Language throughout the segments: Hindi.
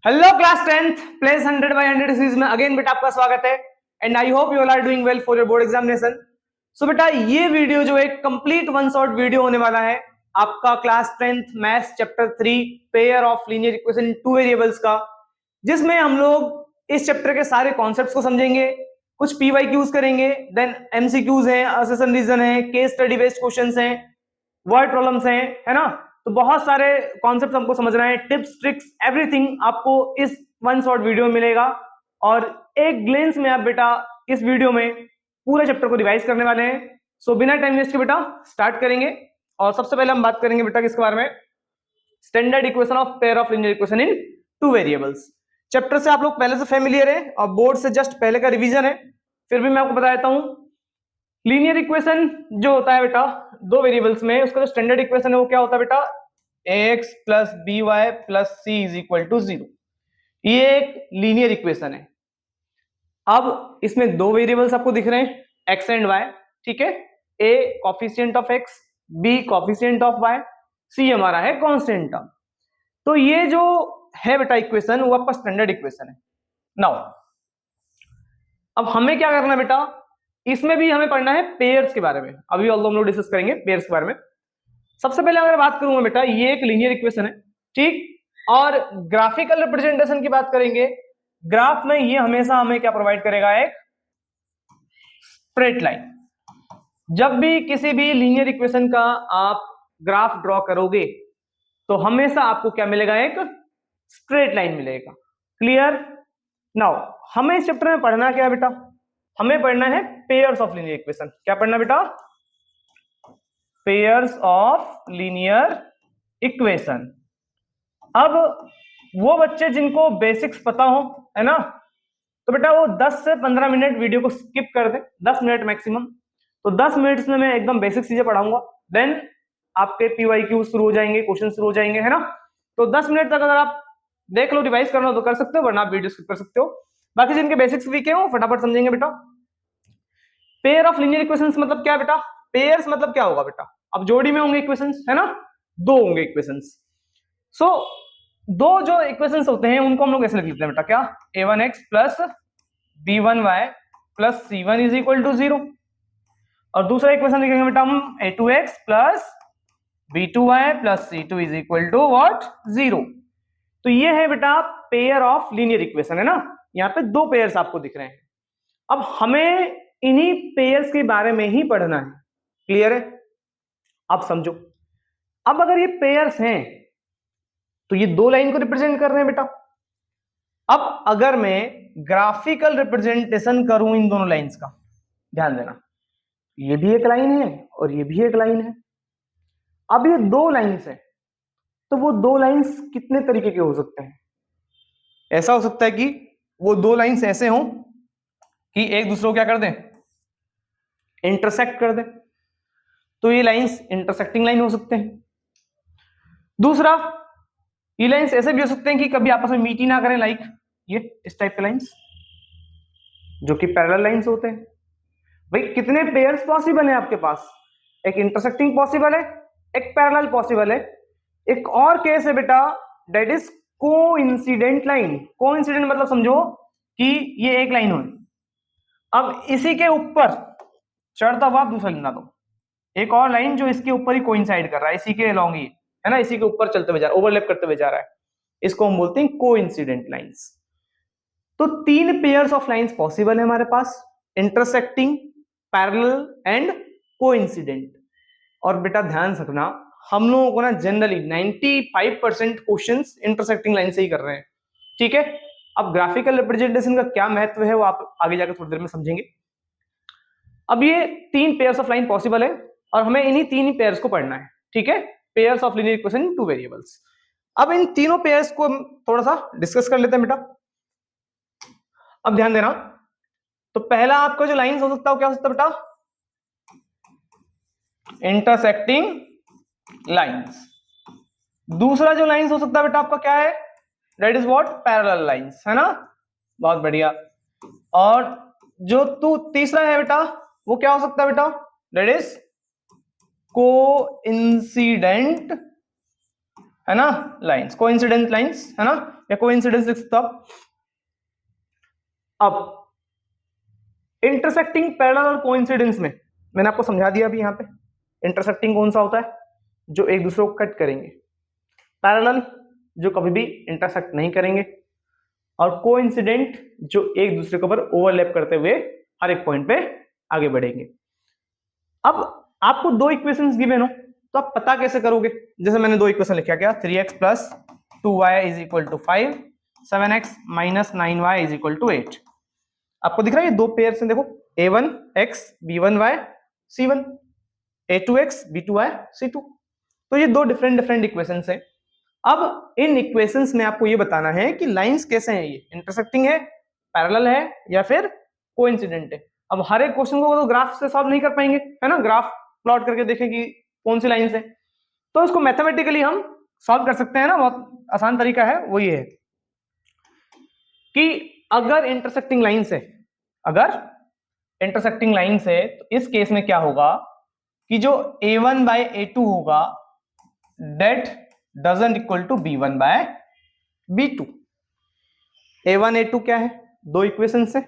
Hello class 10th place 100 by 100 series में अगेन बेटा आपका स्वागत है and I hope you all are doing well for your board examination. So बेटा ये वीडियो जो एक कंप्लीट वन शॉट वीडियो होने वाला है आपका class 10th maths chapter 3 pair of linear equation two variables का, जिसमें हम लोग इस चैप्टर के सारे कॉन्सेप्ट्स को समझेंगे, कुछ पीवाईक्यूज करेंगे, देन एमसीक्यूज हैं, असर्शन रीजन है, केस स्टडी बेस्ड क्वेश्चंस हैं, वर्ड प्रॉब्लम्स हैं, है ना। तो बहुत सारे कॉन्सेप्ट हमको समझना है, टिप्स ट्रिक्स एवरीथिंग आपको इस वन शॉट वीडियो में मिलेगा और एक ग्लेंस में आप बेटा इस वीडियो में पूरे चैप्टर को रिवाइज करने वाले हैं। सो बिना टाइम वेस्ट के बेटा स्टार्ट करेंगे और सबसे पहले हम बात करेंगे बेटा किसके बारे में, standard equation of pair of linear equation in two variables. Chapter से आप लोग पहले से फेमिलियर है और बोर्ड से जस्ट पहले का रिवीजन है, फिर भी मैं आपको बता देता हूं। लीनियर इक्वेशन जो होता है बेटा दो वेरिएबल्स में, उसका जो स्टैंडर्ड इक्वेशन है वो क्या होता है बेटा, ax plus b y plus c is equal to 0। ये एक लीनियर इक्वेशन है। अब इसमें दो वेरिएबल्स आपको दिख रहे हैं x एंड y, ठीक है। a coefficient of x, b coefficient of y, c हमारा है कांस्टेंट टर्म। तो ये जो है बेटा इक्वेशन वो आपका स्टैंडर्ड इक्वेशन है। नाउ अब हमें क्या करना है बेटा, इसमें भी हमें पढ़ना है पेयर्स के बारे में। अभी हम लोग डिस्कस करेंगे पेयर्स के बारे में। सबसे पहले अगर बात करूंगा बेटा, ये एक लीनियर इक्वेशन है, ठीक। और ग्राफिकल रिप्रेजेंटेशन की बात करेंगे, ग्राफ में ये हमेशा हमें क्या प्रोवाइड करेगा, एक स्ट्रेट लाइन। जब भी किसी भी लीनियर इक्वेशन का आप ग्राफ ड्रॉ करोगे तो हमेशा आपको क्या मिलेगा, एक स्ट्रेट लाइन मिलेगा। क्लियर। नाउ हमें इस चैप्टर में पढ़ना क्या है बेटा, हमें पढ़ना है पेयर्स ऑफ लीनियर इक्वेशन। क्या पढ़ना बेटा, पेयर्स ऑफ लीनियर इक्वेशन। अब वो बच्चे जिनको बेसिक्स पता हो, है ना, तो बेटा वो 10 से 15 मिनट वीडियो को स्किप कर दे, 10 मिनट मैक्सिमम। तो 10 मिनट्स में मैं एकदम बेसिक चीजें पढ़ाऊंगा, देन आपके पीवाईक्यू शुरू हो जाएंगे, क्वेश्चन शुरू हो जाएंगे, है ना। तो 10 मिनट तक अगर आप देख लो, रिवाइज करना हो तो कर सकते हो, वरना आप वीडियो स्किप कर सकते हो। बाकी जिनके बेसिक्स वीक है वो फटाफट समझेंगे बेटा। पेयर ऑफ लीनियर इक्वेशंस मतलब क्या बेटा, पेयर्स मतलब क्या होगा बेटा, अब जोड़ी में होंगे इक्वेशंस, है ना, दो होंगे इक्वेशंस। सो दो जो इक्वेशंस होते हैं उनको हम लोग ऐसे लिख लेते हैं बेटा, क्या, a1x plus b1y plus c1 is equal to 0। और दूसरा इक्वेशन लिखेंगे बेटा हम a2x plus b2y plus c2 is equal to what, 0। तो ये है बेटा पेयर ऑफ लीनियर इक्वेशन, है ना। यहाँ पे दो पेयर्स आपको दिख रहे हैं। अब हमें इन्हीं पेयर्स के बारे में ही पढ़ना है। क्लियर है, आप समझो। अब अगर ये पेयर्स हैं तो ये दो लाइन को रिप्रेजेंट कर रहे हैं बेटा। अब अगर मैं ग्राफिकल रिप्रेजेंटेशन करूं इन दोनों लाइंस का, ध्यान देना, ये भी एक लाइन है और ये भी एक लाइन है। अब ये दो लाइंस है, तो वो दो लाइंस कितने तरीके के हो सकते हैं। ऐसा हो सकता है कि वो दो लाइंस ऐसे हों कि एक दूसरे को क्या कर दें, इंटरसेक्ट कर दें, तो ये लाइंस इंटरसेक्टिंग लाइन हो सकते हैं। दूसरा, ये लाइंस ऐसे भी हो सकते हैं कि कभी आपस में मीट ही ना करें, लाइक ये इस टाइप के लाइंस जो कि पैरेलल लाइंस होते हैं। भाई कितने पेयर्स पॉसिबल है आपके पास, एक इंटरसेक्टिंग पॉसिबल है, एक पैरेलल पॉसिबल है, एक और केस है बेटा that is coincident line. Coincident मतलब समझो कि ये एक लाइन हो, अब इसी के ऊपर चढ़ता हुआ आप दूसरा लिखना दो, एक और लाइन जो इसके ऊपर ही कोइंसाइड कर रहा है, इसी के अलॉन्ग ही, है ना, इसी के ऊपर चलते हुए जा रहा है, ओवरलैप करते हुए जा रहा है, इसको हम बोलते हैं कोइंसिडेंट लाइंस। तो तीन पेयर्स ऑफ लाइंस पॉसिबल है हमारे पास, इंटरसेक्टिंग, पैरेलल एंड कोइंसिडेंट। और बेटा ध्यान रखना, हम लोगों को ना जनरली 95% क्वेश्चंस इंटरसेक्टिंग लाइन से ही कर रहे हैं, ठीक है। अब ग्राफिकल रिप्रेजेंटेशन का क्या महत्व है वो आप आगे जाकर थोड़ी देर में समझेंगे। अब ये तीन पेयर्स ऑफ लाइन पॉसिबल है और हमें इन्हीं तीन ही पेयर्स को पढ़ना है, ठीक है, pairs of linear equation in two variables. अब इन तीनों पेयर्स को हम थोड़ा सा डिस्कस कर लेते हैं बेटा। अब ध्यान देना, तो पहला आपका जो लाइंस हो सकता है क्या हो सकता है बेटा, इंटरसेक्टिंग लाइंस। दूसरा जो लाइंस हो सकता है बेटा आपका क्या है, that is what, parallel lines, है ना, बहुत बढ़िया। और जो तीसरा है बेटा वो क्या हो सकता है बेटा, दैट इज कोइंसिडेंट है ना, लाइंस, कोइंसिडेंट लाइंस, है ना, या कोइंसिडेंस लिख सकते हो आप। अब इंटरसेक्टिंग पैरेलल और कोइंसिडेंस में मैंने आपको समझा दिया अभी। यहाँ पे इंटरसेक्टिंग कौन सा होता है, जो एक दूसरे को कट करेंगे, पैरेलल जो कभी भी इंटरसेक्ट नहीं करेंगे, और कोइंसिडेंट जो एक दूसरे के ऊपर ओवरलैप करते हुए हर एक पॉइंट पे आगे बढ़ेंगे। अब आपको दो इक्वेशंस गिवन हो तो आप पता कैसे करोगे? जैसे मैंने दो इक्वेशन लिखा, क्या 3x plus 2y is equal to 5, 7x minus 9y is equal to 8। आपको दिख रहा है ये दो पेयर से, देखो a1x b1y c1, a2x b2y c2। तो ये दो डिफरेंट इक्वेशंस हैं। अब इन इक्वेशंस में आपको ये बताना है कि लाइंस कैसे हैं, ये इंटरसेक्टिंग है, पैरेलल है, या फिर कोइंसिडेंट है। अब हर एक क्वेश्चन को तो ग्राफ से सॉल्व नहीं कर पाएंगे, है ना, ग्राफ प्लॉट करके देखें कि कौन सी लाइंस है, तो इसको मैथमेटिकली हम सॉल्व कर सकते हैं ना। बहुत आसान तरीका है, वो ये है कि अगर इंटरसेक्टिंग लाइंस है, अगर इंटरसेक्टिंग लाइंस है, तो इस केस में क्या होगा कि जो a1 बाय a2 होगा that doesn't equal to b1 by b2। a1 a2 क्या है, दो इक्वेशन है,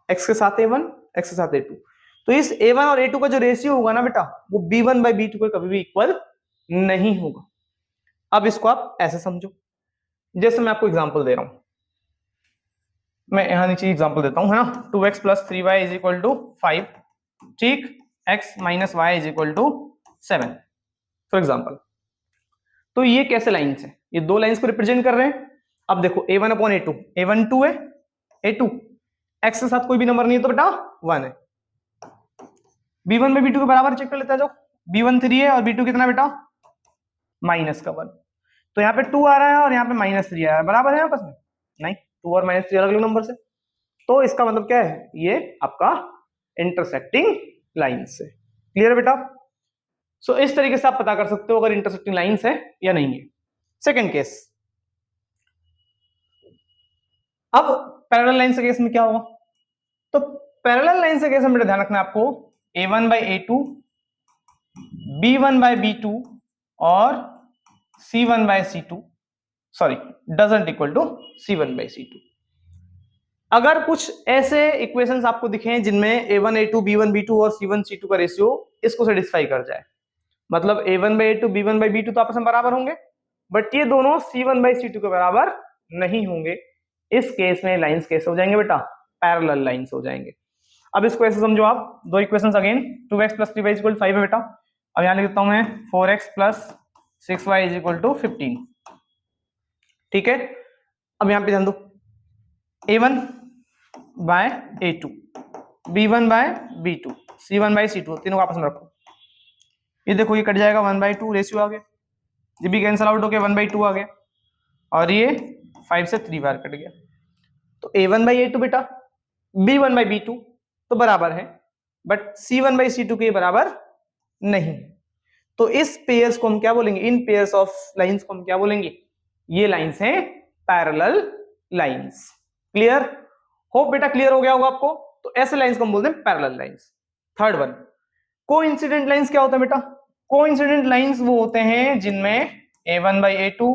x के साथ a1 x के साथ a2। तो इस a1 और a2 का जो रेशियो होगा ना बेटा, वो b1 बाय b2 के कभी भी इक्वल नहीं होगा। अब इसको आप ऐसे समझो, जैसे मैं आपको एग्जांपल दे रहा हूं, मैं यहां नीचे एग्जांपल देता हूं, है ना, 2x plus 3y is equal to 5, ठीक, x minus y is equal to 7 for example. तो ये कैसे लाइंस है, ये दो लाइंस को रिप्रेजेंट कर रहे हैं। अब देखो a1 अपॉन a2, a1 2 है, a2 x के साथ कोई भी नंबर नहीं है तो बेटा 1 है। b1 में b2 के बराबर चेक कर लेते हैं, जो b1 3 है और b2 कितना बेटा माइनस का 1। तो यहाँ पे 2 आ रहा है और यहाँ पे माइनस 3 आ रहा है, बराबर है आपस में? नहीं, 2 और माइनस 3 अलग अलग नंबर से। तो इसका मतलब क्या है, ये आपका इंटरसेक्टिंग लाइंस है। क्लियर है बेटा? सो इस तरीके से आप पता कर सकते हो अगर इंटरसेक्टिंग लाइंस है या नहीं है। सेकंड केस, अब पैरेलल लाइन के केस में क्या होगा? तो पैरेलल लाइन के केस में बेटा ध्यान रखना आपको, a1 by a2, b1 by b2 और c1 by c2, sorry doesn't equal to c1 by c2। अगर कुछ ऐसे इक्वेशंस आपको दिखे जिनमें a1 a2 b1 b2 और c1 c2 का रेशियो इसको सेटिस्फाई कर जाए, मतलब a1 by a2 b1 by b2 तो आपस में बराबर होंगे, बट ये दोनों c1 बाय c2 के बराबर नहीं होंगे। इस केस में लाइंस कैसे हो जाएंगे बेटा? पैरेलल लाइंस हो जाएंगे। अब इसको ऐसे समझो आप, दो equations again, 2x plus 3y equal 5 है बेटा। अब यहां लिख देता हूं मैं 4x plus 6y is equal to 15, ठीक है। अब यहां पे ध्यान दो, a1 by a2, b1 by b2, c1 by c2, तीनों को आपस में रखो। ये देखो ये कट जाएगा, 1/2 रेशियो आ गया, ये भी कैंसिल आउट हो गया, 1/2 आ गया, और ये 5 से 3 बार कट गया। तो a1 बाई a2 बेटा b1 बाई b2 तो बराबर है, बट c1 बाई c2 के बराबर नहीं। तो इस पेयर्स को हम क्या बोलेंगे, इन पेयर्स ऑफ लाइंस को हम क्या बोलेंगे? ये लाइंस हैं पैरेलल लाइंस। क्लियर? होप बेटा क्लियर हो गया होगा आपको। तो ऐसे लाइंस को हम बोलते हैं parallel lines. Third one, coincident lines क्या होता है बेटा? कोइंसिडेंट लाइंस वो होते हैं जिनमें a1 by a2,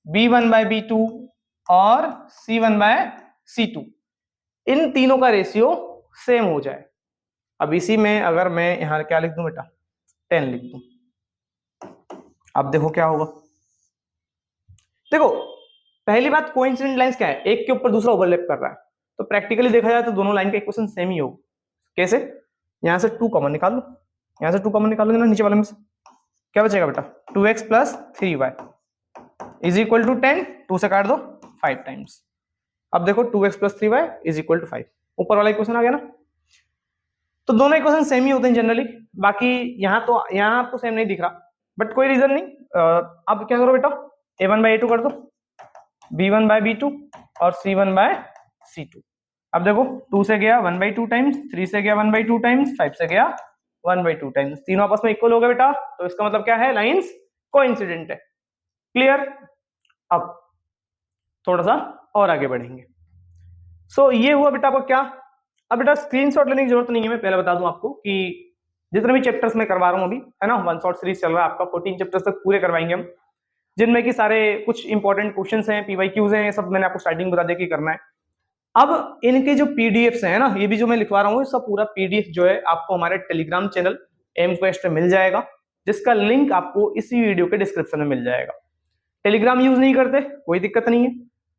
b1 by b2 और c1 बाय c2 इन तीनों का रेशियो सेम हो जाए। अब इसी में अगर मैं यहां क्या लिख दूं बेटा, 10 लिख दूं, अब देखो क्या होगा। देखो पहली बात, कोइंसिडेंट लाइंस क्या है? एक के ऊपर दूसरा ओवरलैप कर रहा है, तो प्रैक्टिकली देखा जाए तो दोनों लाइन का इक्वेशन सेम ही होगा। कैसे? यहां से 2 कॉमन निकाल लो, यहां से 2 कॉमन निकाल लोगे ना नीचे वाले में से, क्या बचेगा बेटा? 2x plus 3y is equal to 10, 2 से काट दो 5 टाइम्स। अब देखो 2x plus 3y is equal to 5, ऊपर वाला इक्वेशन आ गया ना। तो दोनों इक्वेशन सेम ही होते हैं जनरली, बाकी यहाँ तो सेम नहीं दिख रहा, बट कोई रीजन नहीं। अब क्या करो बेटा, a1 बाई a2 कर दो, b1 बाय b2 और c1 बाय c2। अब देखो 2 से गया 1/2 टाइम्स, 3 से गया 1/2 टाइम्स, 5 से गया 1/2 टाइम्स, तीनों आपस में इक्वल हो गए बेटा। तो इसका मतलब क्या है? लाइंस कोइंसिडेंट है। क्लियर? अब थोड़ा सा और आगे बढ़ेंगे। सो ये हुआ बेटा आपको क्या। अब बेटा स्क्रीनशॉट लेने की जरूरत नहीं है, मैं पहले बता दूं आपको कि जितने भी चैप्टर्स मैं करवा रहा हूं अभी, है ना, वन शॉट सीरीज चल रहा है आपका, 14 चैप्टर्स तक पूरे करवाएंगे हम। जिनमें कि सारे कुछ इंपॉर्टेंट क्वेश्चंस हैं, PYQs हैं, ये सब मैंने आपको स्टार्टिंग बता दिया कि करना है। अब इनके जो पीडीएफ्स हैं ना, ये भी जो मैं लिखवा रहा हूँ, इसका पूरा पीडीएफ जो है आपको हमारे टेलीग्राम चैनल एमक्वेस्ट में मिल जाएगा, जिसका लिंक आपको इसी वीडियो के डिस्क्रिप्शन में मिल जाएगा। टेलीग्राम यूज नहीं करते कोई दिक्कत नहीं है,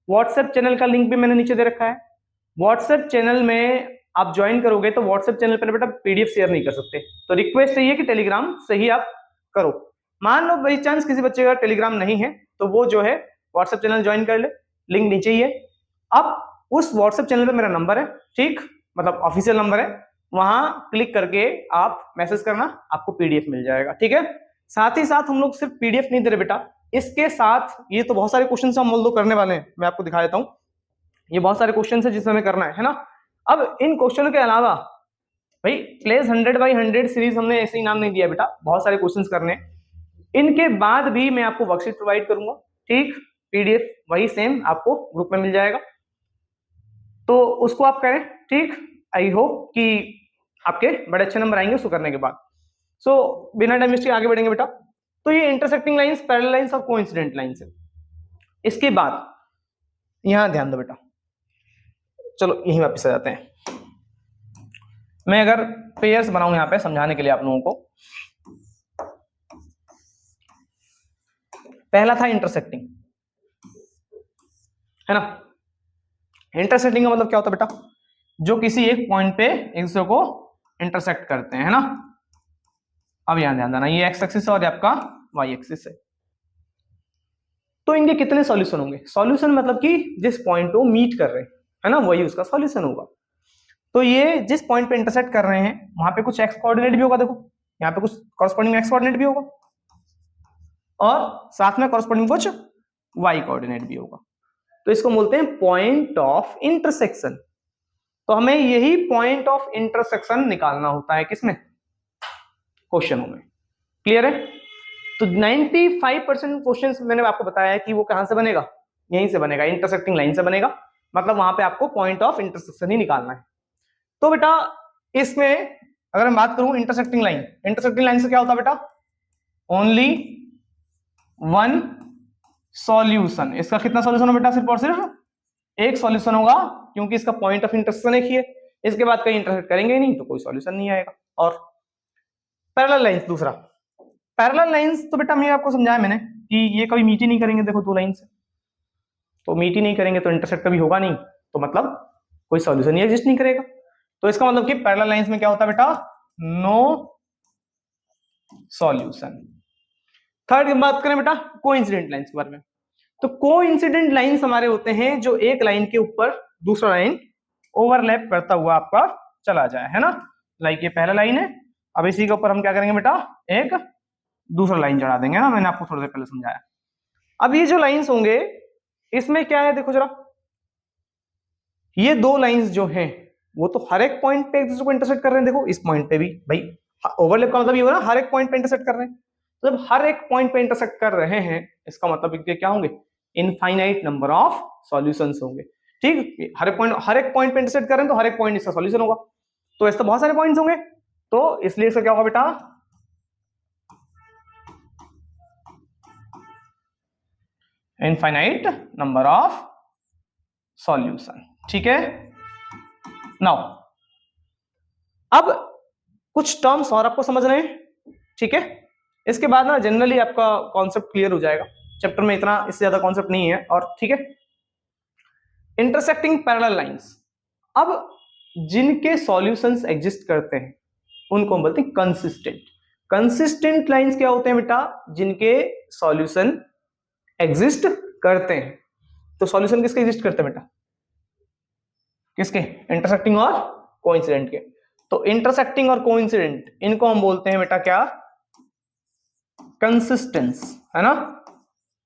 व्हाट्सएप चैनल का लिंक भी मैंने नीचे दे रखा है। व्हाट्सएप चैनल में आप ज्वाइन करोगे तो व्हाट्सएप चैनल पर बेटा पीडीएफ शेयर नहीं कर सकते, तो रिक्वेस्ट है कि टेलीग्राम से ही आप करो। मान लो बाई चांस किसी बच्चे का टेलीग्राम नहीं है तो वो जो है व्हाट्सएप चैनल ज्वाइन कर ले, लिंक नीचे ही है। अब उस व्हाट्सएप चैनल पे मेरा नंबर है, ठीक, मतलब ऑफिशियल नंबर है, वहां क्लिक करके आप मैसेज करना, आपको पीडीएफ मिल जाएगा, ठीक है। साथ ही साथ हम लोग सिर्फ पीडीएफ नहीं दे रहे बेटा, इसके साथ ये तो बहुत सारे क्वेश्चन हम लोग करने वाले हैं, मैं आपको दिखा देता हूं। ये बहुत सारे क्वेश्चन है जिसमें हमें करना है ना। अब इन क्वेश्चन के अलावा भाई प्लेस 100/100 सीरीज हमने ऐसे ही नाम नहीं दिया बेटा, बहुत सारे क्वेश्चंस करने हैं। इनके बाद भी मैं आपको वर्कशीट प्रोवाइड करूंगा, ठीक, पीडीएफ वही सेम आपको ग्रुप में मिल जाएगा, तो उसको आप करें, ठीक। आई होप कि आपके बड़े अच्छे नंबर आएंगे उसको करने के बाद। सो बिना टाइम वेस्ट आगे बढ़ेंगे बेटा। तो ये इंटरसेक्टिंग लाइंस, पैरेलल लाइंस और कोइंसिडेंट लाइंस है। इसके बाद यहां ध्यान दो बेटा, चलो यहीं वापस आ जाते हैं। मैं अगर पेयर्स बनाऊं यहां पे समझाने के लिए आप लोगों को, पहला था इंटरसेक्टिंग, है ना। इंटरसेक्टिंग का मतलब क्या होता है बेटा, जो किसी एक पॉइंट पे एक दूसरे को इंटरसेक्ट करते हैं, है ना। अब यहां ध्यान देना, ये एक्स एक्सिस है और आपका वाई एक्सिस है, तो इनके कितने सॉल्यूशन होंगे। सॉल्यूशन मतलब कि जिस पॉइंट को मीट कर रहे हैं, है ना, वही उसका सॉल्यूशन होगा। तो ये जिस पॉइंट पे इंटरसेक्ट कर रहे हैं वहां पे कुछ एक्स कोऑर्डिनेट भी होगा, देखो यहाँ पे कुछ कॉरस्पॉन्डिंग एक्स कोऑर्डिनेट भी होगा और साथ में कॉरस्पॉन्डिंग कुछ वाई कोऑर्डिनेट भी होगा, तो इसको बोलते हैं पॉइंट ऑफ इंटरसेक्शन। तो हमें यही पॉइंट ऑफ इंटरसेक्शन निकालना होता है किसमें, क्वेश्चनों में, क्लियर है। तो 95% क्वेश्चंस मैंने आपको बताया है कि वो कहां से बनेगा, यहीं से बनेगा, इंटरसेक्टिंग लाइन से बनेगा, मतलब वहां पे आपको पॉइंट ऑफ इंटरसेक्शन ही निकालना है। तो बेटा इसमें अगर मैं बात करूं इंटरसेक्टिंग लाइन से क्या होता है बेटा, ओनली वन सॉल्यूशन। इसका कितना सॉल्यूशन हो बेटा, सिर्फ और सिर्फ एक सॉल्यूशन होगा, क्योंकि इसका पॉइंट ऑफ इंटरसेक्शन एक ही है, इसके बाद कहीं इंटरसेक्ट करेंगे ही नहीं तो कोई सॉल्यूशन नहीं आएगा। और पैरेलल लाइंस, दूसरा पैरेलल लाइंस, तो बेटा मैं आपको समझाया मैंने कि ये कभी मीट ही नहीं करेंगे, देखो दो लाइन से तो मीट ही नहीं करेंगे तो इंटरसेक्ट कभी होगा नहीं, तो मतलब कोई सॉल्यूशन ही एग्जिस्ट नहीं करेगा। तो इसका मतलब कि पैरेलल लाइंस में क्या होता है बेटा, नो सॉल्यूशन। थर्ड बात करें बेटा कोइंसिडेंट लाइंस के बारे में, तो कोइंसिडेंट लाइंस हमारे होते हैं जो एक लाइन के ऊपर दूसरा लाइन ओवरलैप करता हुआ आपका चला जाए, है ना। लाइक ये पहला लाइन है, अब इसी के ऊपर हम क्या करेंगे बेटा, एक दूसरा लाइन चढ़ा देंगे ना, मैंने आपको थोड़ी देर पहले समझाया। अब ये जो लाइंस होंगे इसमें क्या है, देखो जरा, ये दो लाइंस जो हैं वो तो हर एक पॉइंट पे एक दूसरे को इंटरसेक्ट कर रहे हैं, देखो इस पॉइंट पे भी भाई ओवरलैप का मतलब ये हो ना, हर एक पॉइंट पे इंटरसेक्ट कर रहे हैं। तो जब हर एक पॉइंट पे इंटरसेक्ट कर रहे हैं इसका मतलब इनके क्या होंगे, इनफाइनाइट नंबर ऑफ सॉल्यूशंस होंगे, ठीक। हर एक पॉइंट पे इंटरसेक्ट कर रहे हैं तो हर एक पॉइंट इसका सॉल्यूशन होगा, तो ऐसे बहुत सारे पॉइंट्स होंगे, तो इसलिए इसका क्या होगा बेटा, इनफाइनाइट नंबर ऑफ सॉल्यूशन, ठीक है। नाउ अब कुछ टर्म्स और आपको समझ रहे हैं, ठीक है। इसके बाद ना जनरली आपका कॉन्सेप्ट क्लियर हो जाएगा, चैप्टर में इतना इससे ज्यादा कॉन्सेप्ट नहीं है, और ठीक है। इंटरसेक्टिंग पैरेलल लाइंस, अब जिनके सॉल्यूशंस एग्जिस्ट करते हैं उनको हम बोलते हैं कंसिस्टेंट। कंसिस्टेंट लाइंस क्या होते हैं बेटा, जिनके सॉल्यूशन एग्जिस्ट करते हैं। तो सॉल्यूशन किसके एग्जिस्ट करते हैं बेटा, किसके, इंटरसेक्टिंग और कोइंसिडेंट के। तो इंटरसेक्टिंग और कोइंसिडेंट इनको हम बोलते हैं बेटा क्या, कंसिस्टेंस, है ना,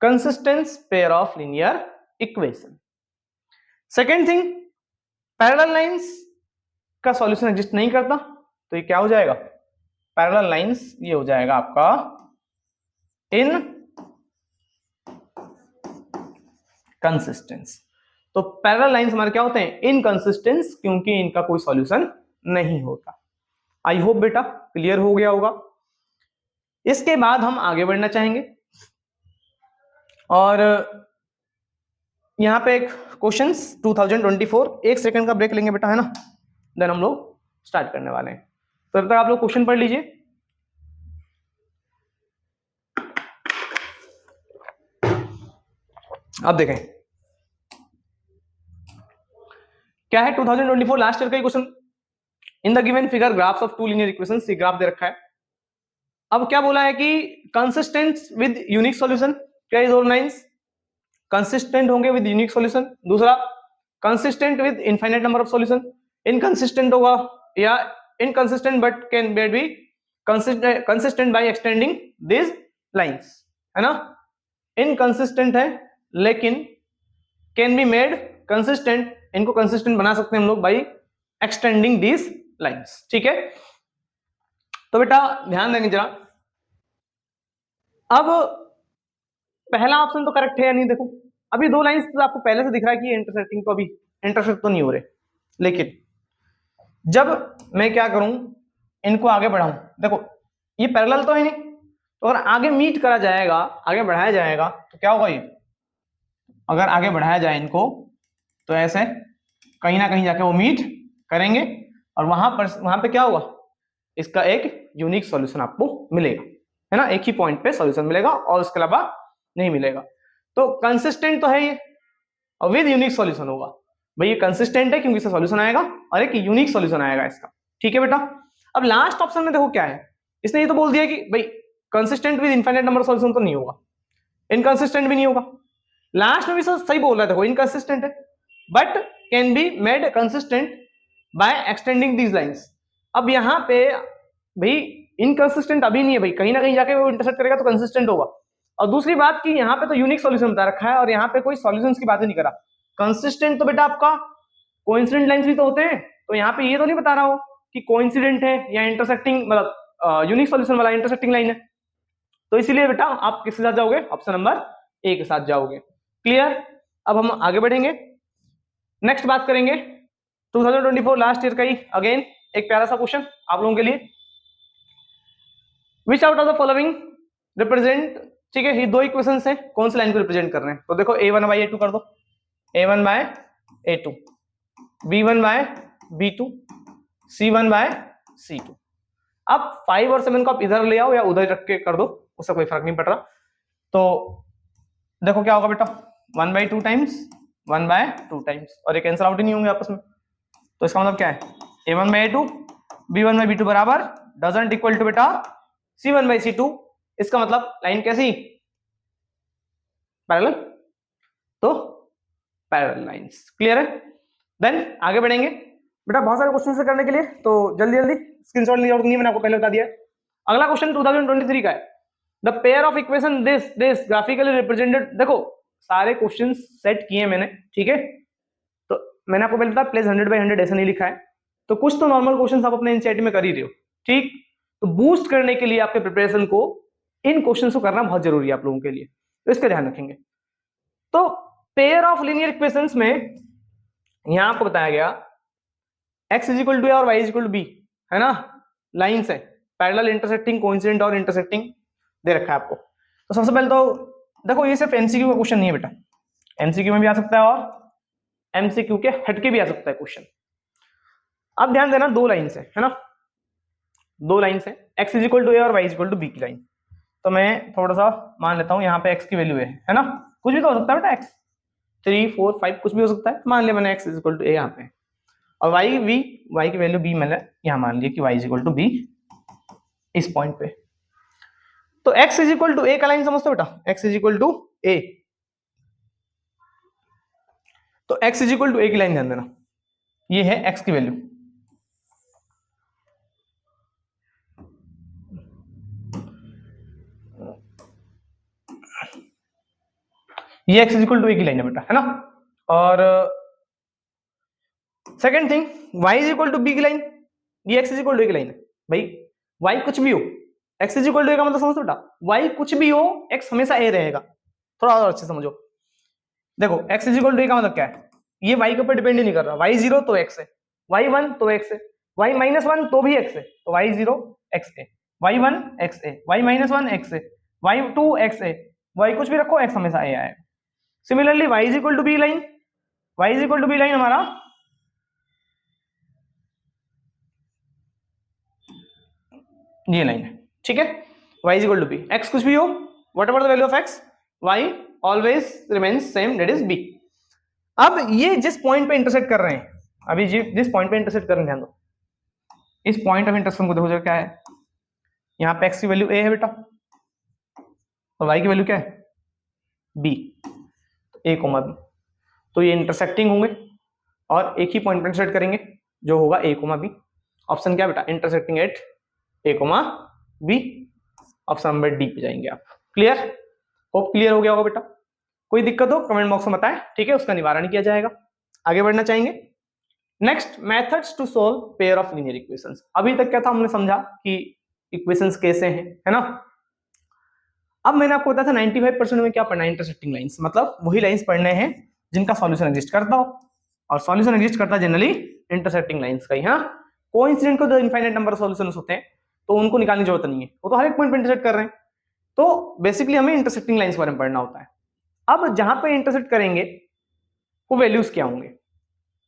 consistence pair of linear equation. Second thing, parallel lines का सॉल्यूशन एग्जिस्ट नहीं करता, तो ये क्या हो जाएगा, पैरेलल लाइंस ये हो जाएगा आपका इन कंसिस्टेंस। तो पैरेलल लाइंस हमारे क्या होते हैं, इनकंसिस्टेंस, क्योंकि इनका कोई सॉल्यूशन नहीं होता। आई होप बेटा क्लियर हो गया होगा। इसके बाद हम आगे बढ़ना चाहेंगे, और यहाँ पे एक क्वेश्चंस 2024, 1 सेकंड का ब्रेक लेंगे बेटा, है ना, देन हम लोग स्टार्ट करने वाले हैं। तो तब तक आप लोग क्वेश्चन पढ़ लीजिए। अब देखें क्या है 2024 लास्ट ईयर का question. In the given figure graphs of two linear equations, ये ग्राफ दे रखा है। अब क्या बोला है कि कंसिस्टेंट विद यूनिक सॉल्यूशन, क्या इज ऑल लाइंस कंसिस्टेंट होंगे विद यूनिक सॉल्यूशन। दूसरा consistent with infinite number of solution, inconsistent होगा या inconsistent but can be consistent by extending this lines, है ना। इनकंसिस्टेंट है लेकिन कैन बी मेड कंसिस्टेंट, इनको कंसिस्टेंट बना सकते हैं हम लोग बाय एक्सटेंडिंग दिस लाइंस, ठीक है। तो बेटा ध्यान देंगे जरा। अब पहला ऑप्शन तो करेक्ट है या नहीं, देखो अभी दो लाइंस तो आपको पहले से दिख रहा है कि इंटरसेक्टिंग, तो अभी इंटरसेक्ट तो नहीं हो रहे, लेकिन जब मैं क्या करूं, इनको आगे बढ़ाऊं, देखो ये पैरेलल तो है नहीं, तो अगर आगे मीट करा जाएगा, आगे बढ़ाया जाएगा तो क्या होगा, ये अगर आगे बढ़ाया जाए इनको तो ऐसे कहीं ना कहीं जाके वो मीट करेंगे और वहां पे क्या होगा, इसका एक यूनिक सॉल्यूशन आपको मिलेगा, है ना, एक ही पॉइंट पे सॉल्यूशन मिलेगा और उसके अलावा नहीं मिलेगा। तो कंसिस्टेंट तो है ये और विद यूनिक सॉल्यूशन होगा, भाई ये कंसिस्टेंट है क्योंकि इसका सॉल्यूशन आएगा और एक यूनिक सॉल्यूशन आएगा इसका, ठीक है बेटा। अब लास्ट ऑप्शन में देखो क्या है, इसने ये तो बोल दिया कि भाई consistent with infinite number of solution तो नहीं होगा, इनकंसिस्टेंट भी नहीं होगा। लास्ट में भी सही बोल रहा है, देखो इनकंसिस्टेंट है but can be made consistent by extending these lines. अब यहाँ पे भाई इनकंसिस्टेंट अभी नहीं है भाई, कहीं ना कहीं जाके वो इंटरसेक्ट करेगा तो कंसिस्टेंट होगा। और दूसरी बात कि यहाँ पे तो यूनिक सॉल्यूशन बता रखा है और यहाँ पे कोई सॉल्यूशंस की बात ही नहीं करा। कंसिस्टेंट तो बेटा आपका कोइंसिडेंट लाइंस भी तो होते हैं, तो यहाँ पे ये तो नहीं बता रहा हो कि कोइंसिडेंट है या इंटरसेक्टिंग, मतलब यूनिक सॉल्यूशन वाला इंटरसेक्टिंग लाइन है। तो इसीलिए बेटा आप किसके साथ जाओगे, ऑप्शन नंबर ए के साथ जाओगे। क्लियर। अब हम आगे बढ़ेंगे, नेक्स्ट बात करेंगे 2024 लास्ट ईयर का ही अगेन एक प्यारा सा क्वेश्चन आप लोगों के लिए। विच out of the following represent, ठीक है, ये दो इक्वेशन है, कौन सी लाइन को रिप्रेजेंट कर रहे हैं, तो देखो a1 बाय a2 कर दो, a1 by a2, b1 by b2, c1 by c2। अब 5 और 7 को आप इधर ले आओ या उधर रख के कर दो, उससे कोई फर्क नहीं पड़ रहा। तो देखो क्या होगा बेटा, 1 बाय 2 टाइम्स 1 बाय 2 टाइम्स, और ये कैंसिल आउट ही नहीं होंगे आपस में। तो इसका मतलब क्या है, a1 by a2 b1 by b2 बराबर डजंट इक्वल टू बेटा c1 बाय c2। इसका मतलब लाइन कैसी, पैरेलल, तो पैरेलल लाइंस। क्लियर है। देन आगे बढ़ेंगे बेटा, बहुत सारे क्वेश्चन से करने के लिए, तो जल्दी जल्दी स्क्रीनशॉट नहीं, जरूरत नहीं, मैंने आपको पहले बता दिया। अगला क्वेश्चन 2023 का है, the pair of equation this graphically represented. देखो सारे क्वेश्चन सेट किए मैंने, ठीक है, तो मैंने आपको पहले बताया प्लेस 100 बाय 100 ऐसा नहीं लिखा है, तो कुछ तो नॉर्मल क्वेश्चन आप अपने एनसीईआरटी में कर ही रहे हो, ठीक। तो बूस्ट करने के लिए आपके प्रिपरेशन को इन क्वेश्चन को करना बहुत जरूरी है आप लोगों के लिए, तो इसका ध्यान रखेंगे। तो पेयर ऑफ लीनियर इक्वेशंस में यहां आपको बताया गया x is equal to a और y is equal to b, है ना, लाइंस है पैरेलल, इंटरसेक्टिंग, कोइंसिडेंट और इंटरसेक्टिंग दे रखा है आपको। तो सबसे पहले तो देखो ये सिर्फ एमसीक्यू का क्वेश्चन नहीं है बेटा, एमसीक्यू में भी आ सकता है और एमसीक्यू के हटके भी आ सकता है क्वेश्चन। अब ध्यान देना, दो लाइंस है ना, दो लाइंस है, x is equal to a और y is equal to b की लाइन। तो मैं थोड़ा सा मान लेता हूं यहाँ पे x की वैल्यू है ना, कुछ भी तो हो सकता है बेटा, x 3 4 5 कुछ भी हो सकता है, मान लिया मैंने x इज इक्वल टू ए यहाँ पे, और y की वैल्यू b मैंने यहाँ मान लिया कि y is equal to b इस पॉइंट पे। तो x is equal to a का लाइन समझते हो बेटा, x is equal to a, तो x is equal to a की लाइन ध्यान देना, ये है x की वैल्यू, ये x is equal to a की लाइन है बेटा, है ना। और second thing y is equal to b की लाइन, ये x is equal to a की लाइन है भाई, y कुछ भी हो, x is equal to a का मतलब समझो बेटा, y कुछ भी हो x हमेशा a रहेगा। थोड़ा और अच्छे समझो, देखो x is equal to a का मतलब क्या है, ये y के ऊपर डिपेंड ही नहीं कर रहा, y 0 तो x है, y 1 तो x है, y -1 तो भी x है, तो y 0 x है, y 1 x है, y -1 x है, y 2 x है, y कुछ भी रखो, x हमेशा a आएगा। Similarly y is equal to b line, y is equal to b line हमारा ये लाइन है, ठीक है। y is equal to b, x कुछ भी हो, whatever the value of x, y always remains same, that is b। अब ये जिस पॉइंट पे इंटरसेक्ट कर रहे हैं, अभी जिस पॉइंट पे इंटरसेक्ट कर रहे हैं, ध्यान दो, इस पॉइंट ऑफ इंटरसेक्शन को देखो जरा क्या है। यहाँ पे x की वैल्यू a है बेटा, और y की वैल्यू क्या है b, a कोमा b। तो ये इंटरसेक्टिंग होंगे और एक ही पॉइंट पर इंटरसेक्ट करेंगे जो होगा a कोमा b। ऑप्शन क्या बेटा, intersecting at a comma b। Option number d पे जाएंगे आप। क्लियर, होप क्लियर हो गया होगा बेटा। कोई दिक्कत हो कमेंट बॉक्स में बताएं, ठीक है, उसका निवारण किया जाएगा। आगे बढ़ना चाहेंगे। Next, methods to solve pair of linear equations. अभी तक क्या था, हमने समझा कि इक्वेशंस कैसे हैं, है ना। अब मैंने आपको बताया था 95% में क्या पढ़ना है, इंटरसेक्टिंग लाइंस, मतलब वही लाइंस पढ़ने हैं जिनका सॉल्यूशन एग्जिस्ट करता हो, और सॉल्यूशन एग्जिस्ट करता है जनरली इंटरसेक्टिंग लाइंस का ही। हाँ, कोइंसिडेंट को जो इनफाइनाइट नंबर ऑफ सॉल्यूशंस होते हैं तो उनको निकालने की जरूरत नहीं है, वो तो हर एक पॉइंट पे इंटरसेक्ट कर रहे हैं। तो बेसिकली हमें इंटरसेक्टिंग लाइंस के बारे में पढ़ना होता है। अब जहां पे इंटरसेक्ट करेंगे वो वैल्यूज क्या होंगे।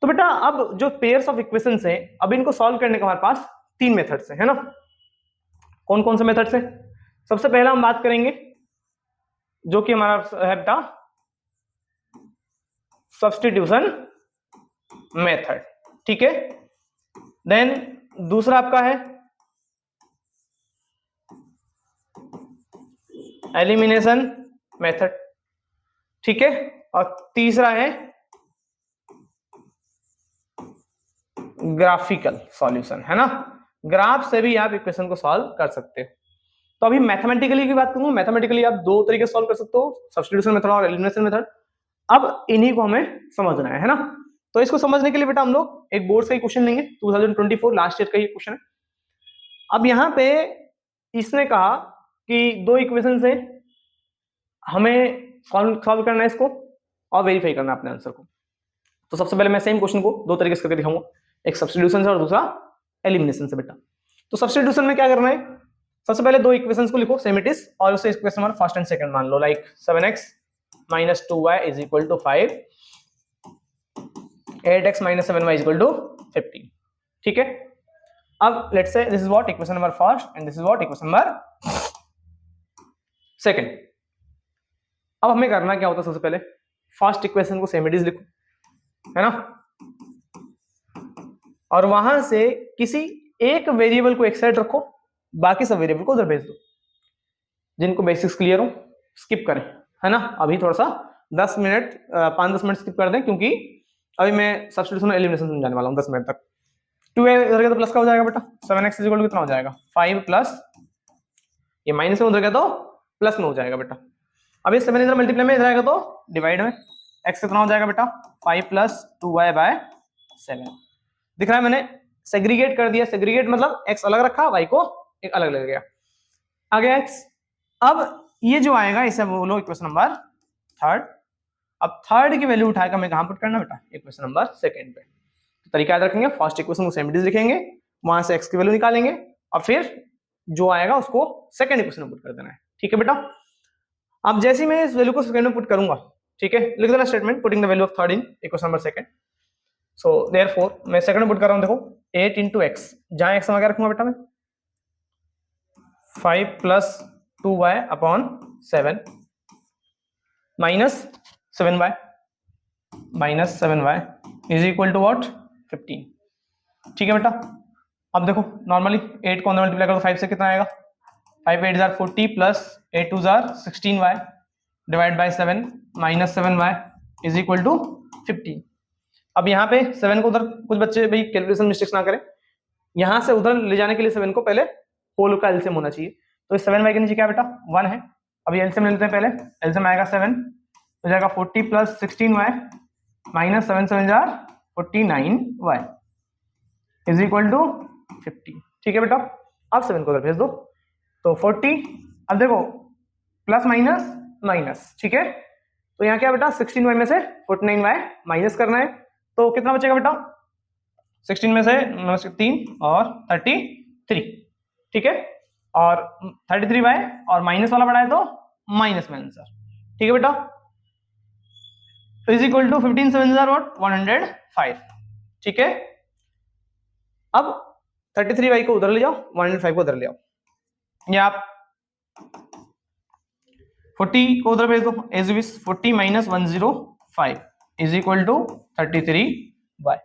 तो बेटा अब जो पेयर्स ऑफ इक्वेशंस हैं, अब इनको सॉल्व करने का हमारे पास 3 मेथड्स हैं, है ना। कौन कौन से मेथड्स हैं? सबसे पहला हम बात करेंगे जो कि हमारा है बेटा सब्स्टिट्यूशन मेथड, ठीक है। देन दूसरा आपका है एलिमिनेशन मेथड, ठीक है। और तीसरा है ग्राफिकल सॉल्यूशन, है ना। ग्राफ से भी आप इक्वेशन को सॉल्व कर सकते हो। तो अभी मैथमेटिकली की बात करूं, मैथमेटिकली आप दो तरीके से सॉल्व कर सकते हो, सब्स्टिट्यूशन मेथड और एलिमिनेशन मेथड। अब इन्हीं को हमें समझना है ना। तो इसको समझने के लिए बेटा हम लोग एक बोर्ड से ही क्वेश्चन लेंगे, 2024 लास्ट ईयर का ये क्वेश्चन है। अब यहाँ पे इसने कहा कि दो इक्वेशन से हमें सॉल्व करना है इसको और वेरीफाई करना है अपने आंसर को। तो सबसे पहले मैं सेम क्वेश्चन को दो तरीके से करके दिखाऊंगा, एक सब्स्टिट्यूशन से और दूसरा एलिमिनेशन से बेटा। तो सब्स्टिट्यूशन में क्या करना है, सबसे पहले दो इक्वेशंस को लिखो सेम इट इज, और उसे equation number first and second मान लो, like 7x minus 2y is equal to 5, 8x minus 7y is equal to 15, ठीक है। अब let's say this is what equation number first and this is what equation number second. अब हमें करना क्या होता है, सबसे पहले फर्स्ट इक्वेशन को सेम इट इज लिखो, है ना, और वहां से किसी एक वेरिएबल को एक साइड रखो, बाकी सब वेरिएबल को उधर भेज दो। जिनको बेसिक्स क्लियर हो स्किप करें, है ना। अभी थोड़ा सा 10 मिनट 5-10 मिनट स्किप कर दें, क्योंकि अभी मैं सब्स्टिट्यूशन और एलिमिनेशन समझाने वाला हूं 10 मिनट तक। 2 इधर गया तो प्लस का हो जाएगा बेटा, 7x इक्वल टू कितना हो जाएगा 5 प्लस ये माइनस में उधर गया तो प्लस में हो जाएगा बेटा। अब ये 7 इधर मल्टीप्लाई में इधर आएगा तो डिवाइड में, x कितना हो जाएगा बेटा 5 प्लस 2y बाय 7। दिख रहा है, मैंने सेग्रीगेट कर दिया। सेग्रीगेट मतलब x अलग रखा, y को एक अलग लग गया, आ गया x। अब ये जो आएगा इसे बोलो इक्वेशन नंबर थर्ड। अब थर्ड की वैल्यू उठाकर हमें कहां पुट करना बेटा, इक्वेशन नंबर सेकंड पे। तो तरीका याद रखेंगे, फर्स्ट इक्वेशन को सेम इट इज लिखेंगे, वहां से x की वैल्यू निकालेंगे और फिर जो आएगा उसको सेकंड इक्वेशन में पुट कर देना है, ठीक है बेटा। अब जैसे ही मैं इस वैल्यू को सेकंड में पुट करूंगा, ठीक है, लिख देना statement putting the value of third in equation number second. So therefore मैं सेकंड में पुट कर रहा हूं, देखो 8 इंटू एक्स, जहां x में क्या रखूंगा बेटा मैं 5 plus 2y upon 7 minus 7y is equal to what 15, ठीक है बेटा। अब देखो नॉर्मली 8 को अंदर मल्टीप्लाई करो 5 से कितना आएगा, 5 8 जार 40 प्लस 8 2 जार 16y divide by 7 minus 7y is equal to 15। अब यहाँ पे 7 को उधर, कुछ बच्चे भाई कैलकुलेशन मिस्टेक्स ना करें, यहाँ से उधर ले जाने के लिए 7 को पहले होल का एलसीएम होना चाहिए। तो 7y के नीचे क्या बेटा 1 है। अभी एलसीएम ले लेते हैं, पहले एलसीएम आएगा 7 हो जाएगा 40 प्लस 16y माइनस 7 7 जार 49y इज इक्वल टू 50, ठीक है बेटा। अब 7 को उधर भेज दो तो 40, अब देखो प्लस माइनस माइनस, ठीक है। तो यहाँ क्या बेटा 16y में से 49y माइनस करना है, तो कितना बचेगा बेटा 16 में से 3 और 33, ठीक है। और 33y और माइनस वाला बढ़ाए तो माइनस में आंसर। ठीक है बेटा, इज इक्वल टू 15 7 व्हाट 105। ठीक है, अब 33y को उधर ले जाओ, 105 को उधर ले आओ, या आप 40 को उधर भेज दो, एज विश 40 माइनस 105 is equal to 33y।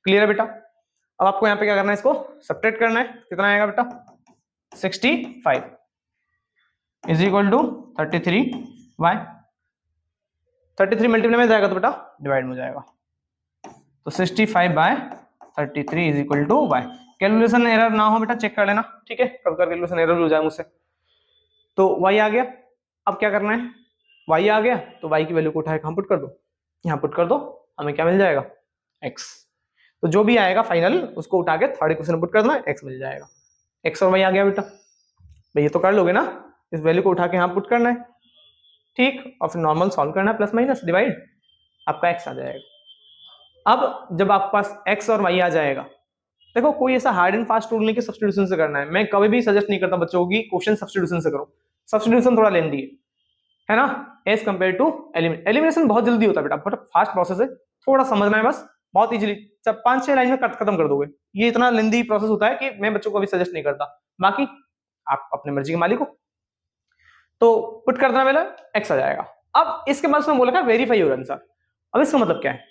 Clear है बेटा? अब आपको यहाँ पे क्या करना है, इसको सब्ट्रैक्ट करना है। कितना आएगा बेटा? 65 is equal to 33y। 33 multiply में जाएगा तो बेटा डिवाइड में हो जाएगा, तो 65/33 is equal to y। Calculation error ना हो बेटा, चेक कर लेना। ठीक है, कब कर कैलकुलेशन एरर हो जाए मुझसे। तो y आ गया। अब क्या करना है, y आ गया तो y की वैल्यू को उठा के कहां पुट कर दो, यहाँ पुट कर दो, हमें क्या मिल जाएगा? x। तो जो भी आएगा फाइनल उसको उठा के थर्ड इक्वेशन में पुट कर देना, x मिल जाएगा। x और y आ गया बेटा, भाई ये तो कर लोगे ना, इस वैल्यू को उठा के यहाँ पुट करना है, ठीक, और फिर नॉर्मल सॉल्व करना है, प्लस माइनस डिवाइड, आपका x आ जाएगा। अब जब आपके पास x और y आ जाएगा, देखो कोई ऐसा हार्ड एंड फास्ट रूल नहीं कि सब्स्टिट्यूशन से करना है। मैं कभी भी सजेस्ट नहीं करता बच्चों की क्वेश्चन सब्स्टिट्यूशन से करो, सब्स्टिट्यूशन थोड़ा लेंदी है ना, एज कंपेयर टू एलिमिनेशन बहुत जल्दी होता है बेटा, बट फास्ट प्रोसेस है, थोड़ा समझना है बस, बहुत इजीली 5-6 लाइन में खत्म कर दोगे। ये इतना लेंदी प्रोसेस होता है कि मैं बच्चों को अभी सजेस्ट नहीं करता, बाकी आप अपने मर्जी के मालिक हो। तो पुट कर देना पहले, x आ जाएगा। अब इसके बाद उसने बोला था वेरीफाई योर आंसर। अब इसका मतलब क्या है,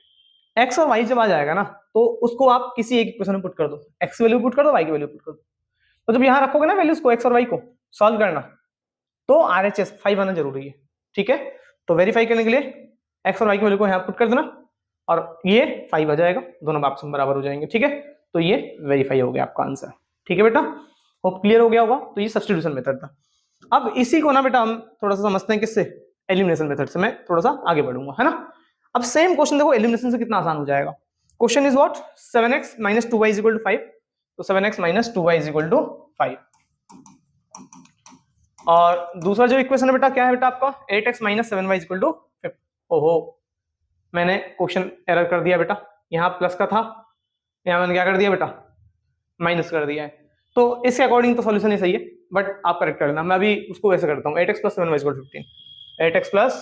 x और y जब आ जाएगा ना तो उसको आप किसी एक इक्वेशन में पुट कर दो, x की वैल्यू पुट कर दो, y की वैल्यू पुट कर दो। तो जब यहां रखोगे ना वैल्यूज को, x और y को सॉल्व करना, तो RHS 5 आना जरूरी है। ठीक है, तो वेरीफाई करने के लिए x और y की वैल्यू को यहां पुट कर देना और ये 5 आ जाएगा, दोनों आपस में बराबर हो जाएंगे। ठीक है, तो ये वेरीफाई हो गया आपका आंसर। ठीक है बेटा, होप क्लियर हो गया होगा। तो ये सब्स्टिट्यूशन मेथड था। अब इसी को ना बेटा हम थोड़ा सा समझते हैं किससे, एलिमिनेशन मेथड से। मैं थोड़ा सा आगे बढ़ूंगा, है ना। अब सेम क्वेश्चन देखो, एलिमिनेशन से कितना आसान हो जाएगा। Question is what, 7x minus 2y is equal to 5, तो 7x minus 2y is equal to 5। और दूसरा जो इक्वेशन है बेटा क्या है बेटा आपका, 8x minus 7y is equal to 5। ओहो, मैंने क्वेश्चन एरर कर दिया बेटा, यहाँ प्लस का था, यहाँ मैंने क्या कर दिया बेटा, माइनस कर दिया है। तो इसके अकॉर्डिंग तो सॉल्यूशन ही सही है, बट आप करेक्ट कर लेना। मैं अभी उसको वैसे करता हूँ, 8x plus 7y is equal to 15, 8x plus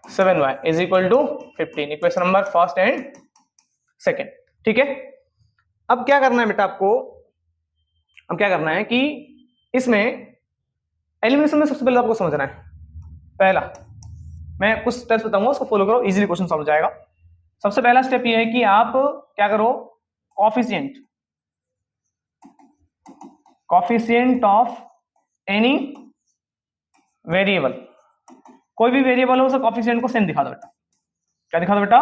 7y is equal to 15, equation number first and second. ठीक है, अब क्या करना है बेटा आपको, अब क्या करना है कि इसमें एलिमिनेशन में सबसे पहले आपको समझना है, पहला मैं कुछ स्टेप्स बताऊंगा, उसको फॉलो करो, इजीली क्वेश्चन सॉल्व हो जाएगा। सबसे पहला स्टेप ये है कि आप क्या करो, कोफिशिएंट ऑफ एनी वेरिएबल, कोई भी वेरिएबल हो उसका कोफिशिएंट को सेम दिखा दो बेटा। क्या दिखा दो बेटा,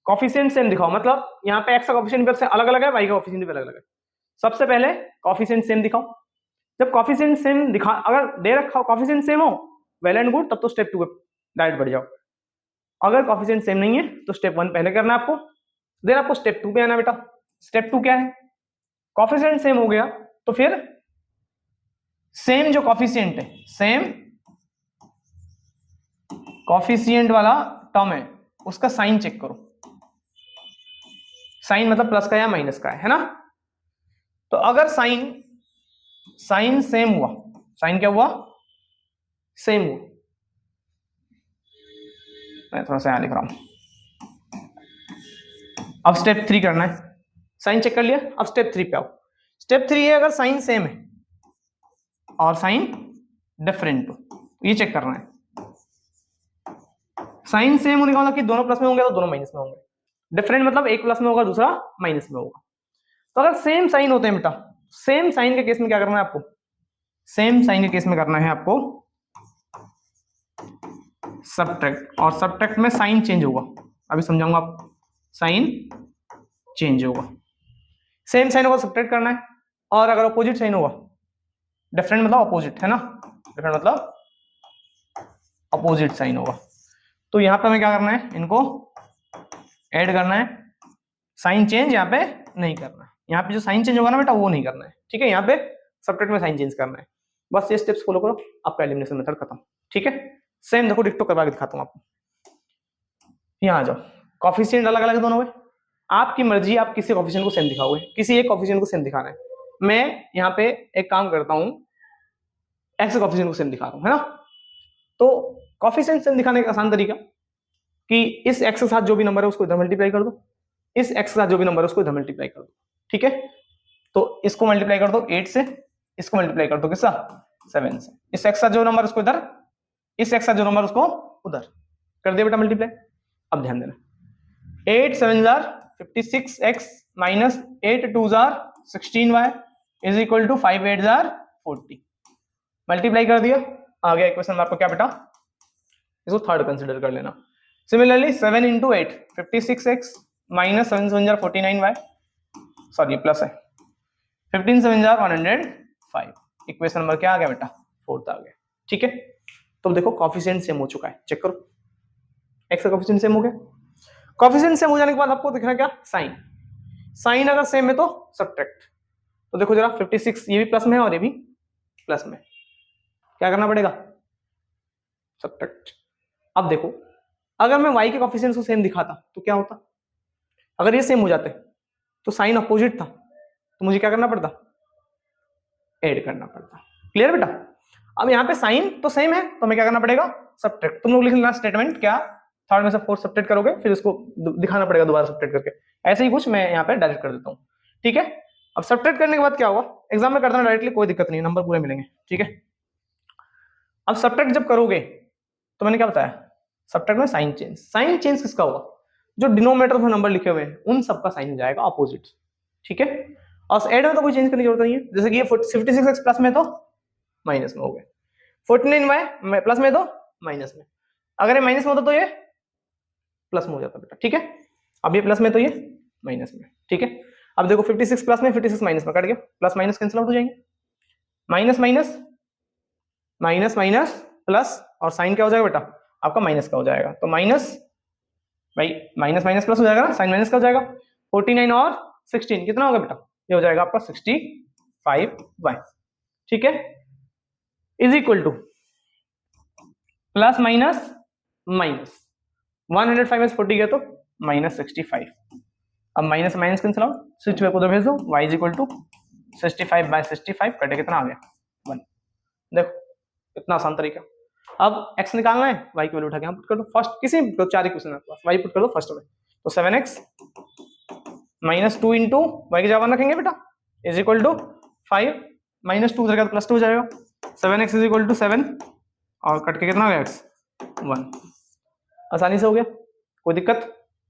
कोफिशिएंट सेम दिखाओ। मतलब यहाँ पे x का कोफिशिएंट भी अलग अलग है, y का कोफिशिएंट भी अलग अलग है। सबसे पहले कोफिशिएंट सेम दिखाओ। जब कोफिशिएंट सेम दिखा, अगर दे रखा कोफिशिएंट सेम हो, वेल एंड गुड, तब तो स्टेप 2 पे डायरेक्ट बढ़ जाओ। अगर कोफिशिएंट सेम नहीं है तो स्टेप 1 पहले करना है आपको, देन आपको स्टेप 2 पे आना बेटा। स्टेप 2 क्या है, कोफिशिएंट सेम हो गया तो फिर सेम जो कोफिशिएंट है, सेम कोफिशिएंट वाला टर्म है, उसका साइन चेक करो। साइन मतलब प्लस का या माइनस का है ना। तो अगर साइन सेम हुआ, साइन क्या हुआ, सेम हुआ, मैं थोड़ा सा यहां लिख रहा हूं। अब स्टेप 3 करना है, साइन चेक कर लिया, अब स्टेप 3 पे आओ। स्टेप 3 है अगर साइन सेम है और साइन डिफरेंट हो, ये चेक करना है। साइन सेम होने का मतलब कि दोनों प्लस में होंगे तो दोनों माइनस में होंगे, डिफरेंट मतलब एक प्लस में होगा दूसरा माइनस में होगा। तो अगर सेम साइन होते हैं बेटा, सेम साइन के केस में क्या करना है आपको, सेम साइन के केस में करना है आपको सबट्रैक्ट, और सबट्रैक्ट में साइन चेंज होगा, अभी समझाऊंगा आपको, साइन चेंज होगा। सेम साइन होगा सबट्रैक्ट करना है, और अगर अपोजिट साइन होगा, डिफरेंट मतलब अपोजिट है ना, डिफरेंट मतलब अपोजिट साइन होगा, तो यहां पे हमें क्या करना है, इनको ऐड करना है। साइन चेंज यहाँ पे नहीं करना है, यहाँ पे जो साइन चेंज होगा ना बेटा वो नहीं करना है। ठीक है, यहाँ पे सबट्रैक्ट में साइन चेंज करना है। बस ये स्टेप्स फॉलो करो, आपका एलिमिनेशन मेथड खत्म। ठीक है, सेम देखो डिक्टो करवा के दिखाता हूँ आपको। यहाँ आ जाओ, कोफिशिएंट अलग अलग दोनों में, आपकी मर्जी, आप किसी कोफिशिएंट को सेम दिखाओगे, किसी एक कोफिशिएंट को सेम दिखाना है। मैं यहाँ पे एक काम करता हूँ, एक्स के कॉफिशिएंट को सेम दिखा रहा हूं, है ना। तो कॉफिशिएंट सेम दिखाने का आसान तरीका कि इस एक्स के साथ जो भी नंबर है उसको इधर मल्टीप्लाई कर दो, इस एक्स के साथ जो भी नंबर है उसको इधर मल्टीप्लाई कर दो, ठीक है। तो इसको मल्टीप्लाई कर दो 8 से, इसको मल्टीप्लाई कर दो किसका 7 से, इस एक्स का जो नंबर उसको इधर, इस एक्स का जो नंबर उसको उधर कर दिया बेटा मल्टीप्लाई। अब ध्यान देना 8 7 जार 56x माइनस 8 2 जार 16y इज इक्वल टू 5 8 जार 40, मल्टीप्लाई कर दिया, आ गया इक्वेशन में आपको क्या बेटा, इसको थर्ड कंसीडर कर लेना। सिमिलरली 7 इंटू 8 56x माइनस 7 7 जार 49y, सॉरी प्लस है 15 7 जार 105, इक्वेशन नंबर क्या आ गया बेटा फोर्थ आ गया, ठीक है। तो देखो कॉफिशिएंट सेम हो चुका है, चेक करो एक्स का कॉफिशिएंट सेम हो गया। कॉफिशिएंट सेम हो जाने के बाद आपको दिखना क्या, साइन, साइन अगर सेम है तो सब्ट्रैक्ट। तो देखो जरा 56 ये भी प्लस में है और ये भी प्लस में, क्या करना पड़ेगा सब्ट्रैक्ट। अब देखो अगर मैं y के कॉफिशिएंट को सेम दिखाता तो क्या होता, अगर ये सेम हो जाते तो साइन अपोजिट था तो मुझे क्या करना पड़ता, ऐड करना पड़ता, क्लियर बेटा। अब यहाँ पे साइन तो सेम है तो हमें क्या करना पड़ेगा सब्ट्रैक्ट। तुम लोग लिख लेना स्टेटमेंट क्या, थर्ड में से फोर्थ सब्ट्रैक्ट करोगे फिर इसको दिखाना पड़ेगा दोबारा सब्ट्रैक्ट करके, ऐसे ही कुछ मैं यहाँ पे डायरेक्ट कर देता हूँ, ठीक है। अब सब्ट्रैक्ट करने के बाद क्या होगा, एग्जाम में करता हूँ डायरेक्टली, कोई दिक्कत नहीं, नंबर पूरे मिलेंगे, ठीक है। अब सब्ट्रैक्ट जब करोगे तो मैंने क्या बताया, सब्ट्रैक्ट में साइन चेंज, साइन चेंज किसका होगा, जो डिनोमिनेटर में नंबर लिखे हुए हैं उन सबका साइन जाएगा अपोजिट, ठीक है। और ऐड में तो कोई चेंज करने की जरूरत नहीं है, जैसे कि ये 56x प्लस में तो माइनस में हो गए, 49y प्लस में तो माइनस में, अगर ये माइनस में होता तो ये प्लस में हो जाता बेटा, ठीक है। अब ये प्लस में तो ये माइनस में, ठीक है। अब देखो 56 प्लस में 56 माइनस में कट गया, प्लस माइनस कैंसिल आउट हो जाएंगे, minus minus minus minus plus, और साइन क्या हो जाएगा बेटा आपका माइनस का हो जाएगा, तो माइनस भाई माइनस माइनस प्लस हो जाएगा ना, साइन माइनस का हो जाएगा, 49 और 16 कितना होगा बेटा, ये हो जाएगा आपका 65y, ठीक है, is equal two plus minus minus 105 में 40 गया तो माइनस 65, अब minus minus cancel out, switch को उधर भेज दो, y इज इक्वल टू 65/65 कटे कितना आ गया 1, देखो इतना आसान तरीका। अब x निकालना है, y की वैल्यू उठा के यहाँ पुट कर दो, फर्स्ट किसी तो चार इक्वेशन आपके पास, y पुट कर दो फर्स्ट में, तो 7x माइनस 2 इंटू y की जगह रखेंगे बेटा इज इक्वल टू 5 माइनस 2 उधर प्लस 2 हो जाएगा, 7x इज इक्वल टू 7 और कट के कितना हो गया x 1, आसानी से हो गया, कोई दिक्कत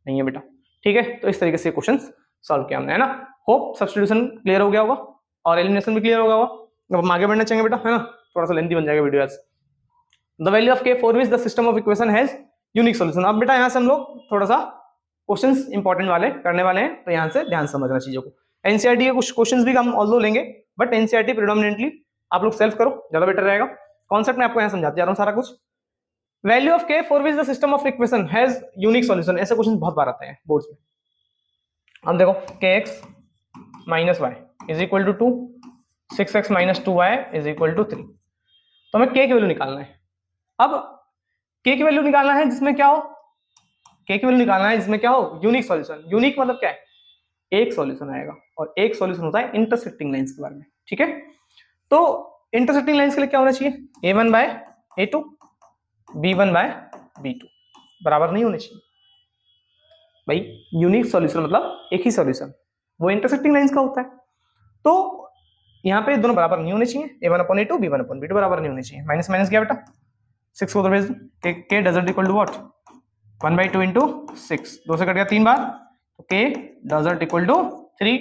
नहीं है बेटा, ठीक है। तो इस तरीके से क्वेश्चन सॉल्व किया हमने, है ना। होप सब्स्टिट्यूशन क्लियर हो गया होगा और एलिमिनेशन भी क्लियर हो गया होगा। अब हम आगे बढ़ना चाहेंगे बेटा, है ना, थोड़ा सा लेंथी बन जाएगा वीडियो आज। The value of k for which the system of equation has unique solution. अब बेटा यहाँ से हम लोग थोड़ा सा क्वेश्चंस इंपॉर्टेंट वाले करने वाले हैं, तो यहाँ से ध्यान समझना चीजों को। एनसीईआरटी के कुछ क्वेश्चंस भी हम ऑल्दो लेंगे, बट एनसीईआरटी प्रेडोमिनेटली आप लोग सेल्फ करो, ज्यादा बेटर रहेगा। कॉन्सेप्ट मैं आपको यहाँ समझाते जा रहा हूँ सारा कुछ। Value of k for which the system of equation has unique solution, ऐसे क्वेश्चन बहुत बार आते हैं बोर्ड्स में। अब देखो kx minus y is equal to 2, 6x minus 2y is equal to 3, तो हमें k की वैल्यू निकालना है। अब k की वैल्यू निकालना है जिसमें क्या हो, k की वैल्यू निकालना है जिसमें क्या हो यूनिक सॉल्यूशन। यूनिक मतलब क्या है, एक सॉल्यूशन आएगा, और एक सॉल्यूशन होता है इंटरसेक्टिंग लाइंस के बारे में, ठीक है। तो इंटरसेक्टिंग लाइंस के लिए क्या होना चाहिए, a1 by a2 b1 by b2 बराबर नहीं होने चाहिए भाई। यूनिक सॉल्यूशन मतलब एक ही सॉल्यूशन, वो इंटरसेक्टिंग लाइंस का होता है। तो यहाँ पे दोनों बराबर नहीं होने चाहिए, a1 upon a2 b1 upon b2 बराबर नहीं होने चाहिए। माइनस माइनस क्या बेटा 6 को उधर भेज दो, k doesn't equal to what 1/2 into 6, 2 से कट गया 3 बार, तो k doesn't equal to 3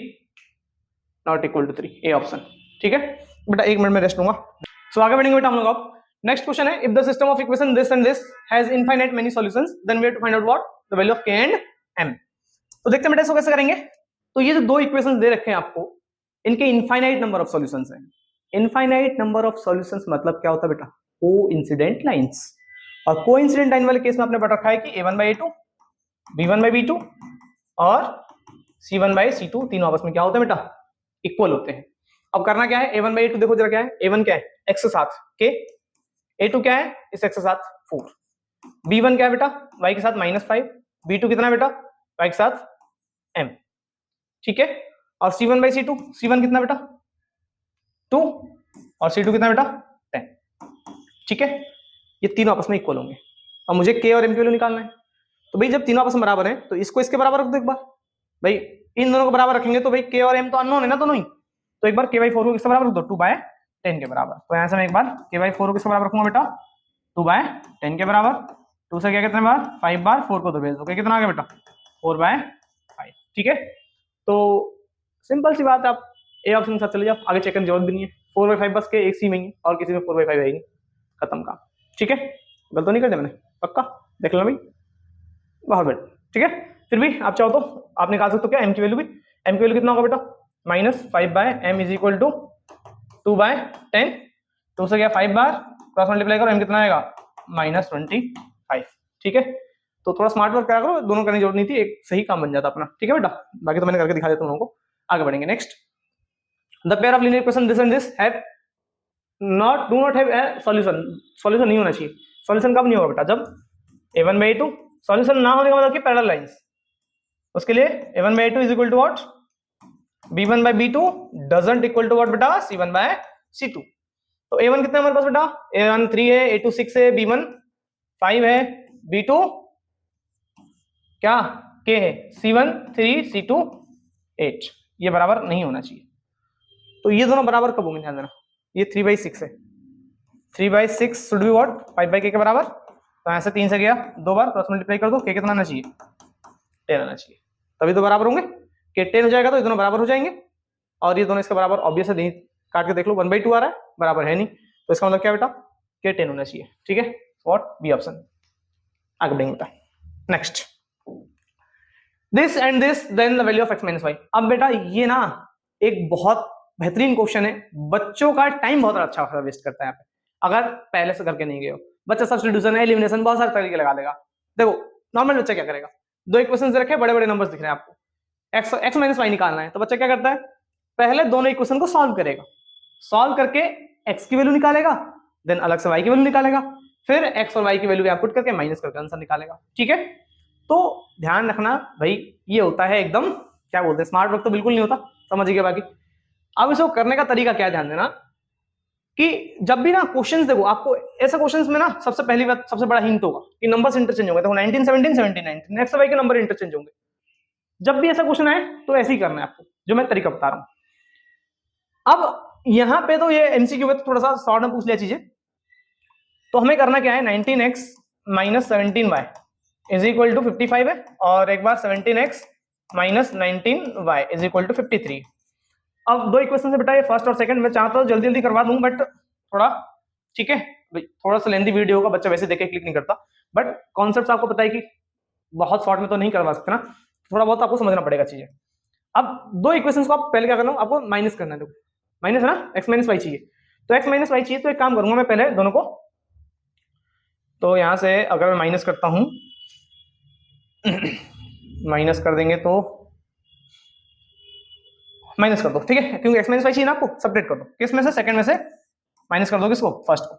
not equal to 3, a option, ठीक है बेटा। 1 मिनट में रेस्ट लूंगा। सो आगे बढ़ेंगे बेटा हम लोग। अब नेक्स्ट क्वेश्चन है, if the system of equation this and this has infinite many solutions then we have to find out what the value of k and m। तो देखते हैं बेटा इसको कैसे करेंगे। तो ये जो दो इक्वेशंस दे रखे हैं आपको, इनके इनफाइनाइट नंबर ऑफ सॉल्यूशंस हैं। इनफाइनाइट नंबर ऑफ सॉल्यूशंस मतलब क्या होता है बेटा, कोइंसिडेंट लाइंस। और कोइंसिडेंट लाइन वाले केस में आपने पढ़ रखा है कि a1 by a2 b1 by b2 और c1 by c2 तीनों आपस में क्या होते हैं बेटा, इक्वल होते हैं। अब करना क्या है, a1 by a2 देखो जरा क्या है, a1 क्या है x के साथ k, a2 क्या है इस x के साथ 4, b1 क्या है बेटा y के साथ -5, b2 कितना है बेटा y के साथ m, ठीक है। और c1 by c2, c1 कितना बेटा 2 और c2 कितना बेटा 10। ठीक है, ये तीनों आपस में इक्वल होंगे। अब मुझे के और एम की वैल्यू निकालना है, तो भाई जब तीनों आपस में बराबर है तो इसको इसके बराबर रख दो एक बार। भाई इन दोनों को बराबर रखेंगे तो भाई के और एम तो अननोन है ना दोनों ही, तो एक बार k/4 को किसके बराबर रख दो, 2/10 के बराबर। तो यहां से मैं एक बार k/4 को किसके बराबर रखूंगा बेटा, 2/10 के बराबर। 2 से क्या कितने बार, 5 बार, 4 को 2 भेज दो, कितना आ गया बेटा, 4/5। ठीक है, तो सिंपल सी बात है, आप ए ऑप्शन के साथ चले जाओ, आगे चेक करने की जरूरत भी नहीं है। 4/5 बस के एक सी में ही और किसी में 4/5 है ही, खत्म काम। ठीक है, गलत तो नहीं कर दिया मैंने, पक्का देख लो भाई, बहुत बढ़िया। ठीक है, फिर भी आप चाहो तो आप निकाल सकते हो क्या, एम की वैल्यू भी। एम की वैल्यू कितना होगा बेटा, -5/m इज इक्वल टू 2/10। 2 से क्या 5 बार क्रॉस मल्टीप्लाई करो, एम कितना आएगा, -25। ठीक है, तो थोड़ा स्मार्ट वर्क करा करो, दोनों करने की जरूरत नहीं थी, एक सही काम बन जाता अपना। ठीक है बेटा, बाकी तो मैंने करके दिखा देता हूं लोगों को। आगे बढ़ेंगे, next, the pair of linear equation this and this have do not have a solution. Solution नहीं होना चाहिए। सॉल्यूशन कब नहीं होगा बेटा, जब a1/a2, सॉल्यूशन ना होने का मतलब कि पैरेलल लाइंस, उसके लिए a1/a2 is equal to what, b1/b2 doesn't equal to what बेटा, c1/c2। तो a1 कितना है हमारे पास बेटा, a1 3 है, a2 6 है, b1 5 है, b2 क्या k है, c1 3, c2 8। ये बराबर नहीं होना चाहिए। तो ये दोनों बराबर कब होंगे, ध्यान देना, ये 3/6 है, 3/6 शुड बी व्हाट, 5/k के बराबर। तो ऐसे 3 से गया 2 बार क्रॉस मल्टीप्लाई कर दो, k कितना आना चाहिए, 10 आना चाहिए, तभी तो बराबर होंगे। k 10 हो जाएगा तो ये दोनों बराबर हो जाएंगे, और ये दोनों इसके बराबर ऑब्वियस है, काट के देख लो, 1/2 आ रहा है, बराबर है नहीं, तो इसका मतलब क्या बेटा, k 10 होना चाहिए। ठीक है, व्हाट, बी ऑप्शन। आगे बढ़ेंगे बेटा, next, this and this then the value of x - y। अब बेटा ये ना एक बहुत बेहतरीन क्वेश्चन है, बच्चों का टाइम बहुत अच्छा खासा वेस्ट करता है यहाँ पे, अगर पहले से करके नहीं गए हो। बच्चा सब्स्टिट्यूशन, एलिमिनेशन, बहुत सारे तरीके लगा देगा। देखो नॉर्मल बच्चा क्या करेगा, दो इक्वेशंस रखे, बड़े बड़े नंबर्स दिख रहे हैं आपको, x - y निकालना है, तो बच्चा क्या करता है, पहले दोनों इक्वेशन को सॉल्व करेगा, सॉल्व करके x की वैल्यू निकालेगा, देन अलग से y की वैल्यू निकालेगा, फिर x और y की वैल्यू पुट करके माइनस करके आंसर निकालेगा। ठीक है, तो ध्यान रखना भाई, ये होता है एकदम क्या बोलते हैं, स्मार्ट वर्क तो बिल्कुल नहीं होता, समझिए। बाकी अब इसको करने का तरीका क्या है, ध्यान देना कि जब भी ना क्वेश्चंस देखो, आपको ऐसे क्वेश्चंस में ना सबसे पहली बात, सबसे बड़ा हिंट होगा कि नंबर्स इंटरचेंज होंगे। देखो 19 17 17 19, x y के नंबर इंटरचेंज होंगे। जब भी ऐसा क्वेश्चन आए तो ऐसे ही करना है आपको, जो मैं तरीका बता रहा हूं। अब यहाँ पे तो ये एमसीक्यू में थोड़ा सा शॉर्ट में पूछ लिया चीजें, तो हमें करना क्या है, 19x - 17y is equal to 55 है, और एक बार 17x - 19y is equal to 53। अब दो इक्वेशन से बेटा ये फर्स्ट और सेकंड, मैं चाहता हूँ जल्दी जल्दी करवा दूं, बट थोड़ा ठीक है थोड़ा सा लेंथी वीडियो होगा, बच्चा वैसे देखे क्लिक नहीं करता, बट कॉन्सेप्ट आपको पता है कि बहुत शॉर्ट में तो नहीं करवा सकते ना, थोड़ा बहुत आपको समझना पड़ेगा चीजें। अब दो इक्वेशंस को आप पहले क्या करना, आपको माइनस करना है, देखो माइनस है ना, x - y चाहिए, तो x - y चाहिए, तो एक काम करूंगा मैं पहले दोनों को, तो यहां से अगर मैं माइनस करता हूं माइनस कर देंगे तो माइनस कर दो, ठीक है, क्योंकि x - y चाहिए ना आपको, सब्ट्रैक्ट कर दो, किस में से, सेकंड में से माइनस कर दो, किसको, फर्स्ट को।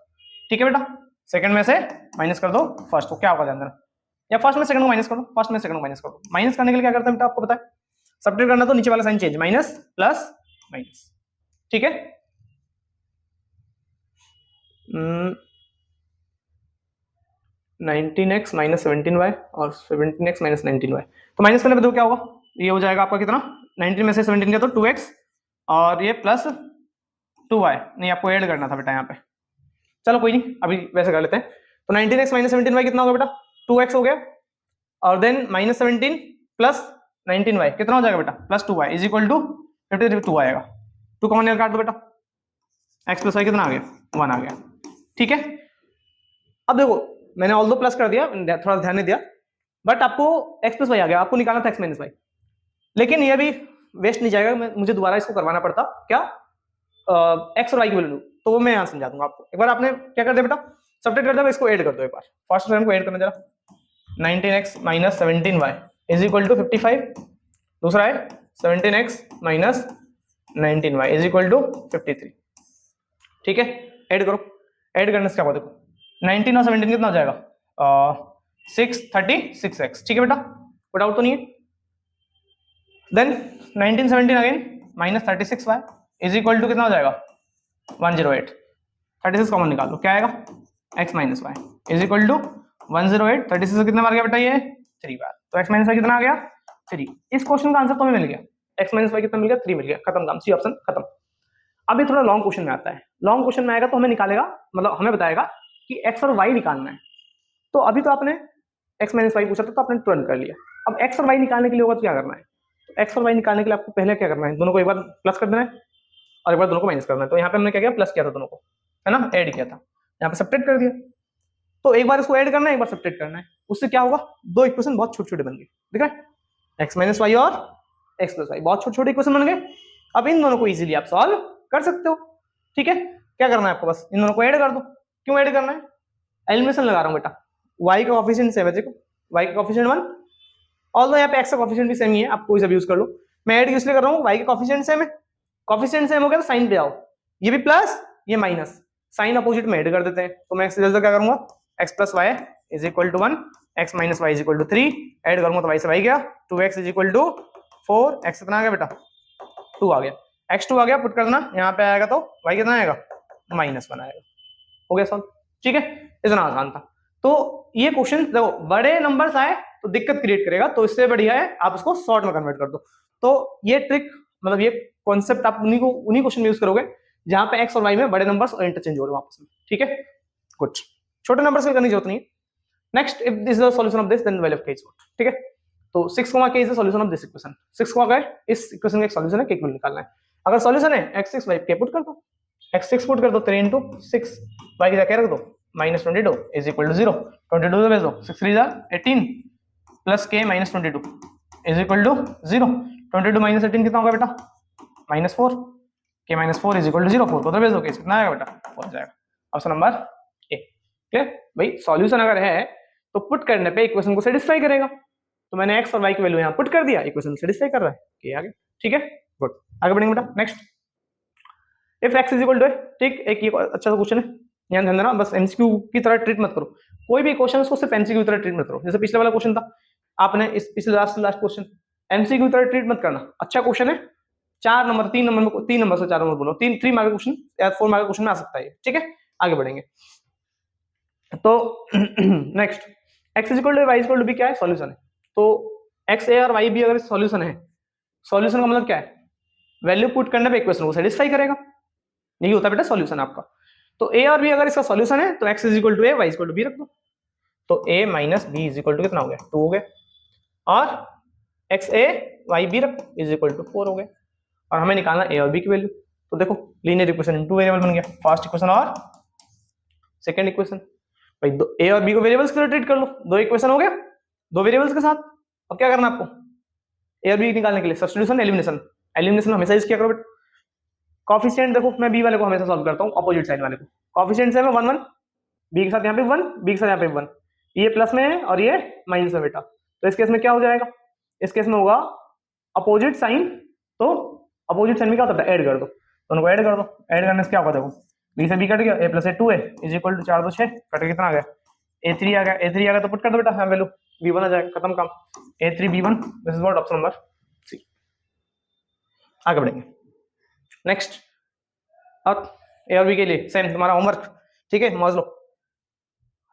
ठीक है बेटा, सेकंड में से माइनस कर दो फर्स्ट को, क्या होगा ध्यान देना, या फर्स्ट में सेकंड को माइनस कर दो, फर्स्ट में सेकंड को माइनस कर दो। माइनस करने के लिए क्या करते हैं बेटा, आपको पता है, सब्ट्रैक्ट करना तो नीचे वाला sign change, minus plus minus. ठीक है, 19x - 17y और 17x - 19y, तो माइनस करने पे देखो क्या होगा, ये हो जाएगा आपका कितना, 19 में से 17 गया तो 2x, और ये प्लस 2y, नहीं आपको ऐड करना था बेटा यहाँ पे, चलो कोई नहीं, अभी वैसे कर लेते हैं। तो 19x - 17y कितना होगा बेटा, 2x हो गया, और देन -17 प्लस 19y कितना हो जाएगा बेटा, plus 2y is equal to 52 आएगा। 2 कॉमन काट दो बेटा, x प्लस y कितना आ गया, 1 आ गया। ठीक है, अब देखो मैंने ऑल दो प्लस कर दिया, थोड़ा ध्यान नहीं दिया, बट आपको x प्लस y आ गया, आपको निकालना था x माइनस y, लेकिन ये भी वेस्ट नहीं जाएगा, मुझे दोबारा इसको करवाना पड़ता, क्या x और y की वैल्यू, तो वो मैं यहाँ समझा दूंगा आपको। एक बार आपने क्या कर दिया बेटा, सब्ट्रैक्ट कर दिया, इसको ऐड कर दो एक बार, फर्स्ट टर्म को ऐड करना जरा, 19x - 17y is equal to 55, दूसरा है 17x - 19y is equal to 53। ठीक है, ऐड करो, ऐड करने से क्या होगा, देखो 19 और 17 कितना हो जाएगा, 636x। ठीक है बेटा, कोई डाउट तो नहीं है। Then 19 17 again -36y is equal to कितना हो जाएगा, 108। 36 कॉमन निकाल लो, क्या आएगा x minus y is equal to 108। 36 से कितना बार गया बेटा ये 3 बार, तो एक्स माइनस वाई कितना आ गया 3। इस क्वेश्चन का आंसर तो हमें मिल गया, एक्स माइनस वाई कितना मिल गया 3 मिल गया, खत्म काम, सी ऑप्शन खत्म। अब ये थोड़ा लॉन्ग क्वेश्चन में आता है, लॉन्ग क्वेश्चन में आएगा तो हमें निकालेगा, मतलब हमें बताएगा कि एक्स और वाई निकालना है। तो अभी तो आपने एक्स माइनस वाई पूछा था तो आपने तुरंत कर लिया। अब एक्स और वाई निकालने के लिए होगा तो क्या करना है, तो एक्स और वाई निकालने के लिए आपको पहले क्या करना है, दोनों को एक बार प्लस कर देना है और एक बार दोनों को माइनस करना है। तो यहाँ पे हमने क्या किया, प्लस किया था दोनों को, है ना, ऐड किया था, यहाँ पे सब्ट्रैक्ट कर दिया। तो एक बार इसको ऐड करना है, एक बार सब्ट्रैक्ट करना है, उससे क्या होगा, दो इक्वेशन बहुत छोटे छोटे बन गए, दिख रहा है, एक्स माइनस वाई और एक्स प्लस वाई, बहुत छोटे छोटे इक्वेशन बन गए। अब इन दोनों को इजीली आप सॉल्व कर सकते हो, ठीक है। क्या करना है आपको, बस इन दोनों को ऐड कर दो। क्यों ऐड करना है, एलिमिनेशन लगा रहा हूं बेटा, y का कोएफिशिएंट सेम है, देखो y का कोएफिशिएंट 1, ऑल्दो यहाँ पे x का कोएफिशिएंट भी सेम ही है, आप कोई सा भी यूज कर लो। मैं ऐड इसलिए कर रहा हूँ, y का कोएफिशिएंट सेम है, कोएफिशिएंट सेम हो गया तो साइन पे आओ, ये भी प्लस ये माइनस, साइन अपोजिट में ऐड कर देते हैं। तो मैं सीधा क्या करूंगा, x plus y is equal to 1, x minus y is equal to 3, add करूंगा तो y से y गया, 2x is equal to 4, x कितना आ गया बेटा 2 आ गया, x2 आ गया, पुट कर देना, यहाँ पे आएगा तो y कितना आएगा -1 आएगा, हो गया सॉल्व, ठीक है। इतना आसान था। तो ये क्वेश्चन देखो बड़े नंबर्स आए तो दिक्कत क्रिएट करेगा, तो इससे बढ़िया है आप उसको शॉर्ट में कन्वर्ट कर दो। तो ये ट्रिक, मतलब ये कॉन्सेप्ट आप उन्हीं क्वेश्चन में यूज करोगे जहां पे एक्स और वाई में बड़े नंबर्स और इंटरचेंज हो रहे हैं आपस में, ठीक है। कुछ छोटे नंबर्स की करने की जरूरत नहीं है। Next, if this is the solution of this then value of k is what, ठीक है। तो 6, k is the solution of this equation, 6, k इस इक्वेशन का एक सॉल्यूशन है, k को निकालना है। अगर सॉल्यूशन है x6 y k पुट कर दो, x6 पुट कर दो 3 into 6, y की जगह रख दो -22 इज इक्वल टू 0, 22 से भेज दो, 6 3 18 plus k -22 is equal to 0, 22 - 18 कितना होगा बेटा -4, k -4 इज इक्वल टू 0, 4 को तो भेज दो, k कितना आएगा बेटा 4 आ जाएगा। ऑप्शन नंबर ए, क्लियर भाई। सॉल्यूशन अगर है तो पुट करने पे इक्वेशन को सेटिस्फाई करेगा, तो मैंने x और y की वैल्यू यहाँ पुट कर दिया, इक्वेशन सेटिस्फाई कर रहा है, k आ गया, ठीक है। गुड, आगे बढ़ेंगे बेटा। Next, if x is equal to, ठीक, एक ये अच्छा सा क्वेश्चन है, ध्यान देना, बस एमसीक्यू की तरह ट्रीट मत करो, कोई भी क्वेश्चन उसको सिर्फ एमसीक्यू की तरह ट्रीट मत करो। जैसे पिछले वाला क्वेश्चन था, आपने इस पिछले लास्ट क्वेश्चन एमसीक्यू की तरह ट्रीट मत करना। अच्छा क्वेश्चन है, 4 नंबर 3 नंबर में 3 नंबर से 4 नंबर बोलो, 3 मार्क क्वेश्चन या 4 मार्क क्वेश्चन में आ सकता है, ठीक है। आगे बढ़ेंगे तो next, x is equal to y is equal to b क्या है, सॉल्यूशन है। तो x a और y b अगर सॉल्यूशन है, सॉल्यूशन का मतलब क्या है, वैल्यू पुट करने पे इक्वेशन को सेटिस्फाई करेगा, यही होता है बेटा सॉल्यूशन आपका। तो a और b अगर इसका सॉल्यूशन है तो x is equal to a, y is equal to b रख दो, तो a minus b is equal to कितना हो गया 2 हो गया, और x a y b रख इज इक्वल टू 4 हो गया, और हमें निकालना a और b की वैल्यू। तो देखो लीनियर इक्वेशन इन 2 वेरिएबल बन गया, फर्स्ट इक्वेशन और सेकंड इक्वेशन। भाई a और b को वेरिएबल्स की तरह ट्रीट कर लो, 2 इक्वेशन हो गया 2 वेरिएबल्स के साथ। अब क्या करना आपको, a और b निकालने के लिए सब्स्टिट्यूशन एलिमिनेशन, एलिमिनेशन हमेशा यूज किया करो बेटा। कोएफिशिएंट देखो, मैं b वाले को हमेशा सॉल्व करता हूं, अपोजिट साइड वाले को, कोएफिशिएंट से मैं 1 1, b के साथ यहां पे 1, b के साथ यहां पे 1, ये प्लस में है और ये माइनस में बेटा। तो इस केस में क्या हो जाएगा, इस केस में होगा अपोजिट साइन, तो अपोजिट साइन में क्या होता है, ऐड कर दो, दोनों को ऐड कर दो, ऐड करने से क्या होगा, देखो b से b कट गया, a plus a 2a is equal to 4 2 6 cut के कितना आ गया a3 आ गया, a3 आ गया तो पुट कर दो बेटा, वैल्यू b1 आ जाएगा, खत्म काम, a3 b1, this is what option number C. आगे बढ़ेंगे नेक्स्ट, अब ए और बी के लिए सेम तुम्हारा होमवर्क, ठीक है, समझ लो,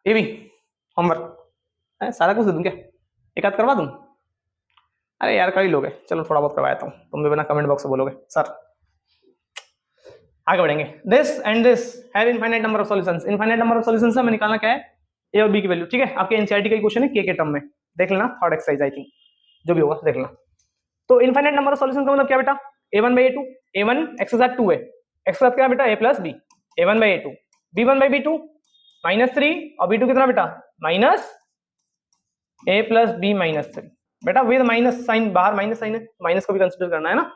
ये भी होमवर्क सारा कुछ दे दूं क्या, एक आध करवा दूं, अरे यार कर ही लोगे, चलो थोड़ा बहुत करवाता हूं, तुम भी बिना कमेंट बॉक्स में बोलोगे सर। आगे बढ़ेंगे, this and this have infinite number of solutions, infinite number of solutions से हमें निकालना क्या है, ए और बी की वैल्यू, ठीक है। आपके एनसीईआरटी का क्वेश्चन है के टर्म में, देख लेना, थर्ड एक्सरसाइज आई थिंक, जो भी होगा देख लेना। तो इनफाइनाइट नंबर ऑफ सॉल्यूशंस का मतलब क्या बेटा, a1 by a2, a1 x के साथ 2 है, x के साथ क्या बेटा a plus b, a1 by a2, b1 by b2 -3, और b2 कितना बेटा माइनस a प्लस b -3 बेटा, विद माइनस साइन, बाहर माइनस साइन है, माइनस को भी कंसीडर करना है ना।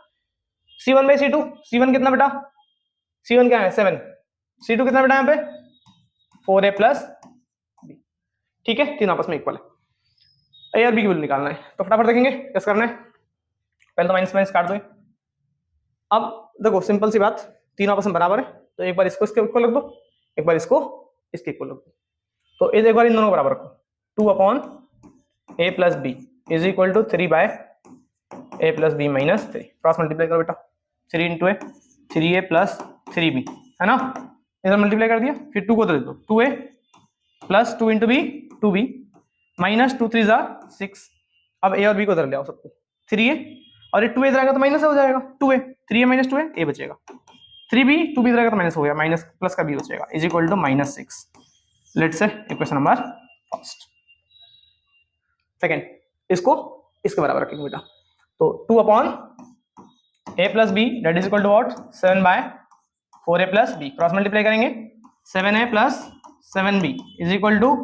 c1 by c2, c1 कितना बेटा, c1 क्या है 7, c2 कितना बेटा यहाँ पे 4a प्लस b, ठीक है, तीन आपस में इक्वल है। a और b की वैल्यू निकालना है, तो फटाफट देखेंगे कैसे करना है। पहले तो माइनस माइनस काट दो, अब देखो सिंपल सी बात, तीनों आपस में बराबर है, तो एक बार इसको इसके इक्वल रख दो, एक बार इसको इसके इक्वल रख दो, तो एक बार इन दोनों को बराबर रखो, 2 a plus b is equal to 3 by a plus b minus 3, cross multiply करो बेटा, 3 into a 3a plus 3b है ना, इधर मल्टीप्लाई कर दिया, फिर 2 को दे दो, 2a plus 2 into B 2b minus 2 3 6। अब ए और बी को उधर ले आओ सबको, 3a और ये 2a इधर आएगा तो माइनस हो जाएगा, 2a 3a माइनस 2a ए बचेगा, 3b 2b इधर आएगा तो माइनस हो गया, माइनस प्लस का b बचेगा is equal to -6। Let's say equation number first. Second, इसको इसके बराबर रखेंगे बेटा, तो 2 upon a plus b that is equal to what 7 by 4a plus b, cross multiply करेंगे 7a plus 7b is equal to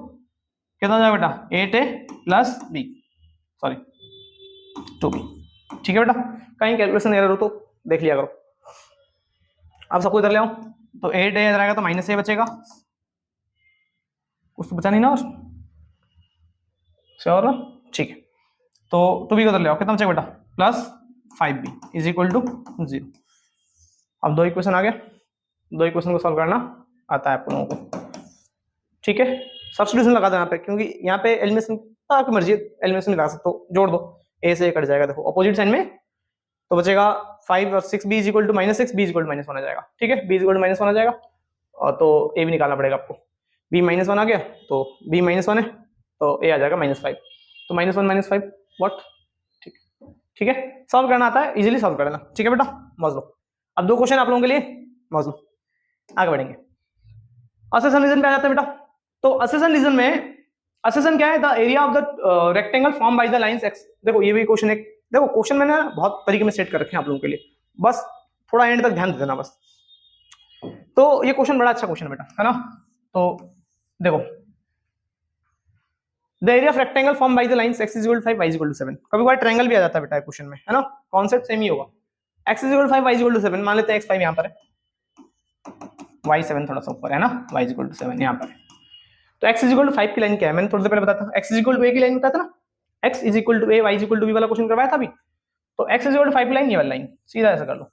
कितना हो जाएगा बेटा 8a plus b sorry 2b। ठीक है बेटा, कहीं कैलकुलेशन एरर हो तो देख लिया करो। अब सबको इधर ले आओ, तो 8a इधर आएगा तो माइनस a बचेगा, कुछ तो बचा नहीं ना और ना, ठीक है। तो 2b को उधर ले आओ, कितना बचेगा बेटा plus 5b is equal to 0। अब दो इक्वेशन आ गया, दो इक्वेशन को सॉल्व करना आता है आप लोगों को। ठीक है, सब्स्टिट्यूशन लगा दो यहाँ पे, क्योंकि यहाँ पे एलिमिनेशन आपकी मर्जी है, एलिमिनेशन लगा सकते हो, जोड़ दो, a से कट जाएगा, देखो अपोजिट साइन में, तो बचेगा 5 और 6b is equal to -6, b is equal to -1 आ जाएगा। ठीक है, b इज इक्वल टू -1 आ जाएगा, और तो a भी निकालना पड़ेगा आपको, b -1 आ गया, तो b -1 है तो a आ जाएगा -5, तो -1 -5 व्हाट। ठीक है, सॉल्व करना आता है, इजीली सॉल्व कर लेना। ठीक है बेटा, समझ लो। अब दो क्वेश्चन आप लोगों के लिए, समझ लो, आगे बढ़ेंगे। असेसन रीजन पे आ जाता है बेटा, तो असेसन रीजन में असेसन क्या है, the area of the rectangle form by the lines x. देखो ये भी क्वेश्चन एक, देखो क्वेश्चन मैंने बहुत तरीके में सेट कर रखे हैं आप लोगों के लिए, बस थोड़ा एंड तक ध्यान दे देना बस। तो ये क्वेश्चन बड़ा अच्छा क्वेश्चन है बेटा, है ना। तो देखो, the area of rectangle form by the lines x equal 5 y equal to 7। कभी कभार ट्रायंगल भी आ जाता है बेटा क्वेश्चन में, है ना, कॉन्सेप्ट सेम ही होगा। x equal 5 y equal to 7, मान लेते हैं x 5 यहाँ पर है, y 7 थोड़ा सा ऊपर है ना, y इक्वल टू 7 यहाँ पर है। तो x इक्वल टू 5 की लाइन क्या है, मैंने थोड़ी देर पहले बताया था, x इक्वल टू a की लाइन बताया था ना, x equal to a y equal to b वाला क्वेश्चन करवाया था अभी। तो x इक्वल टू 5 की लाइन, ये वाली लाइन, सीधा ऐसा कर लो,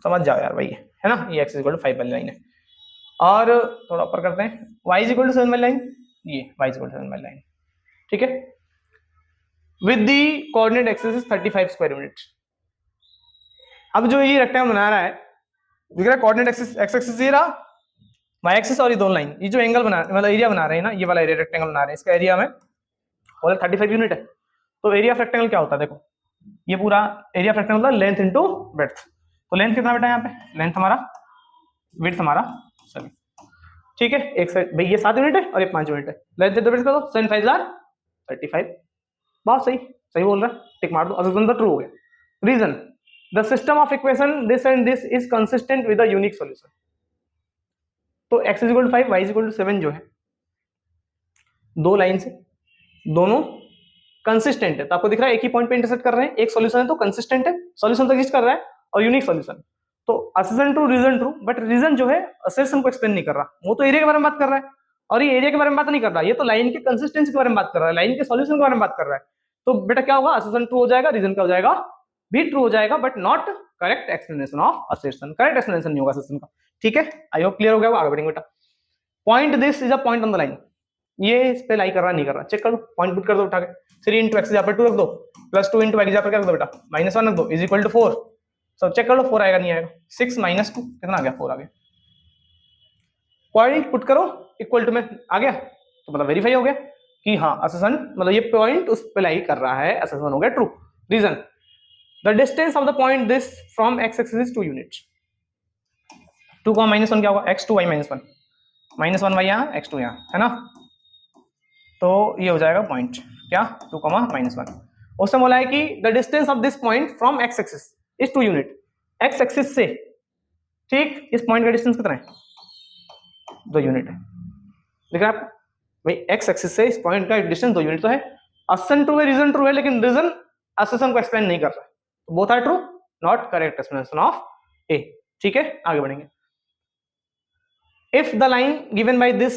समझ जाओ यार भाई, है ना, ये x इक्वल टू 5 वाली लाइन है। और थोड़ा ऊपर करते हैं, y इक्वल टू 7 वाली लाइन, ये y इक्वल टू 7 वाली लाइन। ठीक है, with the coordinate axis 35 square unit. अब जो ये रेक्टेंगल बना रहा है, दिख रहा है कोऑर्डिनेट एक्सिस, एक्स एक्सिस ये रहा, वाई एक्सिस और ये दोनों लाइन, ये जो एंगल बना मतलब एरिया बना रहे हैं ना, ये वाला एरिया रेक्टेंगल बना रहे हैं, इसका एरिया में और 35 यूनिट है। तो एरिया ऑफ रेक्टेंगल क्या होता है, देखो ये पूरा एरिया ऑफ रेक्टेंगल होता है लेंथ इनटू ब्रेड्थ। तो लेंथ कितना बेटा यहाँ पे, लेंथ हमारा, विड्थ हमारा 7। ठीक है, एक साइड भाई ये 7 यूनिट है और ये 5 यूनिट है, लेंथ इनटू ब्रेड्थ कर दो, 7 5 35। बहुत सही, सही बोल रहा है, टिक मार दो, असल ट्रू हो गया। Reason, the system of equation this and this is consistent with a unique solution. तो x equal to 5 y equal to 7 जो है, दो लाइन से दोनों कंसिस्टेंट है, तो आपको दिख रहा है एक ही पॉइंट पे इंटरसेक्ट कर रहे हैं, एक सॉल्यूशन है तो कंसिस्टेंट है, सॉल्यूशन तो एग्जिस्ट कर रहा है, और यूनिक सॉल्यूशन। तो assertion true, reason true, but reason जो है असर्शन को एक्सप्लेन नहीं कर रहा, वो तो एरिया के बारे में बात कर रहा है, और ये एरिया के बारे में बात नहीं कर रहा, ये तो लाइन के कंसिस्टेंसी के बारे में बात कर रहा है, लाइन के सॉल्यूशन के बारे में बात कर रहा है। तो बेटा क्या होगा, असर्शन ट्रू हो जाएगा, रीजन क्या हो जाएगा, भी ट्रू हो जाएगा, but not correct explanation of assertion, correct explanation नहीं होगा असर्शन का। ठीक है, आई होप क्लियर हो गया, आगे बढ़ेंगे बेटा। Point this is a point on the line, ये इस पे लाई कर रहा नहीं कर रहा, चेक कर लो, पॉइंट पुट कर दो उठा के, 3 इंटू एक्स यहाँ पर 2 रख दो, प्लस 2 इंटू वाई यहाँ पर क्या रख दो बेटा, -1 रख दो, इज इक्वल टू 4। सब चेक कर लो, 4 आएगा नहीं आएगा, 6 माइनस 2 कितना आ गया, 4 आ गया। पॉइंट पुट करो इक्वल टू में आ गया, तो मतलब वेरीफाई हो गया कि हाँ असर्शन, मतलब ये पॉइंट उस पे लाई कर रहा है, असर्शन हो गया true. Reason, the distance of the point this from x axis is 2 unit. 2 का -1 क्या होगा, x2 y -1, -1 y यहाँ, x2 यहाँ, है ना। तो ये हो जाएगा पॉइंट क्या, 2 -1। उसने बोला है कि the distance of this point from x axis is 2 unit, x axis से, ठीक, इस पॉइंट का डिस्टेंस कितना है, 2 यूनिट है। दिख रहा है आपको भाई, एक्स एक्सिस से इस पॉइंट का डिस्टेंस 2 यूनिट तो है। असर्शन ट्रू है, रीजन ट्रू है, लेकिन रीजन असर्शन को एक्सप्लेन नहीं कर रहा है, तो both are true, not correct explanation of A. ठीक है, आगे बढ़ेंगे। If the line given by this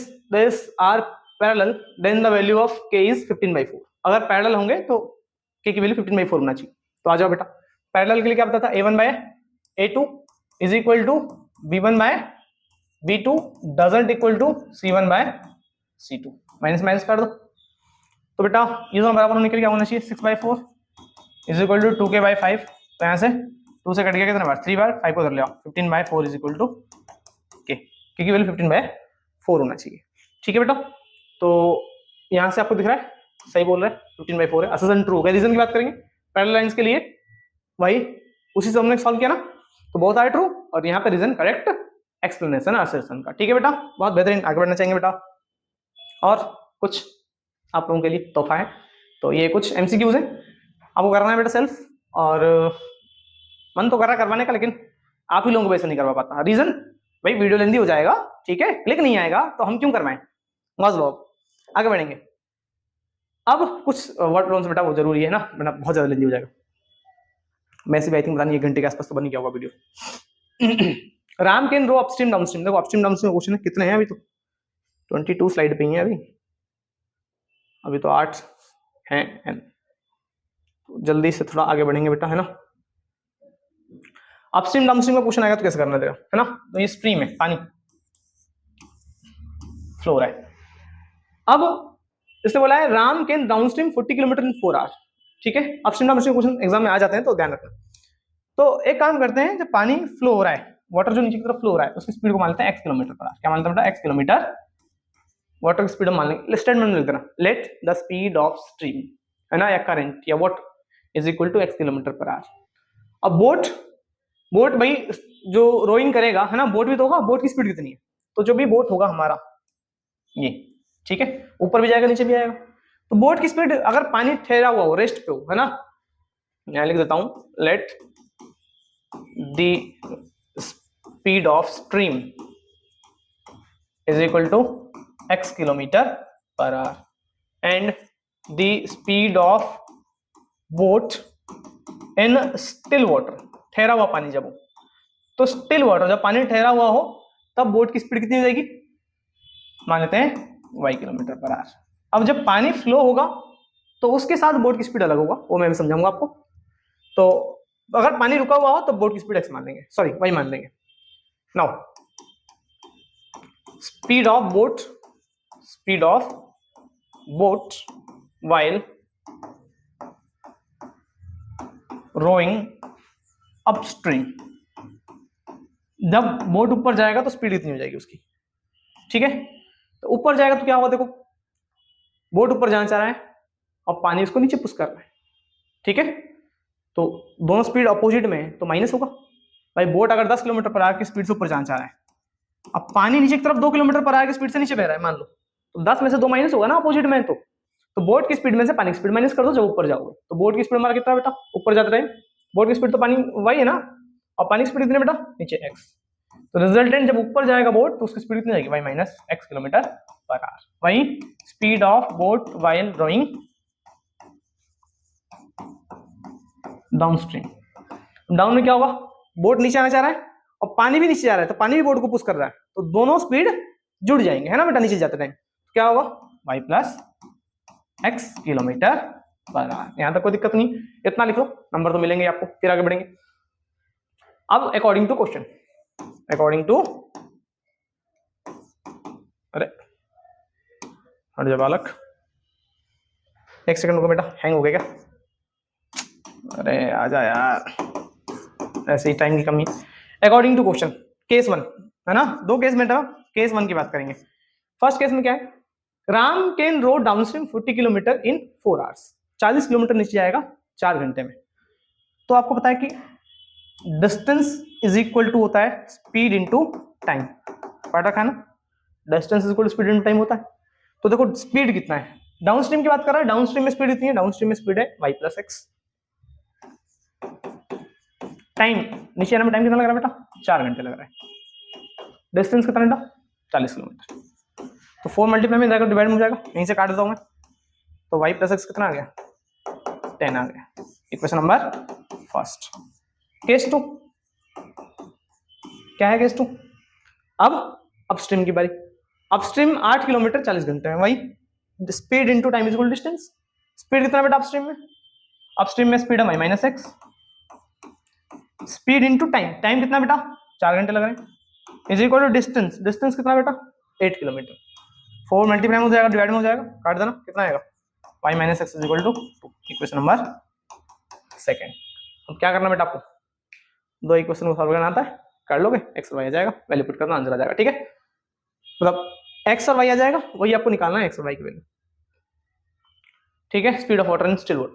are parallel, then the value of k is 15/4। अगर पैरेलल होंगे तो k की वैल्यू 15/4 होना चाहिए। तो आ जाओ बेटा, पैरेलल के लिए क्या पता था, a1/a2 is equal to b1/b2 doesn't equal to c1/c2, minus minus कर दो। तो बेटा ये दोनों बराबर होने के लिए क्या होना चाहिए, 6/4 इज इक्वल टू 2k/5। तो यहाँ से 2 से कट गया कितना बार, 3 बार, 5 को उधर ले आओ, 15/4 इज इक्वल टू k की वैल्यू 15/4 4 होना चाहिए। ठीक है बेटा, तो यहाँ से आपको दिख रहा है सही बोल रहा है, 15/4 है, असर्शन ट्रू है। रीजन की बात करेंगे पैरेलल लाइंस के लिए, वही उसी से हमने सॉल्व किया ना, तो बहुत आया ट्रू, और यहाँ पे रीजन करेक्ट एक्सप्लेनेशन असर्शन का। ठीक है बेटा, बहुत बेहतरीन, आगे बढ़ना चाहेंगे बेटा। और कुछ आप लोगों के लिए तोहफा है, तो ये कुछ एमसीक्यूज है, आपको करना है बेटा सेल्फ, और मन तो कर रहा है करवाने का, लेकिन आप ही लोगों को वैसे नहीं करवा पाता। रीजन भाई वीडियो लेंदी हो जाएगा, ठीक है, क्लिक नहीं आएगा तो हम क्यों करवाएं। आगे बढ़ेंगे। अब कुछ वर्ड लॉन्स बेटा वो जरूरी है ना बेटा, बहुत ज्यादा लेंदी हो जाएगा। वैसे भी आई थिंक पता नहीं 1 घंटे के आसपास तो बन गया होगा video. Ram can row upstream downstream, देखो अपस्ट्रीम डाउनस्ट्रीम क्वेश्चन है, कितने हैं अभी, तो 22 स्लाइड पे ही है अभी तो 8 हैं, तो जल्दी से थोड़ा आगे बढ़ेंगे बेटा, है ना। अपस्ट्रीम डाउनस्ट्रीम का क्वेश्चन आएगा तो कैसे करना देगा, है ना। तो ये स्ट्रीम है, पानी फ्लो हो रहा है। अब इससे बोला है Ram can downstream 40 kilometre in 4 hours. ठीक है, अपस्ट्रीम डाउनस्ट्रीम क्वेश्चन एग्जाम में आ जाते हैं, तो ध्यान रखना। तो एक काम करते हैं, जब पानी फ्लो हो रहा है, वाटर जो नीचे की तरफ फ्लो हो रहा है, उसकी स्पीड को मान लेते हैं x किलोमीटर पर आवर। क्या मानते हैं बेटा, x किलोमीटर, वाटर की स्पीड मान लेंगे। स्टेटमेंट में लिख देना, let the speed of stream, है ना, या करंट या what is equal to x kilometre per hour. अब बोट भाई जो रोइंग करेगा, है ना, बोट भी तो होगा, बोट की स्पीड कितनी है, तो जो भी बोट होगा हमारा ये, ठीक है, ऊपर भी जाएगा नीचे भी आएगा, तो बोट की स्पीड अगर पानी ठहरा हुआ हो, रेस्ट पे हो, है ना, यहां लिख देता हूं, let the speed of stream is equal to x kilometre per hour and the speed of boat in still water, ठहरा हुआ पानी जब हो, तो स्टिल वाटर जब पानी ठहरा हुआ हो तब बोट की स्पीड कितनी हो जाएगी, मान लेते हैं y किलोमीटर पर आवर। अब जब पानी फ्लो होगा तो उसके साथ बोट की स्पीड अलग होगा, वो मैं भी समझाऊंगा आपको। तो अगर पानी रुका हुआ हो तो बोट की स्पीड x मान लेंगे, सॉरी y मान लेंगे। Now speed of boat while rowing upstream, जब बोट ऊपर जाएगा तो स्पीड इतनी हो जाएगी उसकी। ठीक है, तो ऊपर जाएगा तो क्या होगा, देखो बोट ऊपर जाना चाह रहा है और पानी उसको नीचे पुश कर रहा है, ठीक है, तो दोनों स्पीड अपोजिट में है तो माइनस होगा। भाई बोट अगर 10 किलोमीटर पर आवर की स्पीड से ऊपर जाना चाह रहा है, अब पानी नीचे की तरफ 2 किलोमीटर पर आवर की स्पीड से नीचे बह रहा है मान लो, तो 10 में से 2 माइनस होगा ना अपोजिट में, तो बोट की स्पीड में से पानी की स्पीड माइनस कर दो जब ऊपर जाओगे। तो बोट की स्पीड हमारा कितना बेटा, ऊपर जाते टाइम बोट की स्पीड तो पानी वही है ना, और पानी की स्पीड कितनी बेटा, नीचे x, तो रिजल्टेंट जब ऊपर जाएगा बोट तो उसकी स्पीड कितनी जाएगी, y माइनस x किलोमीटर पर आवर। वही speed of boat while rowing downstream, down में क्या होगा, बोट नीचे आना चाह रहा है और पानी भी नीचे जा रहा है, तो पानी भी बोट को पुश कर रहा है, तो दोनों स्पीड जुड़ जाएंगे, है ना बेटा, नीचे जाते टाइम क्या होगा, y plus x kilometre per our. यहां तक कोई दिक्कत नहीं, इतना लिख लो, नंबर तो मिलेंगे आपको, फिर आगे बढ़ेंगे। अब according to question, according to, अरे हट जा बालक, एक सेकंड रुको बेटा, हैंग हो गया क्या, अरे आजा यार, ऐसे ही टाइम की कमी। अकॉर्डिंग टू क्वेश्चन, केस 1 है ना, 2 केस में था, केस 1 की बात करेंगे। फर्स्ट केस में क्या है, Ram can row downstream 40 kilometre in 4 hours, 40 kilometre नीचे जाएगा 4 घंटे में। तो आपको पता है कि डिस्टेंस इज इक्वल टू होता है स्पीड इनटू टाइम, पढ़ रखा है ना, distance is equal to speed into time होता है। तो देखो स्पीड कितना है, डाउनस्ट्रीम की बात कर रहा है, डाउनस्ट्रीम में स्पीड इतनी है, डाउनस्ट्रीम में स्पीड है y प्लस एक्स। टाइम नीचे आने में टाइम कितना लग रहा है बेटा, 4 घंटे लग रहा है। डिस्टेंस कितना बेटा, 40 किलोमीटर, तो 4 मल्टीप्लाई में जाएगा, डिवाइड में हो जाएगा, यहीं से काट देता हूं मैं, तो y प्लस एक्स कितना आ गया, 10 आ गया। Equation number first. केस 2 क्या है, केस 2, अब अपस्ट्रीम की बारी, अपस्ट्रीम 8 किलोमीटर 40 घंटे में, वही speed into time is equal distance. Speed कितना बेटा अपस्ट्रीम में, अपस्ट्रीम में स्पीड है y minus x, speed into time, time कितना बेटा 4 घंटे लग रहे हैं, is equal to distance, distance कितना बेटा 8 किलोमीटर, 4 मल्टीप्लाई में हो जाएगा, डिवाइड में हो जाएगा, काट देना, कितना आएगा y minus x is equal to 2। Equation number second. अब क्या करना बेटा, आपको 2 इक्वेशन को सॉल्व करना आता है, कर लोगे, x y आ जाएगा, वैल्यू पुट करना, आंसर आ जाएगा, ठीक है। मतलब एक्स और वाई आ जाएगा, वही आपको निकालना है एक्स और वाई की वैल्यू, ठीक है। Speed of water in still water,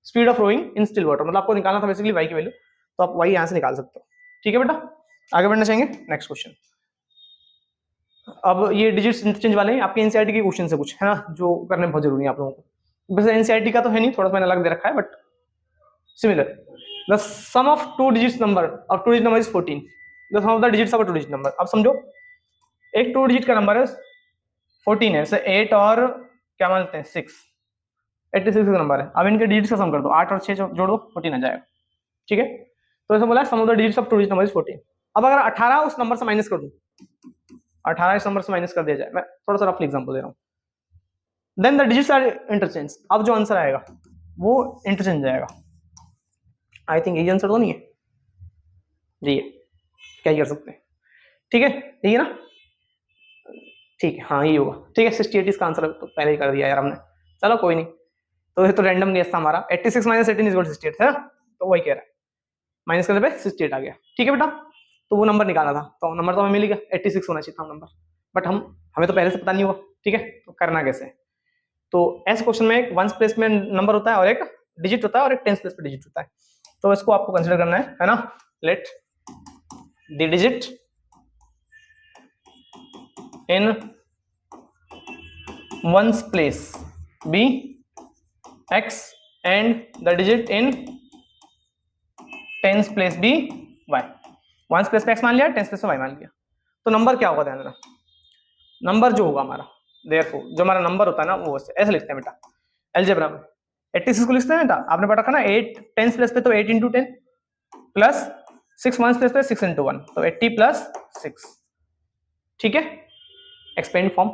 speed of rowing in still water, मतलब आपको निकालना था बेसिकली वाई की वैल्यू, तो आप वाई यहां से निकाल सकते हो, ठीक है बेटा। आगे बढ़ना चाहेंगे, नेक्स्ट क्वेश्चन। अब ये डिजिट्स इंटरचेंज वाले हैं, आपके एनसीईआरटी के क्वेश्चन से कुछ है ना, जो करने बहुत जरूरी है आप लोगों को। वैसे एनसीईआरटी का तो है नहीं, थोड़ा सा मैंने अलग दे रखा है, but similar. The sum of two digits number of two digit number is 14, the sum of the digits of two digit number. अब समझो एक टू डिजिट का नंबर है 14 है, जैसे 8 और क्या मानते हैं 6, 86 का नंबर है। अब इनके डिजिट्स का सम कर दो, 8 और 6 जोड़ दो, 14 आ जाएगा, ठीक है। तो ऐसा बोला sum of the digits of two digit number is 14। अब अगर 18 उस नंबर से माइनस कर दूं, 18 इस नंबर से माइनस कर दिया जाए, मैं थोड़ा सा रफली एग्जांपल दे रहा हूं, then the digits are interchange. अब जो आंसर आएगा वो इंटरचेंज जाएगा। आई थिंक यही आंसर तो नहीं है जी, क्या ही कर सकते हैं, ठीक है, यही है ना, ठीक है, हाँ ये होगा, ठीक है। 68 इसका आंसर तो पहले ही कर दिया यार हमने, चलो कोई नहीं। तो ये तो रैंडम गेस था हमारा, 86 माइनस 18 इज 68 है ना, तो वही कह रहा है, माइनस करने पे 68 आ गया, ठीक है बेटा। तो वो नंबर निकाला था, तो नंबर तो हमें मिल गया, 86 होना चाहिए था नंबर, बट हमें तो पहले से पता नहीं हुआ, ठीक है। तो करना कैसे, तो ऐसे क्वेश्चन में एक वंस प्लेस में नंबर होता है और एक डिजिट होता है और एक टेंस प्लेस पे डिजिट होता है, तो इसको आपको कंसिडर करना है ना। Let the digit in ones place be x and the digit in tens place be y। Ones place पे x मान लिया, टेंस प्लेस पे y मान लिया, तो नंबर क्या होगा ध्यान देना। नंबर जो होगा हमारा, देयरफॉर जो हमारा नंबर होता है ना, वो ऐसे लिखते हैं बेटा अलजेब्रा में। 86 को लिखते हैं बेटा, आपने पढ़ा रखा ना, 8 टेंस प्लेस पे तो 8 इंटू 10 प्लस 6 वंस प्लेस पे 6 इंटू 1, तो 80 प्लस 6, ठीक है। Expand form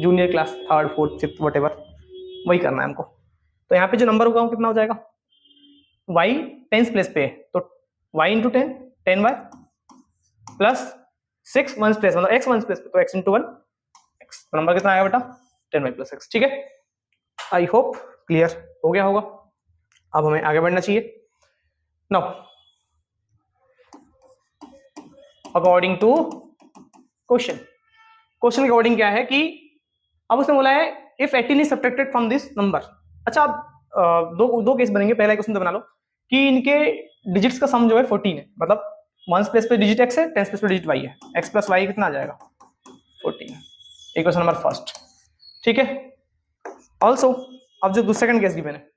junior class, third fourth fifth what ever, वही करना है हमको। तो यहाँ पे जो नंबर होगा वो कितना हो जाएगा, y टेंस प्लेस पे, तो y into 10, 10y plus 6 ones place, मतलब x वंस प्लेस पे, तो x इंटू 1 x, तो नंबर कितना आएगा बेटा 10y प्लस x, ठीक है। आई होप क्लियर हो गया होगा। अब हमें आगे बढ़ना चाहिए। नाउ अकॉर्डिंग टू क्वेश्चन के अकॉर्डिंग क्या है कि अब उसने बोला है if 18 is subtracted from this number. अच्छा, अब दो केस बनेंगे। पहला क्वेश्चन तो बना लो कि इनके डिजिट्स का सम जो है 14 है, मतलब वंस प्लेस पे डिजिट x है, टेंस प्लेस पे डिजिट y है, x प्लस y कितना आ जाएगा 14, इक्वेशन नंबर फर्स्ट, ठीक है। ऑल्सो अब जो सेकंड केस गिवन है,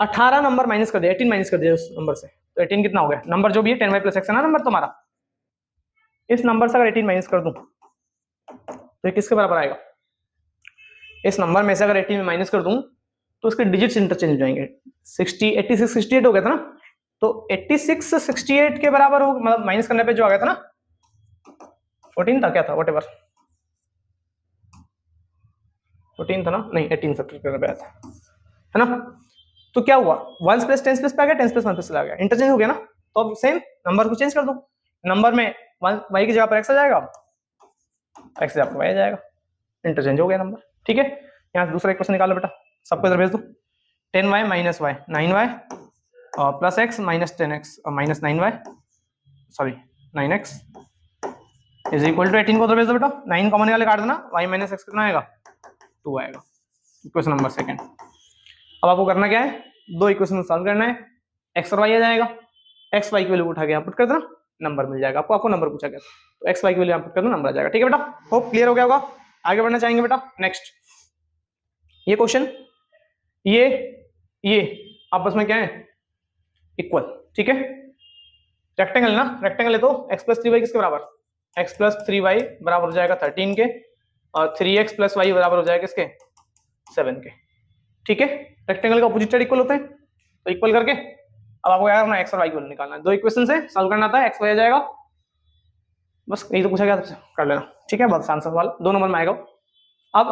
18 नंबर माइनस कर दिया, 18 माइनस कर दिया उस नंबर से, तो 18 कितना हो गया, नंबर जो भी है 10y प्लस x है ना नंबर तुम्हारा, इस नंबर से अगर 18 माइनस कर दूं तो ये किसके बराबर आएगा, इस नंबर में से अगर 18 में माइनस कर दूं तो उसके डिजिट्स इंटरचेंज हो जाएंगे। 86 68 हो गया था ना, तो 86 68 के बराबर हो, मतलब माइनस करने पे जो आ गया था ना 14 था, क्या था व्हाटएवर 14 था ना, नहीं 18 सब्ट्रैक्ट करने पे आया था, है ना। तो क्या हुआ, वंस प्लस टेंस प्लस पे आ गया, टेंस प्लस वन प्लस आ गया, इंटरचेंज हो गया ना। तो अब सेम नंबर को चेंज कर दो, नंबर में y की जगह पर x आ जाएगा, x से आपको y आ जाएगा, इंटरचेंज हो गया नंबर, ठीक है। यहाँ दूसरा क्वेश्चन निकालो बेटा, सबको इधर भेज दो। 10y माइनस y 9y और प्लस x माइनस 10x और minus 9y sorry 9x is equal to 18 को उधर भेज दो बेटा, 9 कॉमन वाले काट देना, y माइनस x कितना आएगा 2 आएगा, इक्वेशन नंबर सेकंड। अब आपको करना क्या है, दो इक्वेशन सॉल्व करना है, x और y आ जाएगा, x y की वैल्यू उठा के यहाँ पुट कर देना, नंबर मिल जाएगा आपको नंबर पूछा गया तो x y की वैल्यू यहाँ पुट कर दो, नंबर आ जाएगा, ठीक है बेटा। होप क्लियर हो गया होगा। आगे बढ़ना चाहेंगे बेटा, नेक्स्ट ये क्वेश्चन, ये आपस में क्या है इक्वल, ठीक है। रेक्टेंगल ना, रेक्टेंगल है तो x प्लस 3y किसके बराबर, x प्लस 3y बराबर हो जाएगा 13 के, और 3x प्लस y बराबर हो जाएगा किसके 7 के, ठीक है। रेक्टेंगल का अपोजिट साइड इक्वल होते हैं, तो इक्वल करके अब आपको क्या करना है, x और y को निकालना है, दो इक्वेशन से सॉल्व करना आता है, x y आ जाएगा, बस यही तो पूछा गया आपसे, कर लेना, ठीक है। बहुत आसान सवाल, 2 नंबर में आएगा। अब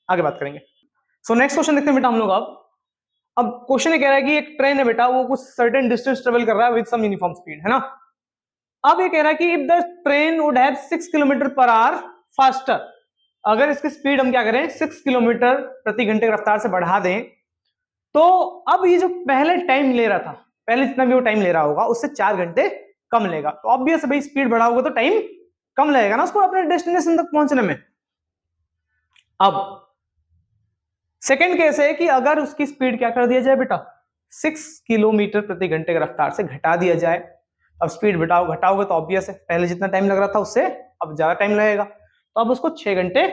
आगे बात करेंगे। सो नेक्स्ट क्वेश्चन देखते हैं बेटा हम लोग। अब क्वेश्चन ये कह रहा है कि एक ट्रेन है बेटा, वो कुछ सर्टेन डिस्टेंस ट्रेवल कर रहा है विद सम यूनिफॉर्म स्पीड, है ना। अब ये कह रहा है कि if the train would have 6 kilometre per our faster, अगर इसकी स्पीड हम क्या करें 6 किलोमीटर प्रति घंटे की रफ्तार से बढ़ा दें, तो अब ये जो पहले टाइम ले रहा था, पहले जितना भी वो टाइम ले रहा होगा उससे 4 घंटे कम लेगा। तो ऑब्वियस भाई स्पीड बढ़ाओगे तो टाइम कम लगेगा ना उसको अपने डेस्टिनेशन तक पहुंचने में। अब सेकंड केस है कि अगर उसकी स्पीड क्या कर दिया जाए बेटा, 6 किलोमीटर प्रति घंटे की रफ्तार से घटा दिया जाए। अब स्पीड घटाओगे तो ऑब्वियस है, पहले जितना टाइम लग रहा था उससे अब ज्यादा टाइम लगेगा, तो अब उसको 6 घंटे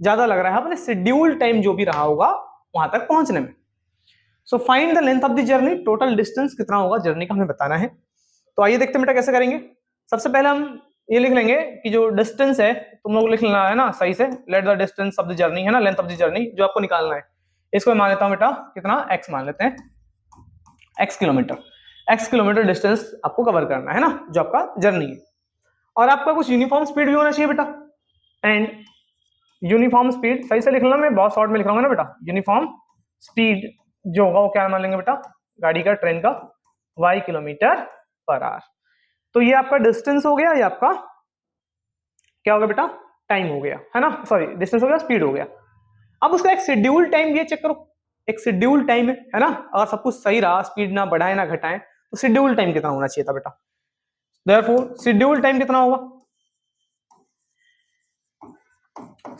ज्यादा लग रहा है अपने शेड्यूल टाइम जो भी रहा होगा वहां तक पहुंचने में। So find the length of the journey, total distance कितना होगा जर्नी का हमें बताना है। तो आइए देखते हैं बेटा कैसे करेंगे। सबसे पहले हम ये लिख लेंगे कि जो डिस्टेंस है तुम लोग लिख लेना है ना सही से, let the distance of the journey है ना, लेंथ ऑफ द जर्नी जो आपको निकालना है, इसको मान लेता हूं बेटा कितना, x मान लेते हैं, x kilometre, x kilometre distance आपको कवर करना है ना जो आपका जर्नी है। और आपका कुछ यूनिफॉर्म स्पीड भी होना चाहिए बेटा, एंड यूनिफॉर्म स्पीड सही से लिख लेना, मैं बहुत शॉर्ट में लिख रहा हूँ ना बेटा। यूनिफॉर्म स्पीड जो होगा वो क्या मान लेंगे बेटा, गाड़ी का, ट्रेन का, y किलोमीटर पर आवर। तो ये आपका डिस्टेंस हो गया, ये आपका क्या हो गया बेटा, टाइम हो गया है ना, सॉरी डिस्टेंस हो गया, स्पीड हो गया। अब उसका एक शेड्यूल टाइम ये चेक करो, एक शेड्यूल टाइम है ना, अगर सब कुछ सही रहा, स्पीड ना बढ़ाए ना घटाएं, तो शेड्यूल टाइम कितना होना चाहिए था बेटा। देयरफॉर शेड्यूल टाइम कितना होगा,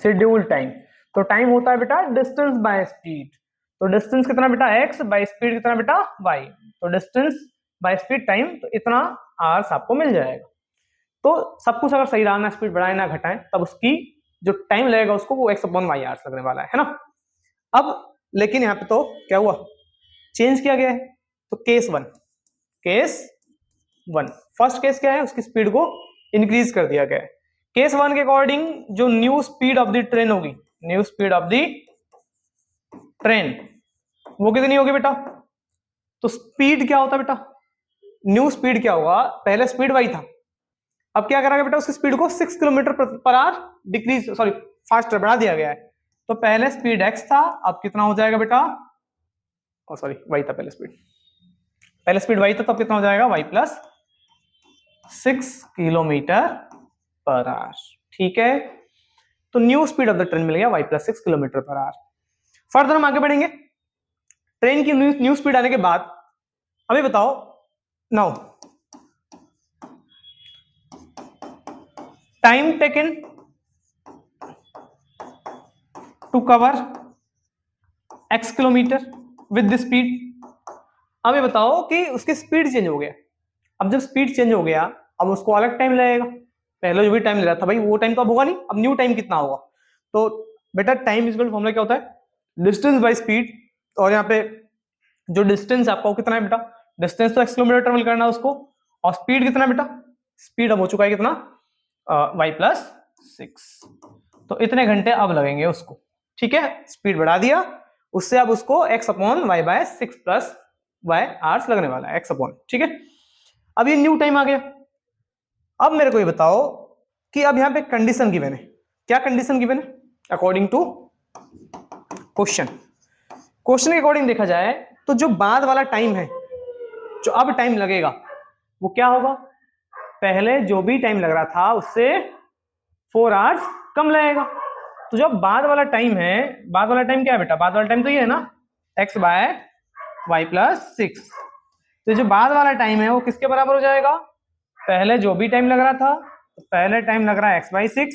शेड्यूल टाइम, तो टाइम होता है बेटा डिस्टेंस बाय स्पीड, तो डिस्टेंस कितना बेटा x बाय स्पीड कितना बेटा y, तो डिस्टेंस बाय स्पीड टाइम, तो इतना आवर्स आपको मिल जाएगा। तो सब कुछ अगर सही रहा, ना स्पीड बढ़ाए ना घटाएं, तब उसकी जो टाइम लगेगा उसको वो x/y आवर्स लगने वाला है ना। अब लेकिन यहाँ पे तो क्या हुआ, चेंज किया गया है, तो केस वन फर्स्ट केस क्या है, उसकी स्पीड को इंक्रीज कर दिया गया है। केस 1 के अकॉर्डिंग जो new speed of the train होगी, new speed of the train वो कितनी होगी बेटा, तो स्पीड क्या होता है बेटा, न्यू स्पीड क्या होगा, पहले स्पीड y था, अब क्या करा गया बेटा, उसकी स्पीड को 6 kilometre per our decrease, sorry faster बढ़ा दिया गया है। तो पहले स्पीड x था, अब कितना हो जाएगा बेटा, सॉरी y था पहले स्पीड y था, तो अब कितना हो जाएगा y plus 6 kilometre per hour, ठीक है। तो new speed of the train मिल गया y plus 6 kilometre per hour. Further हम आगे बढ़ेंगे, ट्रेन की न्यू स्पीड आने के बाद अभी बताओ now time taken to cover x kilometre with the speed. अब ये बताओ कि उसकी स्पीड चेंज हो गया, अब जब स्पीड चेंज हो गया अब उसको अलग टाइम लगेगा, पहले जो भी टाइम ले रहा था भाई वो टाइम तो अब होगा नहीं, अब न्यू टाइम कितना होगा, तो बेटा टाइम इक्वल फॉर्मूला क्या होता है, डिस्टेंस बाय स्पीड, और यहाँ पे जो डिस्टेंस आपका वो कितना है बेटा, डिस्टेंस तो x किलोमीटर ट्रेवल करना है उसको, और स्पीड कितना बेटा, स्पीड अब हो चुका है कितना y प्लस 6, तो इतने घंटे अब लगेंगे उसको, ठीक है, स्पीड बढ़ा दिया उससे, अब उसको x/y bye 6 plus y hours लगने वाला है x/, ठीक है। अब ये न्यू टाइम आ गया। अब मेरे को ये बताओ कि अब यहाँ पे कंडीशन गिवन है, क्या कंडीशन गिवन है, अकॉर्डिंग टू क्वेश्चन के अकॉर्डिंग देखा जाए तो जो बाद वाला टाइम है, जो अब टाइम लगेगा वो क्या होगा, पहले जो भी टाइम लग रहा था उससे 4 आवर्स कम लगेगा। तो जो बाद वाला टाइम है, बाद वाला टाइम क्या है बेटा, बाद वाला टाइम तो ये है ना x बाय y प्लस 6, तो जो बाद वाला टाइम है वो किसके बराबर हो जाएगा, पहले जो भी टाइम लग रहा था, तो पहले टाइम लग रहा है x/6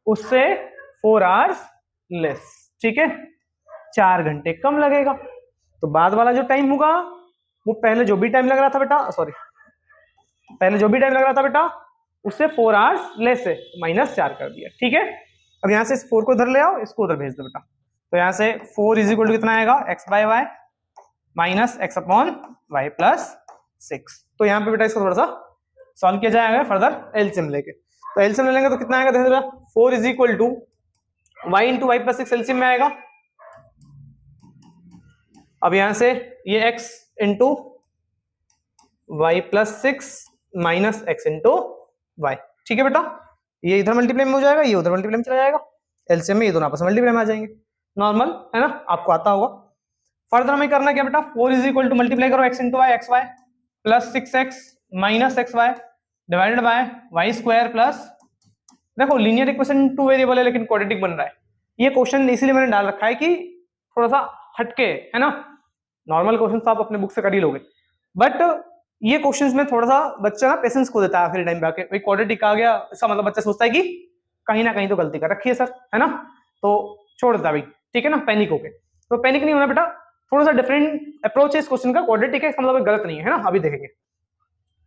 उससे 4 आवर्स लेस, ठीक है, 4 घंटे कम लगेगा। तो बाद वाला जो टाइम होगा वो पहले जो भी टाइम लग रहा था बेटा, सॉरी पहले जो भी टाइम लग रहा था बेटा उससे 4 आवर्स लेस है, -4 कर दिया, ठीक है। अब यहां से इस 4 को इधर ले आओ, इसको उधर भेज दो बेटा, तो यहां से 4 इज इक्वल टू कितना आएगा, x/y माइनस x/y प्लस 6। तो यहाँ पे बेटा इसको थोड़ा सा सॉल्व किया जाएगा फर्दर एलसीएम लेके, तो एलसीएम ले लेंगे तो कितना आएगा, देखो बेटा 4 is equal to y into y plus 6 LCM में आएगा। अब यहां से ये x into y plus 6 minus x into y, ठीक है बेटा, ये इधर मल्टीप्लाई में हो जाएगा, ये उधर मल्टीप्लाई में चला जाएगा, एलसीएम में ये दोनों आपस में मल्टीप्लाई में आ जाएंगे, नॉर्मल है ना, आपको आता होगा। फर्दर हमें करना क्या बेटा, 4 इज इक्वल टू मल्टीप्लाई करो x into y x y plus 6x minus x y divided by y square plus, देखो लीनियर इक्वेशन 2 वेरिएबल है लेकिन क्वाड्रेटिक बन रहा है, ये क्वेश्चन इसीलिए मैंने डाल रखा है कि थोड़ा सा हटके है ना, नॉर्मल क्वेश्चन तो आप अपने बुक से कर ही लोगे, बट ये क्वेश्चंस में थोड़ा सा बच्चा ना पेशेंस खो देता है आखिरी टाइम पे आके, भाई क्वाड्रेटिक आ गया, इसका मतलब बच्चा सोचता है कि कहीं ना कहीं तो गलती कर रखी है सर, है ना, तो छोड़ देता भाई, ठीक है ना, पैनिक होके। तो पैनिक नहीं होना बेटा, थोड़ा सा डिफरेंट अप्रोच है इस क्वेश्चन का, क्वाड्रेटिक है इसका मतलब गलत नहीं है ना, अभी देखेंगे।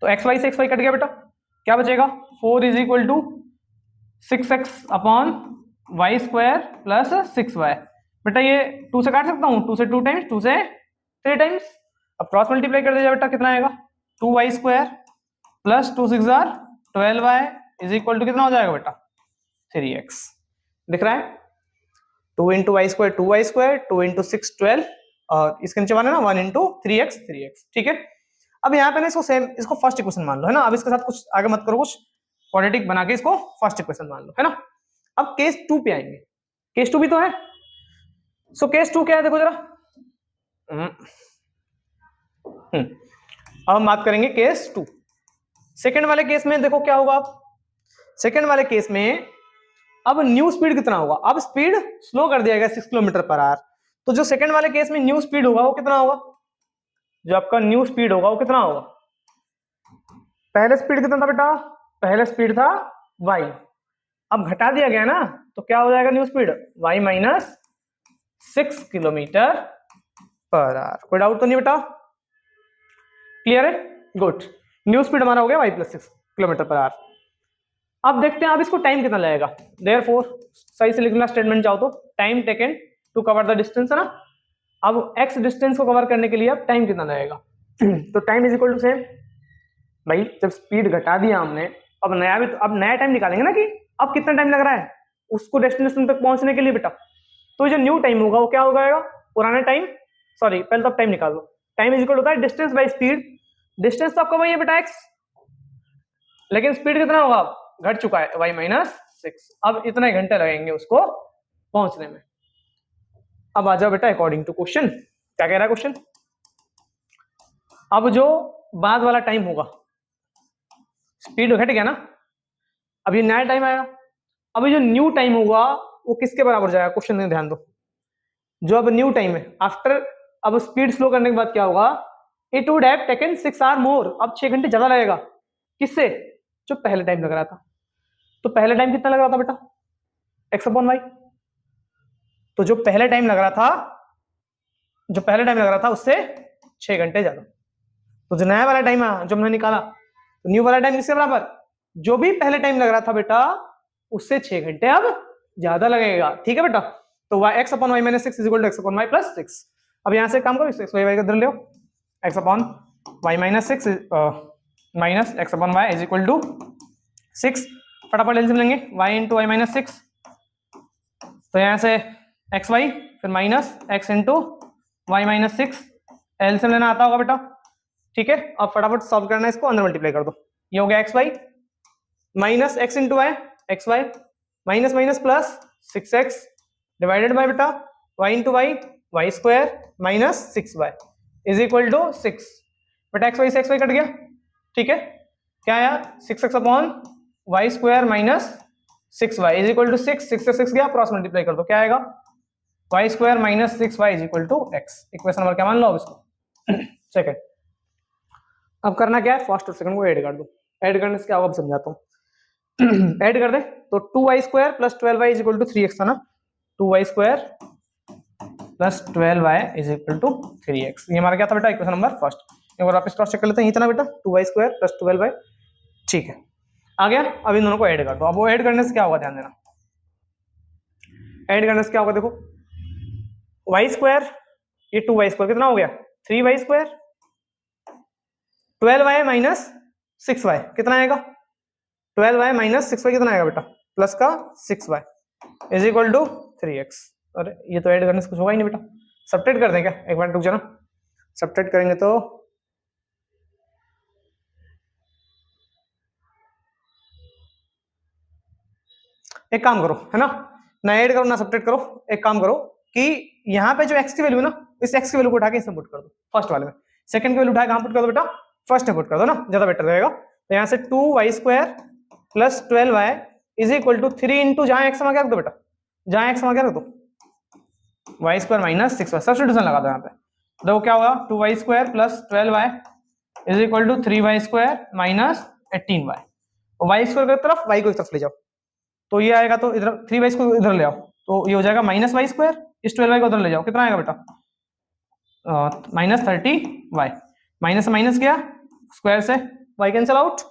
तो एक्स वाई से एक्स वाई कट गया बेटा, क्या बचेगा, 4 is equal to 6x upon y square plus 6y। बेटा ये 2 से काट सकता हूँ, 2 से 2 टाइम्स, 2 से 3 टाइम्स, अब क्रॉस मल्टीप्लाई कर दीजिए बेटा, कितना आएगा, 2y square plus 2 6 12y is equal to कितना हो जाएगा बेटा, 3x। दिख रहा है, 2 into y square 2y square, 2 into 6 12, और इसके नीचे 1 है ना, 1 इंटू 3x 3x, ठीक है। अब यहाँ पे ना इसको सेम, इसको फर्स्ट इक्वेशन मान लो, है ना, अब इसके साथ कुछ आगे मत करो, कुछ क्वाड्रेटिक बना के इसको फर्स्ट इक्वेशन मान लो, है ना। अब केस 2 पे आएंगे, केस 2 भी तो है। सो केस 2 क्या है देखो जरा, अब हम बात करेंगे केस 2। सेकंड वाले केस में देखो क्या होगा, अब सेकंड वाले केस में अब न्यू स्पीड कितना होगा, अब स्पीड स्लो कर दिया गया 6 किलोमीटर पर आवर, तो जो सेकंड वाले केस में न्यू स्पीड होगा वो कितना होगा, जो आपका न्यू स्पीड होगा वो कितना होगा, पहले स्पीड कितना था बेटा, पहले स्पीड था y, अब घटा दिया गया ना, तो क्या हो जाएगा new speed, y minus 6 kilometre per our. कोई डाउट तो नहीं बेटा, क्लियर है, गुड। न्यू स्पीड हमारा हो गया y plus 6 kilometre per hour. अब देखते हैं अब इसको टाइम कितना लगेगा, देयरफॉर सही से लिखना स्टेटमेंट चाहो तो, time taken to cover the distance, है ना। अब x डिस्टेंस को कवर करने के लिए अब टाइम कितना लगेगा, तो time is equal to same, भाई जब स्पीड घटा दिया हमने, अब नया भी तो, अब नया टाइम निकालेंगे ना कि अब कितना टाइम लग रहा है उसको डेस्टिनेशन तक पहुंचने के लिए बेटा, तो जो न्यू टाइम होगा वो क्या हो जाएगा, पुराना टाइम, सॉरी पहले तो टाइम निकाल लो, टाइम इज इक्वल होता है डिस्टेंस बाय स्पीड, डिस्टेंस तो आपका वही है बेटा x, लेकिन स्पीड कितना होगा, घट चुका है y माइनस 6, अब इतने घंटे लगेंगे उसको पहुंचने में। अब आ जाओ बेटा अकॉर्डिंग टू क्वेश्चन, क्या कह रहा है क्वेश्चन, अब जो बाद वाला टाइम होगा, स्पीड घट गया ना, अब ये नया टाइम आएगा, अब जो न्यू टाइम होगा वो किसके बराबर जाएगा, क्वेश्चन में ध्यान दो, जो अब न्यू टाइम है आफ्टर, अब स्पीड स्लो करने के बाद क्या होगा, it would have taken 6 hour more, अब 6 घंटे ज्यादा लगेगा, किससे, जो पहले टाइम लग रहा था, तो पहले टाइम कितना लग रहा था बेटा, x अपॉन वाई, तो जो पहले टाइम लग रहा था, जो पहले टाइम लग रहा था उससे 6 घंटे ज्यादा, तो जो नया वाला टाइम है जो हमने निकाला, तो न्यू वाला टाइम किसके बराबर, जो भी पहले टाइम लग रहा था बेटा उससे 6 घंटे अब ज्यादा लगेगा, ठीक है बेटा। तो x upon y minus 6 is equal to x upon y plus 6। अब यहां से काम करो, x वाई का इधर ले, x upon y minus 6 minus x upon y is equal to 6, फटाफट एलसीएम लेंगे, y इंटू वाई माइनस 6, तो यहां से एक्स वाई फिर minus x into y minus 6, LCM लेना आता होगा बेटा, ठीक है। अब फटाफट सॉल्व करना है इसको, अंदर मल्टीप्लाई कर दो, ये हो गया x y minus x into y, x y minus minus plus 6x divided by बेटा y into y, y square minus 6y is equal to 6, बेटा एक्स वाई से एक्स वाई कट गया, ठीक है, क्या आया 6x upon y square minus 6y is equal to 6, 6 से 6 गया, क्रॉस मल्टीप्लाई कर दो, क्या आएगा y square minus 6y is equal to x। Equation number क्या मान लो अब इसको, सेकंड। अब करना क्या है, फर्स्ट और सेकंड को ऐड कर दो, ऐड करने से क्या होगा अब समझाता हूँ, ऐड कर दे, तो 2y square plus 12y is equal to 3x था ना, 2y square plus 12y is equal to 3x, ये हमारा क्या था बेटा इक्वेशन नंबर फर्स्ट। एक बार वापस क्रॉस चेक कर लेते हैं, इतना बेटा 2y स्क्वायर प्लस 12y, ठीक है आ गया। अब इन दोनों को ऐड कर दो, अब वो ऐड करने से क्या होगा ध्यान देना, ऐड करने से क्या होगा देखो, y स्क्वायर ये 2y स्क्वायर कितना हो गया 3y square, 12y minus 6y कितना आएगा, 12y माइनस 6y कितना आएगा बेटा, प्लस का 6y is equal to 3x। अरे ये तो ऐड करने से कुछ होगा ही नहीं बेटा, सब्ट्रैक्ट कर दें क्या, एक बार रुक जाना, सब्ट्रैक्ट करेंगे तो एक काम करो, है ना, ना ऐड करो ना सब्ट्रैक्ट करो, एक काम करो कि यहाँ पे जो x की वैल्यू है ना, इस x की वैल्यू को उठा के इसमें पुट कर दो फर्स्ट वाले में, सेकंड की वैल्यू उठा के कहां पुट कर दो बेटा, फर्स्ट में पुट कर दो ना, ज्यादा बेटर रहेगा। तो यहाँ से 2y square plus 12y is equal to 3 into जहां x वहां क्या रख दो बेटा, जहां x वहां क्या रख दो y square minus 6y, substitution लगा दो यहाँ पे, देखो क्या होगा 2y square plus 12y is equal to 3y² minus 18y, और y स्क्वायर की तरफ y को एक तरफ ले जाओ, तो ये आएगा, तो इधर 3y को इधर ले आओ, तो ये हो जाएगा -y², इस 12y को उधर ले जाओ, कितना आएगा बेटा? -30y, माइनस से माइनस गया, स्क्वायर से y कैंसिल आउट,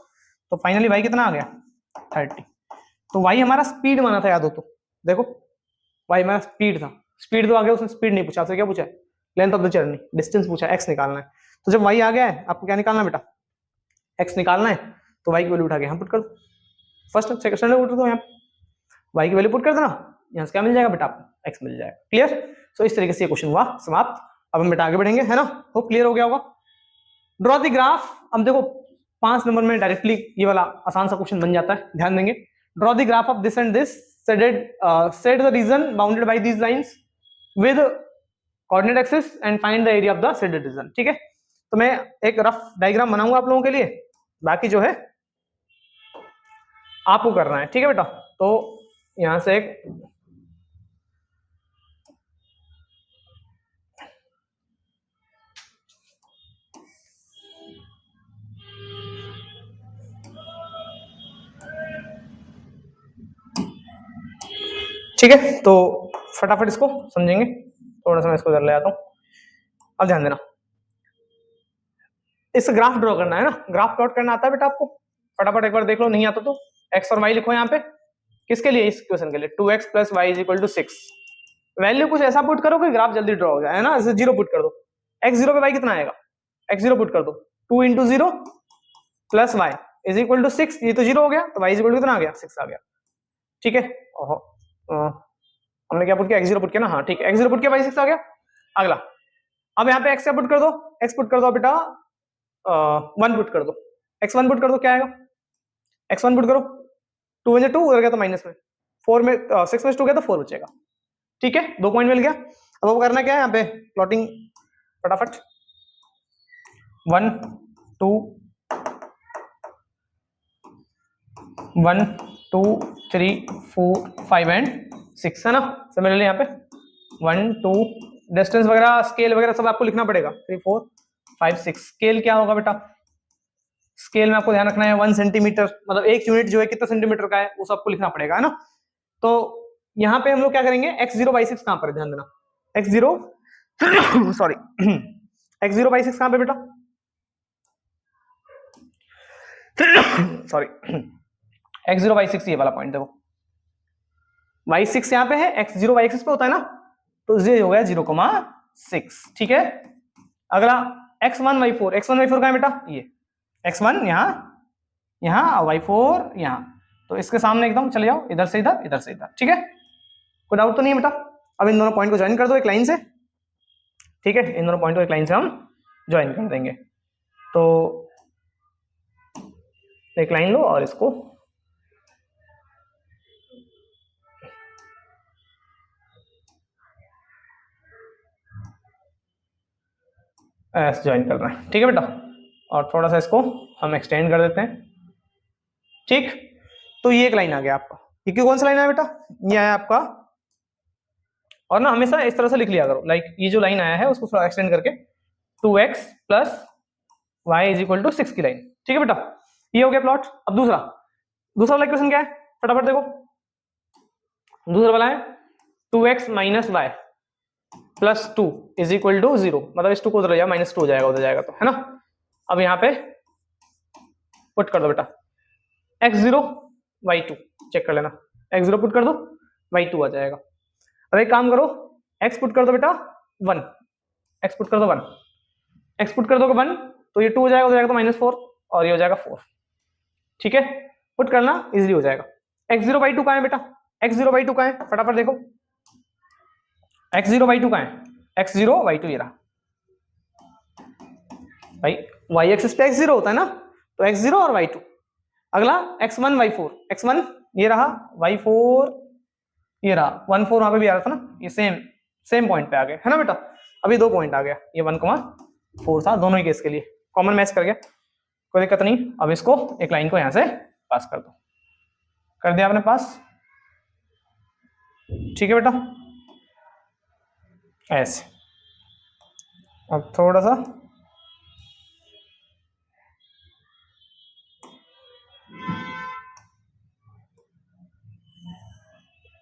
तो फाइनली y कितना आ गया? 30। तो y हमारा स्पीड माना था, याद हो तो देखो, y हमारा स्पीड था, स्पीड तो आ गया, उसने स्पीड नहीं पूछा, आपसे क्या पूछा है? Length of the journey, distance पूछा, x निकालना है। तो जब y आ गया है, आपको क्या निकालना है बेटा? x निकालना है, तो y की वैल्यू उठा के यहाँ पुट कर दो, फर्स्ट सेकंड पुट कर दो, यहाँ y की वैल्यू पुट कर देना, यहाँ से क्या मिल जाएगा बेटा? आपको x मिल जाएगा। क्लियर? सो इस तरीके से ये क्वेश्चन हुआ समाप्त। अब हम बेटा आगे बढ़ेंगे, है ना? होप क्लियर हो गया होगा। Draw the graph. अब देखो 5 नंबर में डायरेक्टली ये वाला आसान सा क्वेश्चन बन जाता है, ध्यान देंगे। Draw the graph of this and this, set the region bounded bye these lines with coordinate axis and find the area of the shaded region. ठीक है, तो मैं एक रफ डायग्राम बनाऊंगा आप लोगों के लिए, बाकी जो है आपको करना है। ठीक है बेटा, तो यहां से एक ठीक है, तो फटाफट इसको समझेंगे, थोड़ा सा मैं इसको इधर ले आता हूं। अब ध्यान देना, इस ग्राफ ड्रॉ करना है ना, ग्राफ प्लॉट करना आता है बेटा आपको? फटाफट एक बार देख लो, नहीं आता तो x और y लिखो यहाँ पे। किसके लिए? इस क्वेश्चन के लिए। 2x + y = 6। वैल्यू कुछ ऐसा पुट करो कि ग्राफ जल्दी ड्रॉ हो जाए, है ना? जैसे 0 पुट कर दो, x0 पे y कितना आएगा? x0 पुट कर दो, 2 × 0 + y = 6। ये तो 0 हो गया, तो y = कितना आ गया? 6 आ गया। ठीक है, हमने क्या पुट किया? x0 पुट किया ना, हाँ ठीक है, x0 पुट किया, y 6 आ गया। अगला, अब यहाँ पे x क्या पुट कर दो? x पुट कर दो बेटा, 1 पुट कर दो, x1 पुट कर दो, क्या आएगा? x1 पुट करो, 2 में 2 उधर गया तो माइनस में, 4 में 6 में 2 गया तो 4 बचेगा। ठीक है, 2 पॉइंट मिल गया। अब वो करना क्या है यहाँ पे? प्लॉटिंग फटाफट, 1 2 1 2 3 4 5 एंड 6, है ना? सिमिलरली यहाँ पे 1 2, डिस्टेंस वगैरह स्केल वगैरह सब आपको लिखना पड़ेगा, 3 4 5 6। स्केल क्या होगा बेटा? स्केल में आपको ध्यान रखना है 1 सेंटीमीटर, मतलब एक यूनिट जो है कितना सेंटीमीटर का है वो सबको लिखना पड़ेगा, है ना? तो यहाँ पे हम लोग क्या करेंगे? x0 y 6 कहां पर है? ध्यान देना, x0 सॉरी x0 y 6 कहां पे बेटा? सॉरी x0 y 6 ये वाला पॉइंट देखो, y6 यहाँ पे है, x0 y 6 पे होता है ना, तो ये हो गया 0,6। ठीक है, अगला x1 y4, x1 y4 कहां है बेटा? ये x1 यहाँ, यहाँ y4 यहाँ, तो इसके सामने एकदम चले जाओ, इधर से इधर, इधर से इधर। ठीक है, कोई डाउट तो नहीं है बेटा? अब इन दोनों पॉइंट को ज्वाइन कर दो एक लाइन से। ठीक है, इन दोनों पॉइंट को एक लाइन से हम ज्वाइन कर देंगे, तो एक लाइन लो और इसको ऐसे ज्वाइन करना है। ठीक है बेटा, और थोड़ा सा इसको हम एक्सटेंड कर देते हैं। ठीक, तो ये एक लाइन आ गया आपका। ये कौन सा लाइन आया बेटा? ये आया आपका, और ना हमेशा इस तरह से लिख लिया करो, लाइक ये जो लाइन आया है उसको थोड़ा एक्सटेंड करके 2x + y = 6 की लाइन। ठीक है बेटा, ये हो गया प्लॉट। अब दूसरा वाला इक्वेशन क्या है? फटाफट देखो, दूसरा वाला है 2x - y + 2 = 0, मतलब इस 2 को उधर ले जाओ, -2 हो जाएगा, उधर जाएगा तो, है ना? अब यहाँ पे पुट कर दो बेटा, x0 y2 चेक कर लेना, x0 पुट कर दो, y2 आ जाएगा। अब एक काम करो, x पुट कर दो बेटा 1, x पुट कर दो 1, x पुट कर दोगे 1 तो ये 2 हो जाएगा, उधर जाएगा तो -4, और ये हो जाएगा 4। ठीक है, पुट करना इजीली हो जाएगा। x0 y2 कहां है बेटा? x0 y2 कहां है? फटाफट देखो, x0 y2 कहां है? x0 y2 ये रहा भाई, y एक्सिस पे x0 होता है ना, तो x0 और y2। अगला x1 y4, x1 ये रहा, y4 ये रहा, 1 4 वहां पे भी आ रहा था ना, ये सेम पॉइंट पे आ गए, है ना बेटा? अभी 2 पॉइंट आ गया, ये 1,4 था दोनों ही केस के लिए, कॉमन मैच कर गया, कोई दिक्कत नहीं। अब इसको एक लाइन को यहां से पास कर दो, कर दिया आपने पास। ठीक है बेटा, ऐसे। अब थोड़ा सा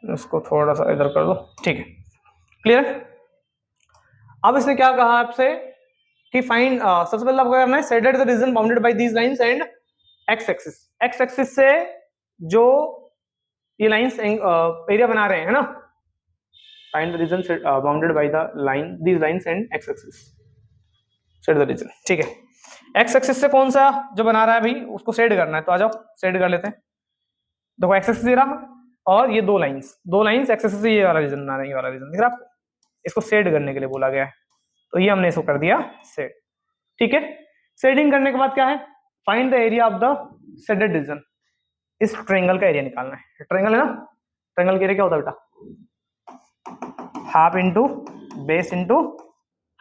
इसको थोड़ा सा इधर कर दो, ठीक है, क्लियर। अब इसने क्या कहा आपसे कि फाइंड, सबसे पहले आपको करना है set the region bounded bye these lines and x axis. X axis से जो ये लाइंस एरिया बना रहे हैं, है ना, find the region bounded by the line these lines and x axis, set the region, ठीक है। एक्स एक्सिस से कौन सा जो बना रहा है भाई उसको सेट करना है, तो आ जाओ सेट कर लेते हैं। देखो एक्स एक्सिस दे रहा और ये दो लाइंस एक्स एक्सिस से ये वाला रीजन बना रहे हैं, ये वाला रीजन दिख रहा है आपको, इसको सेट करने के लिए बोला गया है, तो ये हमने इसको कर दिया सेट, ठीक है। सेटिंग करने के बाद क्या है, find the area of the shaded region. इस ट्रायंगल का एरिया निकालना है, ट्रायंगल है ना, ट्रायंगल का एरिया क्या होता है बेटा, half into base into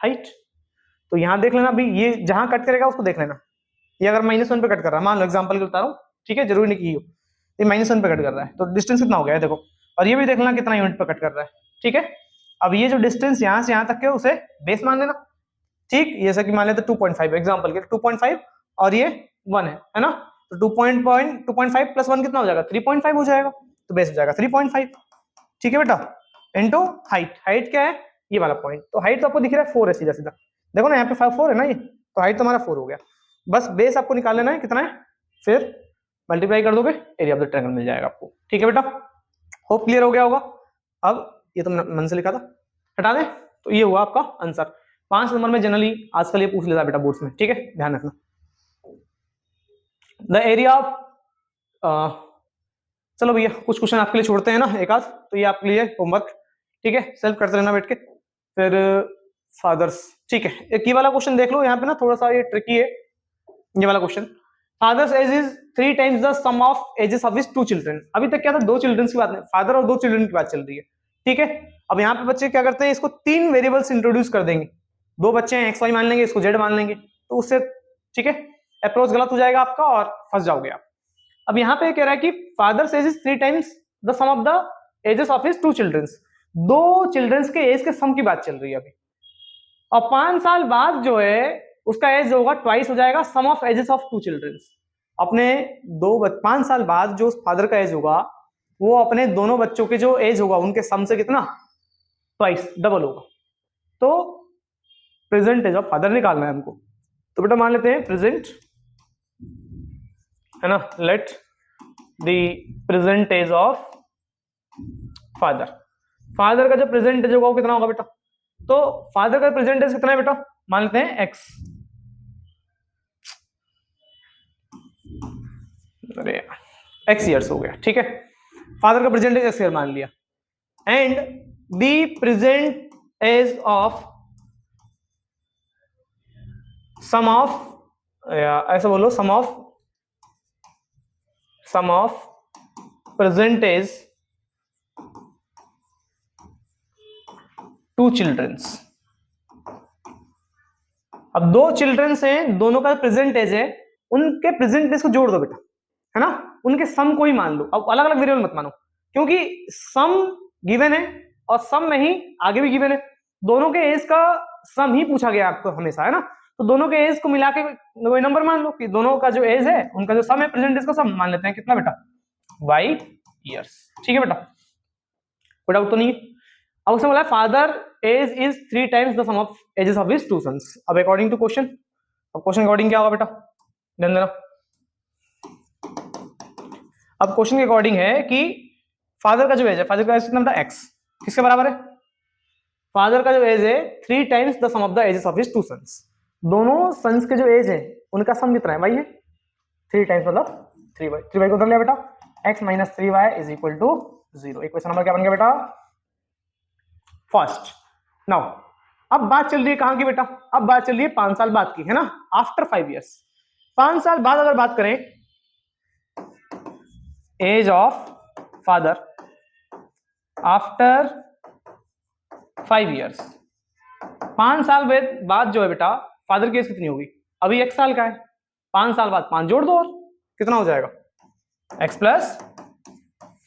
height. तो यहां देख लेना अभी, ये जहां कट करेगा उसको देख लेना, ये अगर -1 पे कट कर रहा है, मान लो एग्जांपल के बता रहा हूं, ठीक है, जरूरी नहीं की हो, ये -1 पे कट कर रहा है, तो डिस्टेंस कितना हो गया है देखो, और ये भी देख लेना कितना यूनिट पे कट कर रहा है, ठीक है। अब ये जो डिस्टेंस यहां से यहां तक के उसे बेस मान लेना, ठीक, जैसे कि मान लेते 2.5 एग्जांपल के 2.5 और ये 1 है ना, तो 2.5 प्लस 1 कितना हो जाएगा, 3.5 हो जाएगा, तो बेस हो जाएगा 3.5, ठीक है बेटा, इनटू हाइट। हाइट क्या है, ये वाला पॉइंट, तो हाइट तो आपको दिख रहा है 4 है, सीधा सीधा देखो ना, यहाँ पे 4 है ना ये, तो हाइट तो हमारा 4 हो गया। बस बेस आपको निकाल लेना है कितना है, फिर मल्टीप्लाई कर दोगे, एरिया ऑफ द ट्रायंगल मिल जाएगा आपको, ठीक है बेटा। होप क्लियर हो गया होगा। अब ये तो मन से लिखा था, हटा दें, तो ये हुआ आपका आंसर। 5 नंबर में जनरली आजकल ये पूछ लेता है बेटा बोर्ड्स में, ठीक है, ध्यान रखना। द एरिया ऑफ, चलो भैया कुछ क्वेश्चन आपके लिए छोड़ते हैं ना एक आध, तो ये आपके लिए होमवर्क, ठीक है, सेल्फ करते रहना बैठ के। फिर फादर्स, ठीक है, एक ये वाला क्वेश्चन देख लो, यहाँ पे ना थोड़ा सा ये ट्रिकी है, ये वाला question. Father's age is 3 times the sum of ages of his 2 children. अभी तक क्या था, 2 चिल्ड्रन की बात नहीं, फादर और 2 चिल्ड्रन की बात चल रही है, ठीक है। अब यहाँ पे बच्चे क्या करते हैं, इसको 3 वेरिएबल्स इंट्रोड्यूस कर देंगे, 2 बच्चे हैं, एक्स वाई मान लेंगे, इसको जेड मान लेंगे, तो उससे ठीक है अप्रोच गलत हो जाएगा आपका और फंस जाओगे आप। अब यहाँ पे कह रहा है कि father age is 3 times the sum of the ages of his 2 children. 2 children के एज के सम की बात चल रही है अभी, और 5 साल बाद जो है उसका एज होगा ट्वाइस हो जाएगा सम ऑफ एजेस ऑफ 2 चिल्ड्रन। अपने 5 साल बाद जो फादर का एज होगा वो अपने दोनों बच्चों के जो एज होगा उनके सम से कितना, ट्वाइस, डबल होगा। तो प्रेजेंट एज ऑफ फादर निकालना है हमको, तो बेटा मान लेते हैं प्रेजेंट, है ना, let the present age of father. Father का जो प्रेजेंट एज होगा वो कितना होगा बेटा, तो फादर का प्रेजेंट एज कितना है बेटा, मान लेते हैं एक्स, अरे एक्स ईयर्स हो गया, ठीक है, फादर का प्रेजेंट एज एक्स ईयर मान लिया, and the present age of sum of, ऐसा बोलो, sum of present age 2 childrens. अब 2 चिल्ड्रंस हैं, दोनों का प्रेजेंट एज है, उनके प्रेजेंट एज को जोड़ दो बेटा, है ना, उनके सम को ही मान लो, अब अलग अलग वेरिएबल मत मानो, क्योंकि सम गिवन है और सम में ही आगे भी गिवन है, दोनों के एज का सम ही पूछा गया आपको हमेशा, है ना, तो दोनों के एज को मिला के कोई नंबर मान लो कि दोनों का जो एज है उनका जो सम है प्रेजेंट एज का सम मान लेते हैं, कितना बेटा, y ईयर्स, ठीक है बेटा, कोई डाउट तो नहीं है। अब उसने बोला father age is 3 times the sum of ages of his 2 sons. अब अकॉर्डिंग टू क्वेश्चन, अब क्वेश्चन अकॉर्डिंग क्या होगा बेटा, ध्यान देना। अब क्वेश्चन के अकॉर्डिंग है कि फादर का जो एज है, फादर का एज कितना बेटा, एक्स, किसके बराबर है, फादर का जो एज है 3 times the sum of the ages of his 2 sons. दोनों सन्स के जो एज है उनका सम कितना है, भाई है 3 टाइम्स मतलब 3y, 3y को उधर लिया बेटा, x माइनस 3y is equal to 0। Equation number क्या बन गया बेटा, फर्स्ट। नाउ अब बात चल रही है कहां की बेटा, अब बात चल रही है 5 साल बाद की, है ना, आफ्टर 5 इयर्स। 5 साल बाद अगर बात करें age of father after 5 years, 5 साल बाद जो है बेटा फादर की एज कितनी होगी, अभी 1 साल का है, 5 साल बाद 5 जोड़ दो और कितना हो जाएगा, x प्लस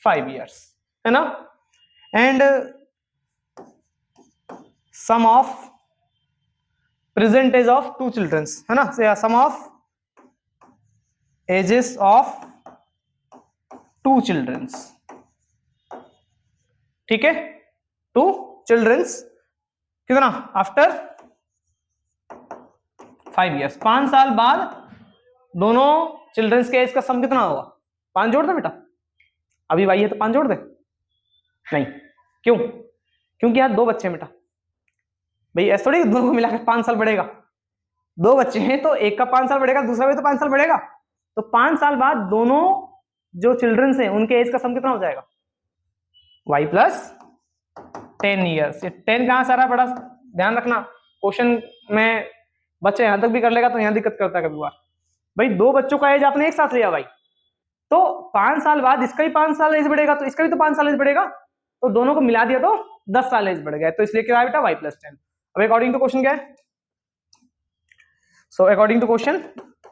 5 इयर्स, है ना, and sum of present age of 2 childrens, है ना, sum of ages of 2 childrens, ठीक है, टू चिल्ड्रंस कितना आफ्टर 5 years, 5 साल बाद दोनों चिल्ड्रंस के एज का सम कितना होगा? 5 जोड़ दे बेटा, अभी भाई है तो 5 जोड़ दे, नहीं क्यों? क्योंकि यार 2 बच्चे हैं बेटा, भाई ऐसा थोड़ी दोनों को मिलाकर 5 साल बढ़ेगा, 2 बच्चे हैं तो एक का 5 साल बढ़ेगा, दूसरा भी तो 5 साल बढ़ेगा, तो 5 साल बाद दोनों जो चिल्ड्रंस हैं उनके एज का सम कितना हो जाएगा? y plus 10 years। 10 कहां से आ रहा है बड़ा ध्यान रखना, क्वेश्चन में बच्चे यहां तक भी कर लेगा तो यहां दिक्कत करता है कभी बार। भाई 2 बच्चों का एज आपने एक साथ लिया भाई, तो 5 साल बाद इसका भी 5 साल एज बढ़ेगा, तो इसका भी तो 5 साल एज बढ़ेगा, तो दोनों को मिला दिया तो 10 साल एज बढ़ गया, तो इसलिए क्या है बेटा y प्लस 10। अब अकॉर्डिंग टू क्वेश्चन क्या है? So according to question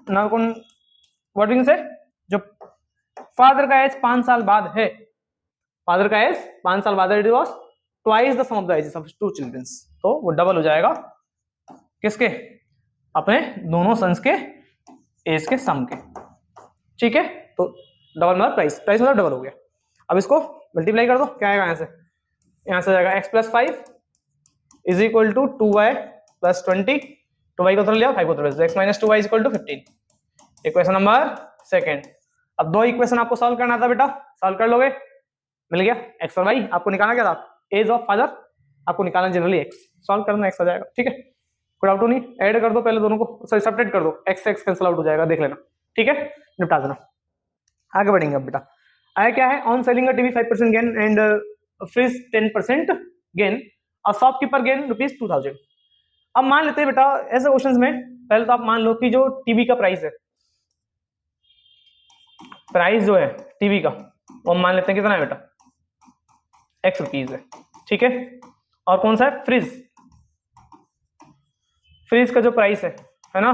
now what we can say, जो फादर का एज 5 साल बाद है, फादर का एज 5 साल बाद it was twice the sum of the ages of two childrens, तो वो डबल हो जाएगा किसके? अपने दोनों सन्स के एज के सम के, ठीक है, तो डबल मतलब प्राइस, प्राइस मतलब डबल हो गया। अब इसको मल्टीप्लाई कर दो, क्या आएगा यहाँ से जाएगा x plus 5 is equal to 2y plus 20, 2y को उधर लिया 5 को उधर, x minus 2y is equal to 15। Equation number second. अब 2 इक्वेशन आपको सॉल्व करना था बेटा, सॉल्व कर लोगे, मिल गया x और y। आपको निकालना क्या था? एज ऑफ फादर, आपको निकालना जनरली x, सॉल्व करना x आ जाएगा, ठीक है, कोई डाउट नहीं। ऐड कर दो पहले दोनों को, सॉरी सब्ट्रैक्ट कर दो, x x कैंसिल आउट हो जाएगा, देख लेना, ठीक है, निपटा देना। आगे बढ़ेंगे अब बेटा, आया क्या है? On selling a TV 5% gain and fridge 10% gain और शॉपकीपर गेन ₹2000। अब मान लेते हैं बेटा ऐसे क्वेश्चंस में, पहले तो आप मान लो कि जो टीवी का प्राइस है, प्राइस जो है टीवी का वो मान लेते हैं कितना है बेटा? x रुपीज है, ठीक है, और कौन सा है? फ्रिज, फ्रिज का जो प्राइस है ना,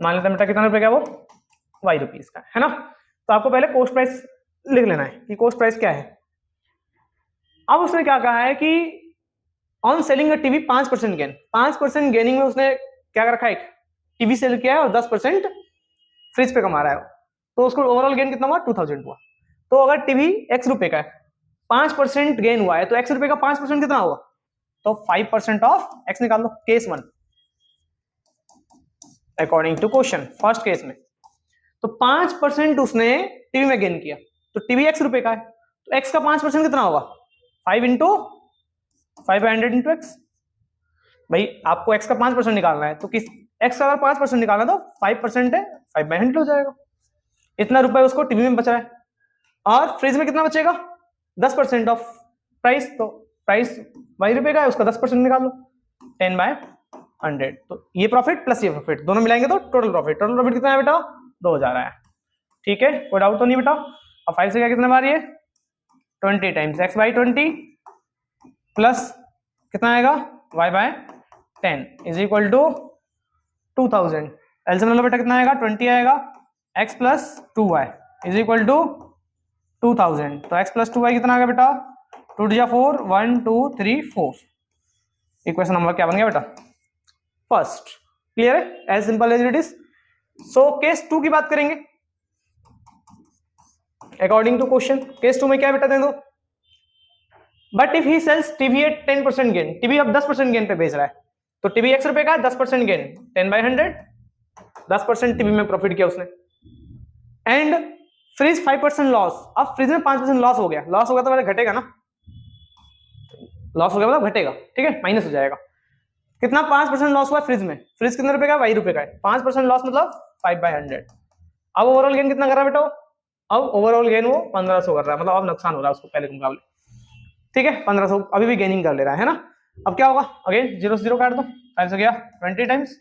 मान लेते हैं बेटा कितना रुपए का, वो y रुपीज का है ना। तो आपको पहले कॉस्ट प्राइस लिख लेना है कि कॉस्ट प्राइस क्या है। अब उसने क्या कहा है कि on selling a TV 5% gain, 5% gaining में उसने क्या कर रखा है? टीवी सेल किया है और 10% फ्रिज पे कमा रहा है, तो उसको ओवरऑल गेन कितना हुआ? 2000 हुआ। तो अगर टीवी x रुपए का है, 5% गेन हुआ है, तो x रुपए का 5% कितना हुआ? तो 5% ऑफ x निकाल लो, case 1 according to question, first case में। तो 5% उसने टीवी में गेन किया, तो टीवी x रुपए का है, तो x का 5% कितना होगा? 5 इंटू 500 इंटू x। भाई आपको x का 5% निकालना है, तो किस x का अगर 5% निकालना तो 5% है, 5/100 हो जाएगा। इतना रुपए उसको टीवी में बच रहा है, और फ्रिज में कितना बचेगा? 10% ऑफ प्राइस, तो प्राइस y रुपए का है, उसका 10% निकाल लो, 10/100। तो ये प्रॉफिट प्लस ये प्रॉफिट दोनों मिलाएंगे तो टोटल प्रॉफिट, टोटल प्रॉफिट कितना है बेटा? 2000 आया, ठीक है, कोई डाउट तो नहीं बेटा। अब 5 से क्या कितना बार ये 20 टाइम्स x/20 प्लस कितना आएगा y/10 is equal to 2000। LCM मतलब बेटा कितना आएगा? 20 आएगा, x plus 2y is equal to 2000। तो x प्लस 2y कितना आ गया बेटा? 2 × 4 1 2 3 4। इक्वेशन नंबर क्या बन गया बेटा? फर्स्ट। क्लियर है? As simple as it is. So case 2 की बात करेंगे अकॉर्डिंग टू क्वेश्चन। केस 2 में क्या बेटा दे दो, but if he sells TV at 10% gain, TV अब 10% गेन पे बेच रहा है, तो टीवी x रुपए का 10% गेन 10/100, 10% टीवी में प्रॉफिट किया उसने, एंड फ्रिज 5% लॉस। अब फ्रिज में 5% लॉस हो गया, लॉस होगा तो मेरा घटेगा ना, लॉस हो गया मतलब घटेगा, ठीक है, माइनस हो जाएगा। कितना? 5% लॉस हुआ फ्रिज में, फ्रिज कितने रुपए का? y रुपए का है, 5% लॉस मतलब 5/100। अब ओवरऑल गेन कितना कर रहा है बेटा? अब ओवरऑल गेन वो 1500 कर रहा है, मतलब अब नुकसान हो रहा है उसको पहले के मुकाबले, ठीक है, 1500 अभी भी गेनिंग कर ले रहा है ना। अब क्या होगा? अगेन 0 से 0 काट दो, 5 से गया 20 टाइम्स,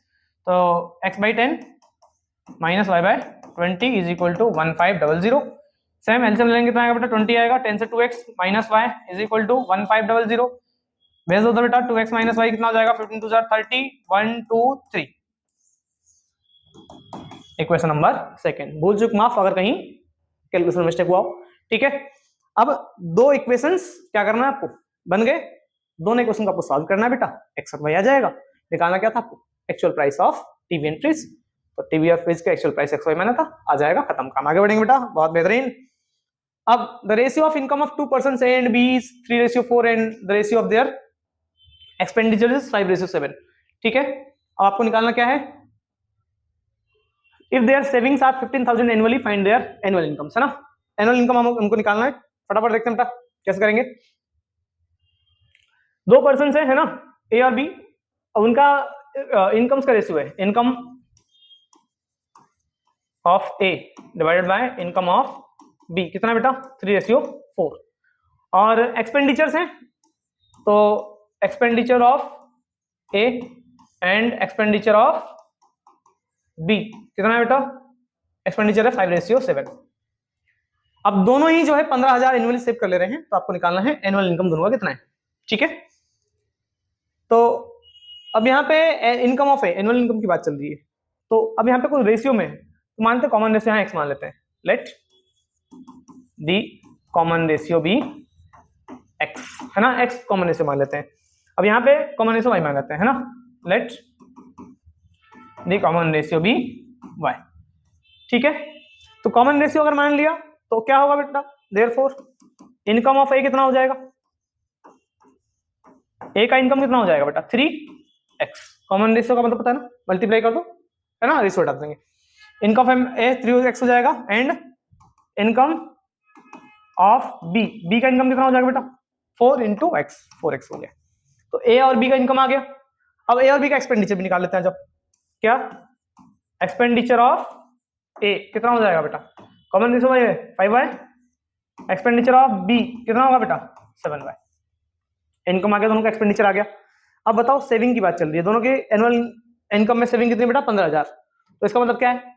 तो x/10 minus y/20 is equal to 1500। Same LCM लेंगे कितना आएगा बेटा? 20 आएगा, 10 से 2x minus y is equal to 1500। भेज दो तो बेटा 2x माइनस y कितना हो जाएगा? 15 2 30 1 2 3। Equation number second. भूल चूक माफ अगर कहीं कैलकुलेशन मिस्टेक हुआ हो, ठीक है। अब 2 इक्वेशंस क्या करना है आपको? बन गए, दोनों इक्वेशन को आपको सॉल्व करना है बेटा, x और y आ जाएगा। निकालना क्या था आपको? Actual price of TV and fridge, तो टीवी और फ्रिज का एक्चुअल प्राइस x y माना था, आ जाएगा, खत्म काम। आगे बढ़ेंगे बेटा, बहुत बेहतरीन। अब the ratio of income of 2 persons A and B is 3:4 and the ratio of their expenditure is 5:7. ठीक है, अब आपको निकालना क्या है, if their savings are 15,000 annually find their annual income, है ना। एनुअल इनकम हमको निकालना है, फटाफट देखते हैं बेटा कैसे करेंगे। 2 पर्सन है ना, ए और बी, और उनका इनकम्स का रेशियो है income of A divided by income of B, कितना बेटा 3:4, और एक्सपेंडिचर्स हैं तो expenditure of A and expenditure of B कितना है बेटा, एक्सपेंडिचर है 5:7। अब दोनों ही जो है 15,000 एनुअली सेव कर ले रहे हैं, तो आपको निकालना है एनुअल इनकम दोनों का कितना है। ठीक है, तो अब यहाँ पे इनकम ऑफ एनुअल इनकम की बात चल रही है, तो अब यहाँ पे कोई रेशियो में तो मानते कॉमन रेशियो यहाँ एक्स मान लेते हैं, let the common ratio be x, है ना, एक्स कॉमन रेशियो मान लेते हैं। अब यहाँ पे कॉमन रेशियो वाई मान लेते हैं, है ना, let the common ratio be y. ठीक है, तो कॉमन रेशियो अगर मान लिया तो क्या होगा बेटा, देयरफॉर इनकम ऑफ ए कितना हो जाएगा, ए का इनकम कितना हो जाएगा बेटा 3x। कॉमन रेशियो का मतलब पता है ना, मल्टीप्लाई कर दो, है ना, रेशियो हटा देंगे। इनकम ऑफ ए 3x हो जाएगा and income of B, B का इनकम कितना हो जाएगा बेटा 4 into x, 4x हो गया। तो ए और बी का इनकम आ गया। अब ए और बी का एक्सपेंडिचर भी निकाल लेते हैं, जब क्या एक्सपेंडिचर ऑफ ए कितना हो जाएगा बेटा, कॉमन रेशियो है 5y, एक्सपेंडिचर ऑफ बी कितना होगा बेटा 7y। इनकम आ गया, दोनों का एक्सपेंडिचर आ गया। अब बताओ सेविंग की बात चल रही है, दोनों के एनुअल इनकम में सेविंग कितनी बेटा 15,000, तो इसका मतलब क्या है,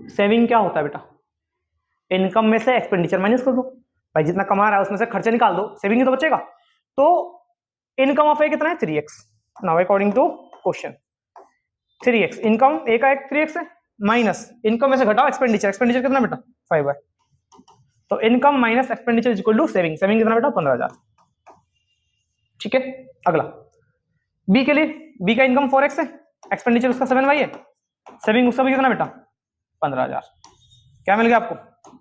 सेविंग क्या होता है बेटा, इनकम में से एक्सपेंडिचर माइनस कर दो, भाई जितना कमा रहा है उसमें से खर्चे निकाल दो, सेविंग ही तो बचेगा। तो इनकम ऑफ ए कितना है 3x, now according to question 3x, income A का एक 3x है, माइनस इनकम में से घटाओ एक्सपेंडिचर, एक्सपेंडिचर कितना बेटा 5y, तो income minus expenditure is equal to saving, saving कितना बेटा 15,000। ठीक है, अगला बी के लिए, बी का इनकम 4x है, एक्सपेंडिचर उसका 7y है, सेविंग उसका भी कितना बेटा 15,000। क्या मिल गया आपको,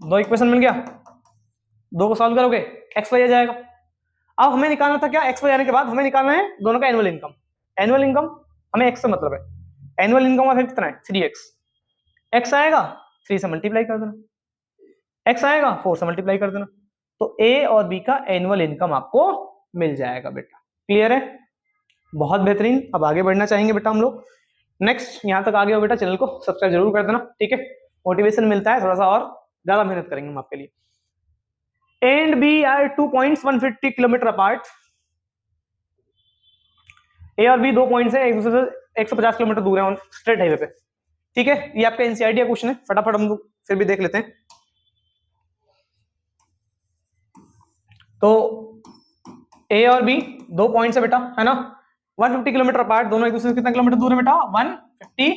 दो इक्वेशन मिल गया, दो को सॉल्व करोगे एक्स वाई आ जाएगा। अब हमें निकालना था क्या, एक्स वाई आने के बाद हमें निकालना है दोनों का एनुअल इनकम। एनुअल इनकम हमें एक्स से मतलब है, एनुअल इनकम का कितना है 3x, एक्स आएगा 3 से मल्टीप्लाई कर देना, एक्स आएगा 4 से मल्टीप्लाई कर देना, तो ए और बी का एनुअल इनकम आपको मिल जाएगा बेटा। क्लियर है, बहुत बेहतरीन। अब आगे बढ़ना चाहेंगे बेटा हम लोग, नेक्स्ट यहाँ तक आगे हो बेटा, चैनल को सब्सक्राइब जरूर कर देना, ठीक है, मोटिवेशन मिलता है थोड़ा सा, और ज्यादा मेहनत करेंगे हम आपके लिए। A and B are 2 points 150 kilometre apart, ए और बी 2 पॉइंट्स है, एक दूसरे से 150 किलोमीटर दूर है स्ट्रेट हाईवे पे। ठीक है, ये आपका एनसीईआरटी का क्वेश्चन है, फटाफट हम लोग फिर भी देख लेते हैं। तो ए और बी 2 पॉइंट्स है बेटा, है ना, 150 किलोमीटर अपार्ट, दोनों एक दूसरे से कितना किलोमीटर दूर है बेटा 150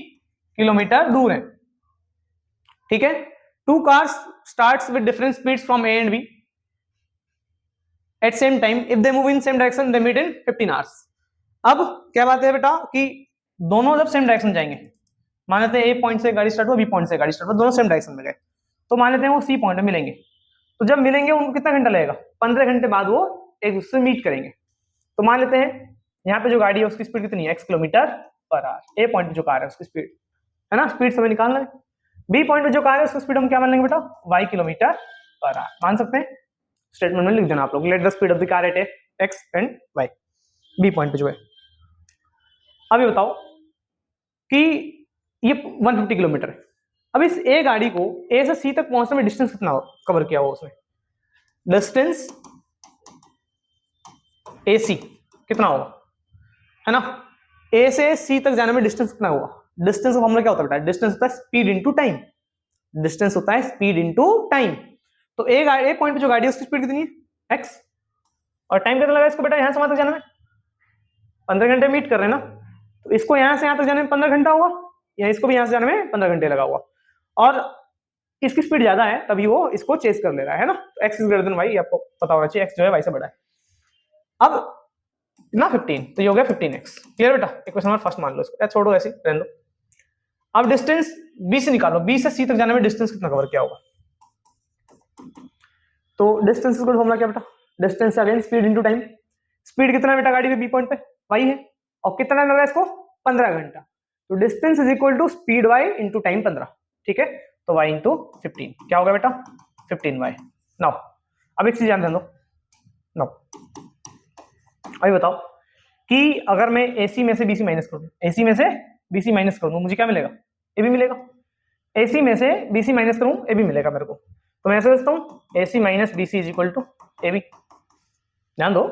किलोमीटर दूर है। ठीक है, 2 cars starts with different speeds from A and B at same time, if they move in same direction they meet in 15 hours। अब क्या बात है बेटा कि दोनों जब सेम डायरेक्शन जाएंगे, मान लेते हैं ए पॉइंट से गाड़ी स्टार्ट हुआ, बी पॉइंट से गाड़ी स्टार्ट हुआ, दोनों सेम डायरेक्शन में गए, तो मान लेते हैं वो सी पॉइंट में मिलेंगे, तो जब मिलेंगे उनको कितना घंटा लगेगा, 15 घंटे बाद वो एक दूसरे से मीट करेंगे। तो मान लेते हैं यहाँ पे जो गाड़ी है उसकी स्पीड कितनी है, x kilometre per our, A point पे जो कार है उसकी स्पीड, है ना, स्पीड समय निकालना है। बी पॉइंट पे जो कार है उसकी स्पीड हम क्या मान लेंगे बेटा y किलोमीटर पर आवर, मान सकते हैं, स्टेटमेंट में लिख देना आप लोग, let the speed of the car at x and y, B point पे जो है। अब ये बताओ कि ये 150 किलोमीटर है, अब इस ए गाड़ी को ए से सी तक पहुंचने में डिस्टेंस कितना कवर किया हुआ उसने, डिस्टेंस ए सी कितना होगा, है ना, ए से सी तक जाने में डिस्टेंस कितना होगा, डिस्टेंस का फॉर्मूला क्या होता है बेटा, डिस्टेंस होता है स्पीड इनटू टाइम, डिस्टेंस होता है स्पीड इनटू टाइम। तो ए पॉइंट पे जो गाड़ी है उसकी स्पीड कितनी है x, और टाइम कितना लगा इसको बेटा यहां से वहां तक जाने में, 15 घंटे मीट कर रहे हैं ना, तो इसको यहां से यहां तक जाने में 15 घंटा होगा, या इसको भी यहां से जाने में 15 घंटे लगा हुआ, और इसकी स्पीड ज्यादा है तभी वो इसको चेस कर ले रहा है ना, तो x is greater than y, आपको पता होना चाहिए x जो है y से बड़ा है। अब ना 15, तो ये हो गया 15x। क्लियर बेटा, इक्वेशन नंबर फर्स्ट मान लो इसको, छोड़ो ऐसे रहने दो। अब डिस्टेंस b से निकालो, b से c तक जाने में डिस्टेंस कितना कवर किया होगा, तो डिस्टेंस का फॉर्मूला क्या बेटा, distance again speed into time. Speed कितना बेटा गाड़ी पे बी पॉइंट पे, वाई है, और कितना लग रहा है इसको 15 घंटा। तो distance is equal to speed y into time 15, ठीक है। तो वाई इंटू 15 क्या होगा बेटा 15 वाई। नाउ अब एक चीज ध्यान दो, नाउ अभी बताओ कि अगर मैं AC में से BC माइनस कर दूं, AC में से BC माइनस कर दूं, मुझे क्या मिलेगा, AB मिलेगा। AC में से BC माइनस करूं, AB मिलेगा मेरे को। तो मैं ऐसे सोचता हूं AC minus BC is equal to AB। ध्यान दो,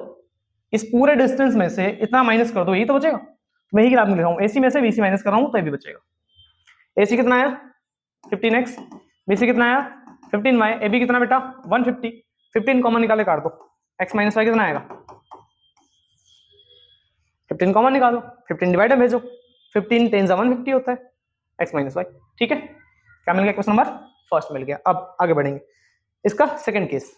इस पूरे डिस्टेंस में से इतना माइनस कर दो, यही तो बचेगा। तो मैं ही ग्राफ में लिख रहा हूं, AC में से BC माइनस कर रहा हूं तो AB बचेगा। AC कितना आया 15x, BC कितना आया 15y, AB कितना बेटा 150। 15 कॉमन निकाले काट दो, x माइनस वाई कितना आएगा 15 कॉमन निकालो, 15 डिवाइड में भेजो, 15 10 150 होता है x माइनस वाई, ठीक है। क्या मिल गया, क्वेश्चन नंबर फर्स्ट मिल गया। अब आगे बढ़ेंगे, इसका सेकंड केस।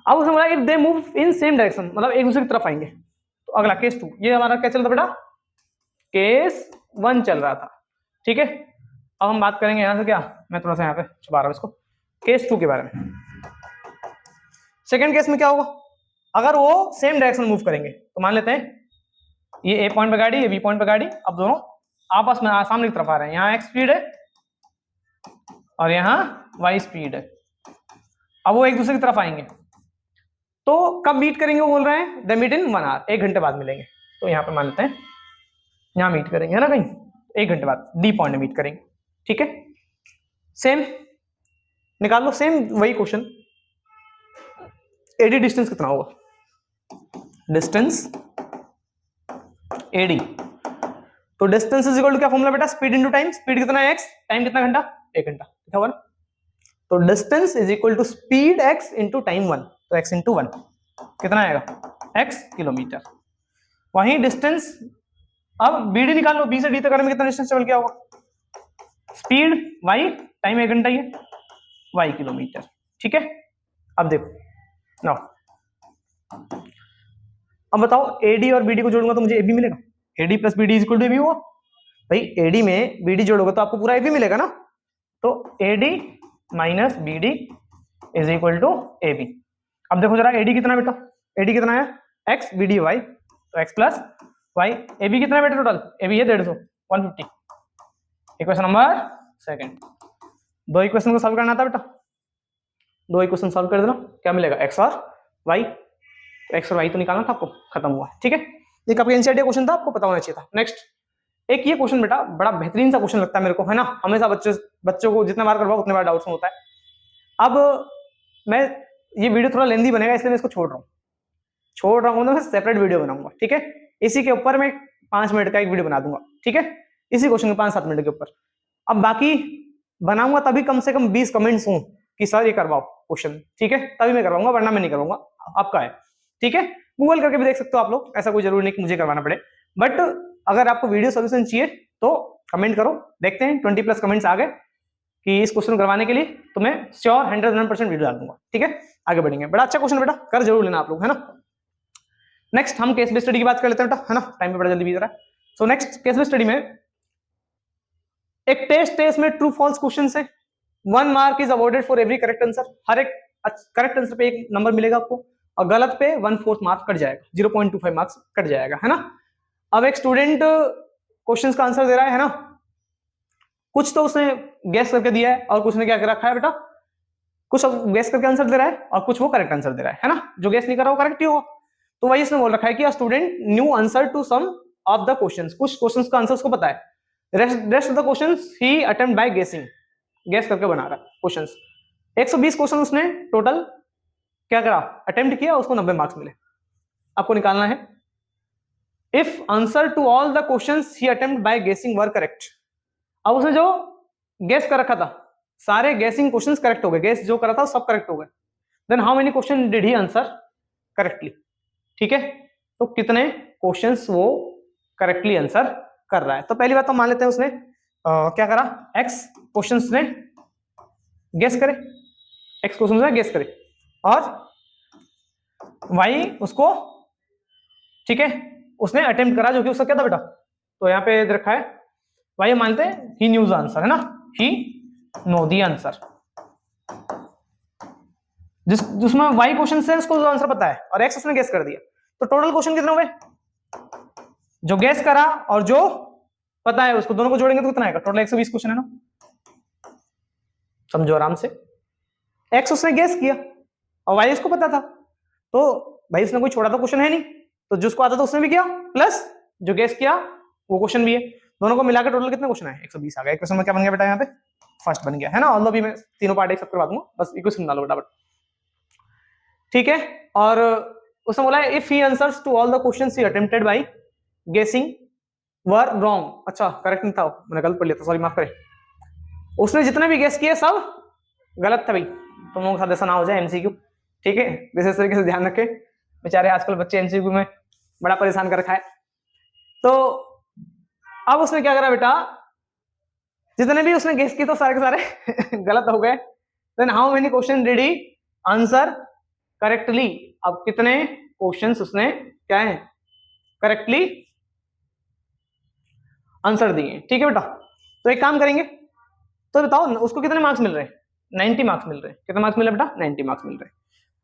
अब उसमें बोला if they move in same direction, मतलब एक दूसरे की तरफ आएंगे। तो अगला केस 2, ये हमारा क्या चल रहा बेटा, केस 1 चल रहा था, ठीक है। अब हम बात करेंगे यहां से, क्या मैं थोड़ा सा यहाँ पे छुपा रहा हूं इसको, केस 2 के बारे में। सेकंड केस में क्या होगा, अगर वो सेम डायरेक्शन मूव करेंगे, तो मान लेते हैं ये ए पॉइंट पे गाड़ी, ये बी पॉइंट पे गाड़ी, अब दोनों आपस में सामने की तरफ आ रहे हैं। यहाँ x स्पीड है और यहाँ y स्पीड है। अब वो एक दूसरे की तरफ आएंगे, तो कब मीट करेंगे, वो बोल रहे हैं दे मीट इन 1 आवर, 1 घंटे बाद मिलेंगे। तो यहाँ पे मान लेते हैं यहाँ मीट करेंगे, है ना, कहीं 1 घंटे बाद डी पॉइंट में मीट करेंगे, ठीक है। सेम निकाल लो, सेम वही क्वेश्चन, एडी डिस्टेंस कितना होगा, डिस्टेंस AD। तो डिस्टेंस इज इक्वल टू क्या फॉर्मूला बेटा, स्पीड इनटू टाइम। स्पीड कितना है x, टाइम कितना घंटा 1 घंटा, ठीक है। तो distance is equal to speed x into time 1, तो x इनटू 1 कितना आएगा x किलोमीटर। वहीं डिस्टेंस, अब BD निकाल लो, B से D तक में कितना डिस्टेंस ट्रेवल किया होगा, स्पीड y, टाइम 1 घंटा ही है, y किलोमीटर, ठीक है। अब देखो नाउ, अब बताओ AD और BD को जोड़ूंगा तो मुझे AB मिलेगा, AD plus BD is equal to AB हुआ। भाई AD में BD जोड़ोगे तो आपको पूरा AB मिलेगा ना, तो AD minus BD is equal to AB। अब देखो जरा AD कितना बेटा, AD कितना है x, BD y, तो x प्लस y। AB कितना बेटा टोटल, AB है 150 150। इक्वेशन नंबर सेकंड, दो इक्वेशन को सॉल्व करना था बेटा, दो इक्वेशन सॉल्व कर देना, क्या मिलेगा x और y। एक्स और वाई तो निकालना था आपको, खत्म हुआ, ठीक है। ये आपका एनसीईआरटी क्वेश्चन था, आपको पता होना चाहिए था। नेक्स्ट एक ये क्वेश्चन बेटा बड़ा बेहतरीन सा क्वेश्चन लगता है मेरे को, है ना, हमेशा बच्चों को जितना बार करवाओ उतने बार डाउट्स में होता है। अब मैं ये वीडियो थोड़ा लेंदी बनेगा, इसलिए मैं इसको छोड़ रहा हूँ, मैं सेपरेट वीडियो बनाऊंगा, ठीक है। इसी के ऊपर मैं 5 मिनट का एक वीडियो बना दूंगा, ठीक है, इसी क्वेश्चन के 5-7 मिनट के ऊपर। अब बाकी बनाऊंगा तभी कम से कम 20 कमेंट्स हों कि सर ये करवाओ क्वेश्चन, ठीक है, तभी मैं करवाऊंगा, वरना मैं नहीं करवाऊंगा, आपका है, ठीक है। गूगल करके भी देख सकते हो आप लोग, ऐसा कोई जरूरी नहीं कि मुझे करवाना पड़े। बट अगर आपको वीडियो सोल्यूशन चाहिए तो कमेंट करो, देखते हैं 20+ कमेंट्स आ गए कि इस क्वेश्चन करवाने के लिए, तो मैं श्योर 100% वीडियो डाल दूंगा, ठीक है। आगे बढ़ेंगे, बड़ा अच्छा क्वेश्चन बेटा, कर जरूर लेना आप लोग, है ना। नेक्स्ट हम केस बेस्ड स्टडी की बात कर लेते हैं बेटा, है ना, टाइम पे बड़ा जल्दी बीत रहा है। So next case based study में एक टेस्ट में ट्रू फॉल्स क्वेश्चन है, 1 mark is awarded for every correct answer. हर एक करेक्ट आंसर पे 1 नंबर मिलेगा आपको, और गलत पे 1/4 मार्क्स कट जाएगा, 0.25 मार्क्स कट जाएगा, है ना। अब एक स्टूडेंट क्वेश्चंस का आंसर दे रहा है ना, कुछ तो उसने गैस करके दिया है और कुछ ने क्या कर रखा है बेटा, कुछ गैस करके आंसर दे रहा है और कुछ वो करेक्ट आंसर दे रहा है ना, जो गैस नहीं कर रहा वो करेक्ट ही होगा। तो वही इसने बोल रखा है कि student knew answer to some of the questions, कुछ क्वेश्चंस का आंसर उसको पता है, rest of the questions he attempt by guessing, guess करके बना रहा है क्वेश्चंस। 120 क्वेश्चन उसने टोटल क्या करा, अटेम्प्ट किया, उसको 90 मार्क्स मिले। आपको निकालना है if answer to all the questions he attempt by guessing were correct. अब उसने जो गेस कर रखा था, सारे गेसिंग क्वेश्चंस करेक्ट हो गए, गेस जो करा था सब करेक्ट हो गए, then how many question did he answer correctly, ठीक है। तो कितने क्वेश्चंस वो करेक्टली आंसर कर रहा है। तो पहली बात तो मान लेते हैं उसने क्या करा, x क्वेश्चंस ने गेस करे, x क्वेश्चंस ने गेस करे, और y उसको, ठीक है, उसने अटेम्प्ट करा, जो कि उसका क्या था बेटा, तो यहाँ पे रखा है y मानते हैं ही न्यूज आंसर, है ना, ही नो दी आंसर, जिसमें y क्वेश्चन है उसको आंसर पता है और x उसने गेस कर दिया, तो टोटल क्वेश्चन कितने हुए? जो गेस करा और जो पता है उसको दोनों को जोड़ेंगे तो कितना आएगा? टोटल 120 क्वेश्चन है ना, समझो आराम से। x उसने गेस किया और y उसको पता था, तो भाई उसने कोई छोड़ा तो क्वेश्चन है नहीं, तो जिसको आता था उसने भी किया, प्लस जो गेस किया वो क्वेश्चन भी है, दोनों को मिलाकर टोटल कितने क्वेश्चन है? 120 आ गया। क्वेश्चन में क्या बन गया बेटा? यहाँ पे फर्स्ट बन गया है ना, ऑल्दो भी मैं तीनों पार्ट एक सब करवा दूंगा, बस इक्वेशन डालो बेटा। ठीक है, और उसने बोला है if he answers to all the questions he attempted by guessing were wrong. अच्छा करेक्ट नहीं था, मैंने गलत पढ़ लिया था, सॉरी माफ करें। उसने जितने भी गेस किए सब गलत था भाई, तुम लोगों के साथ ऐसा ना हो जाए एमसीक्यू। ठीक है, विशेष तरीके से ध्यान रखें, बेचारे आजकल बच्चे एमसीक्यू में बड़ा परेशान कर रखा है। तो अब उसने क्या करा बेटा, जितने भी उसने गेस किए तो सारे के सारे गलत हो गए। Then how many question did he answer correctly? अब कितने क्वेश्चंस उसने क्या है करेक्टली आंसर दिए। ठीक है बेटा, तो एक काम करेंगे, तो बताओ उसको कितने मार्क्स मिल रहे हैं? 90 मार्क्स मिल रहे हैं। कितने मार्क्स मिले बेटा? 90 मार्क्स मिल रहे हैं।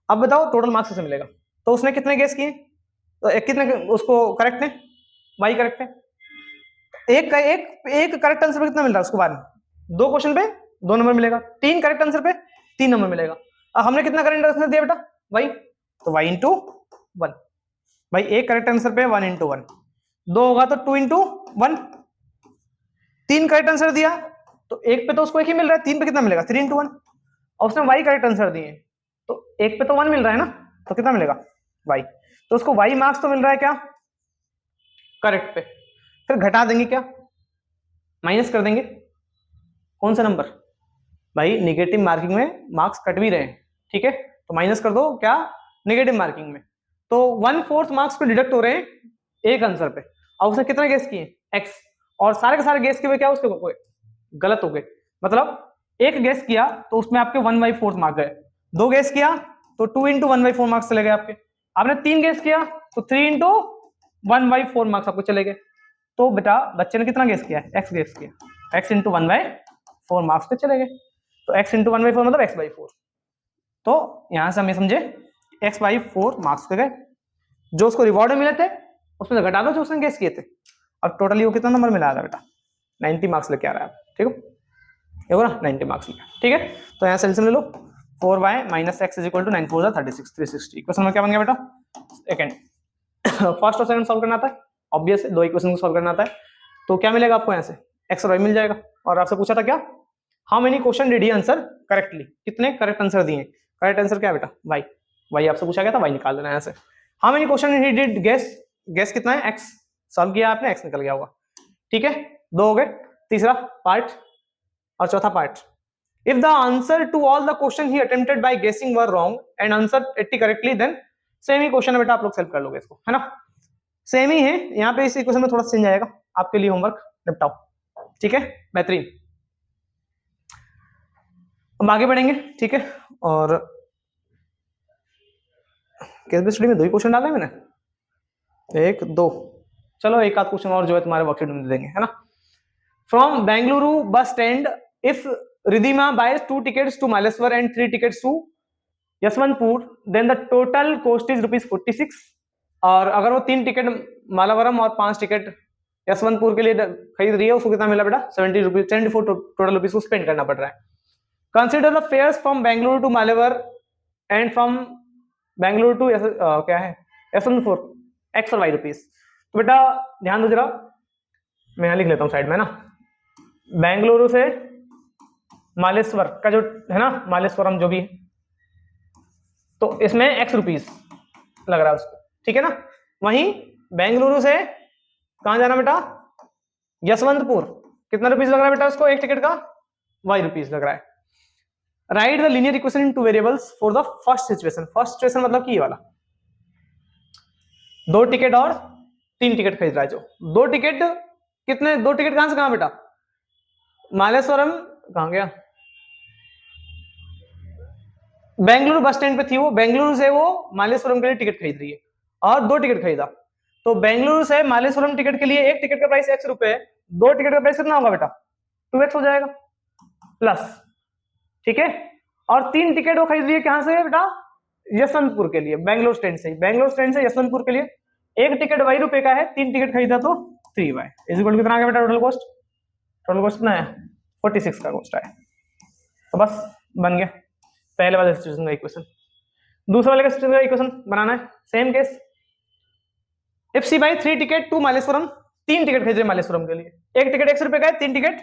अब बताओ टोटल मार्क्स कैसे मिलेगा? तो उसने कितने गेस किए, तो कितने उसको करेक्ट है? वाई करेक्ट है। एक करेक्ट आंसर पे कितना मिल रहा है उसको? बाद में 2 क्वेश्चन पे 2 नंबर मिलेगा, 3 करेक्ट आंसर पे 3 नंबर मिलेगा। अब हमने कितना करेक्ट आंसर दिया बेटा? वाई, तो वाई इंटू 1। भाई एक करेक्ट आंसर पे 1 इंटू 1, 2 होगा तो 2 इंटू 1। 3 करेक्ट आंसर दिया तो एक पे तो उसको एक ही मिल रहा है, 3 पे कितना मिलेगा? 3 इंटू 1। और उसने वाई करेक्ट आंसर दिए तो एक पे तो 1 मिल रहा है ना, तो कितना मिलेगा? वाई। तो उसको वाई मार्क्स तो मिल रहा है क्या? करेक्ट पे। फिर घटा देंगे क्या? माइनस कर देंगे। कौन सा नंबर? भाई निगेटिव मार्किंग में मार्क्स कट भी रहे हैं, ठीक है, तो माइनस कर दो क्या? निगेटिव मार्किंग में। तो 1/4 मार्क्स पे डिडक्ट हो रहे हैं एक आंसर पे। और उसने कितना गेस किए? x, और सारे के सारे गेस किए क्या उसके कोई गलत हो गए। मतलब एक गेस किया तो उसमें आपके 1/4 मार्क्स गए, 2 गेस किया तो 2 इंटू 1/4 मार्क्स चले गए आपके, आपने 3 गेस किया तो 3 इंटू 1/4 मार्क्स आपको चले गए। तो बेटा बच्चे ने कितना गेस किया? x गेस किया, x इंटू 1/4 मार्क्स पे चले गए। तो x इंटू 1/4 मतलब x/4। तो यहां से हम ये समझे x/4 मार्क्स पे गए। जो उसको रिवॉर्ड में मिले थे उसमें से घटा दो जो उसने गेस किए थे। अब टोटली वो कितना नंबर मिला रहा है बेटा? 90 मार्क्स लेके आ रहा है। ठीक है, देखो ना 90 मार्क्स लिखा। ठीक है, तो यहाँ से एलसीएम ले लो, 4y minus x is equal to 9 4 36 360। Equation में क्या बन गया बेटा? सेकंड। फर्स्ट और सेकंड सॉल्व करना आता है, ऑब्वियस है, 2 इक्वेशन को सॉल्व करना आता है। तो क्या मिलेगा आपको? यहाँ से x और y मिल जाएगा। और आपसे पूछा था क्या? How many question did he answer correctly? कितने करेक्ट आंसर दिए? करेक्ट आंसर क्या है बेटा? y। y आपसे पूछा गया था, y निकाल देना है यहाँ से। How many question he did guess? Guess कितना है? x। सॉल्व किया आपने, x निकल गया होगा। ठीक है, 2 हो गए। तीसरा पार्ट और चौथा part, if the answer to all the question ही attempted by guessing were wrong and answer 80 correctly, then same ही क्वेश्चन है बेटा, आप लोग सॉल्व कर लोगे इसको, है ना? सेम ही है। यहाँ पे इस इक्वेशन में थोड़ा चेंज आएगा, आपके लिए होमवर्क निपटाओ। ठीक है, बेहतरीन। हम आगे बढ़ेंगे। ठीक है, और केस स्टडी में 2 ही क्वेश्चन डाले मैंने, 1 2। चलो एक आध क्वेश्चन और जो है तुम्हारे वर्कशीट में दे देंगे, है ना? From Bengaluru bus stand if Ridhima buys 2 tickets to Maleswar and 3 tickets to Yeshwantpur, then the total cost is ₹46। और अगर वो 3 टिकट मालावरम और 5 टिकट यशवंतपुर के लिए खरीद रही है, उसको कितना मिला बेटा? 74 टोटल रुपीज को स्पेंड करना पड़ रहा है। Consider the fares from Bengaluru to मालेवर एंड फ्रॉम बेंगलुरु टू क्या है यशवंतपुर, x और y रुपीज। तो बेटा ध्यान दो जरा, मैं यहाँ लिख लेता हूँ साइड में ना, बेंगलुरु से मालेश्वर का जो है ना, मालेश्वरम जो भी है, तो इसमें x रुपीज लग रहा है उसको, ठीक है ना? वहीं बेंगलुरु से कहां जाना बेटा? यशवंतपुर, कितना रुपीज लग रहा है बेटा उसको एक टिकट का? y रुपीज लग रहा है। Right the linear equation in 2 variables for the first situation. First situation मतलब कि ये वाला, 2 टिकट और 3 टिकट खरीद रहा है जो। 2 टिकट कितने? 2 टिकट कहां से कहां बेटा? मालेश्वरम कहां गया? बेंगलुरु बस स्टैंड पे थी वो, बेंगलुरु से वो मालेश्वरम के लिए टिकट खरीद रही है और 2 टिकट खरीदा। तो बेंगलुरु से मालेश्वरम टिकट के लिए एक टिकट का प्राइस x रुपए है, 2 टिकट का प्राइस कितना होगा बेटा? 2x हो जाएगा प्लस। ठीक है, और 3 टिकट वो खरीद रही है कहां से बेटा, यशवंतपुर के लिए, बैंगलोर स्टैंड से, बैंगलोर स्टैंड से यशवंतपुर के लिए। एक टिकट y रुपए का है, 3 टिकट खरीदा तो 3y इज इक्वल टू कितना आ गया बेटा टोटल कॉस्ट, टोटल कॉस्ट कितना है 46 का कॉस्ट है। तो बस बन गया पहले वाले सिचुएशन का इक्वेशन। दूसरे वाले का सिचुएशन का इक्वेशन बनाना है same case. If she buy 3 ticket to Malleshwaram, 3 ticket खरीद रहे मालेश्वरम के लिए, एक टिकट x रुपए का है, 3 टिकट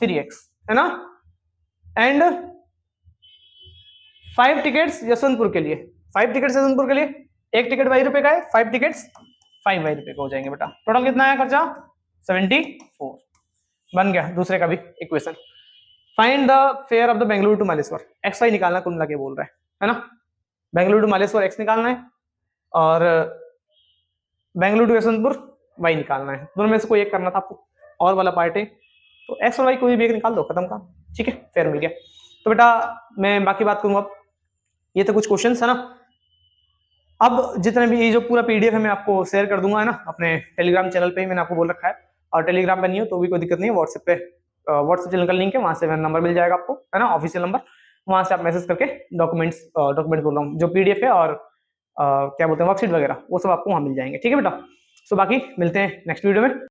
3x है ना, एंड 5 टिकट्स यशवंतपुर के लिए, 5 टिकट्स यशवंतपुर के लिए, एक टिकट y रुपए का है, 5 टिकट्स 5y रुपए का हो जाएंगे बेटा। टोटल कितना आया खर्चा 74। बन गया दूसरे का भी equation. Find the fare of the Bengaluru to Maleswar, x y निकालना कुल मिला के बोल रहा है ना, बेंगलुरु टू मालेश्वर एक्स निकालना है और बेंगलुरु टू यशवंतपुर वाई निकालना है। दोनों में से कोई एक करना था आपको, और वाला पार्ट है तो एक्स और वाई कोई भी एक निकाल दो, खत्म काम, ठीक है, फेयर मिल गया। तो बेटा मैं बाकी बात करूंगा अब, ये तो कुछ क्वेश्चंस है ना। अब जितने भी ये जो पूरा पीडीएफ है मैं आपको शेयर कर दूंगा है ना अपने टेलीग्राम चैनल पे ही, मैंने आपको बोल रखा है, और टेलीग्राम पे नहीं हो तो भी कोई दिक्कत नहीं है, व्हाट्सएप पे, व्हाट्सएप चैनल का लिंक है, वहां से मेरा नंबर मिल जाएगा आपको है ना, ऑफिशियल नंबर, वहां से आप मैसेज करके डॉक्यूमेंट्स बोल रहा हूँ जो पीडीएफ है और क्या बोलते हैं वर्कशीट वगैरह वो सब आपको वहां मिल जाएंगे, ठीक है बेटा। सो बाकी मिलते हैं नेक्स्ट वीडियो में।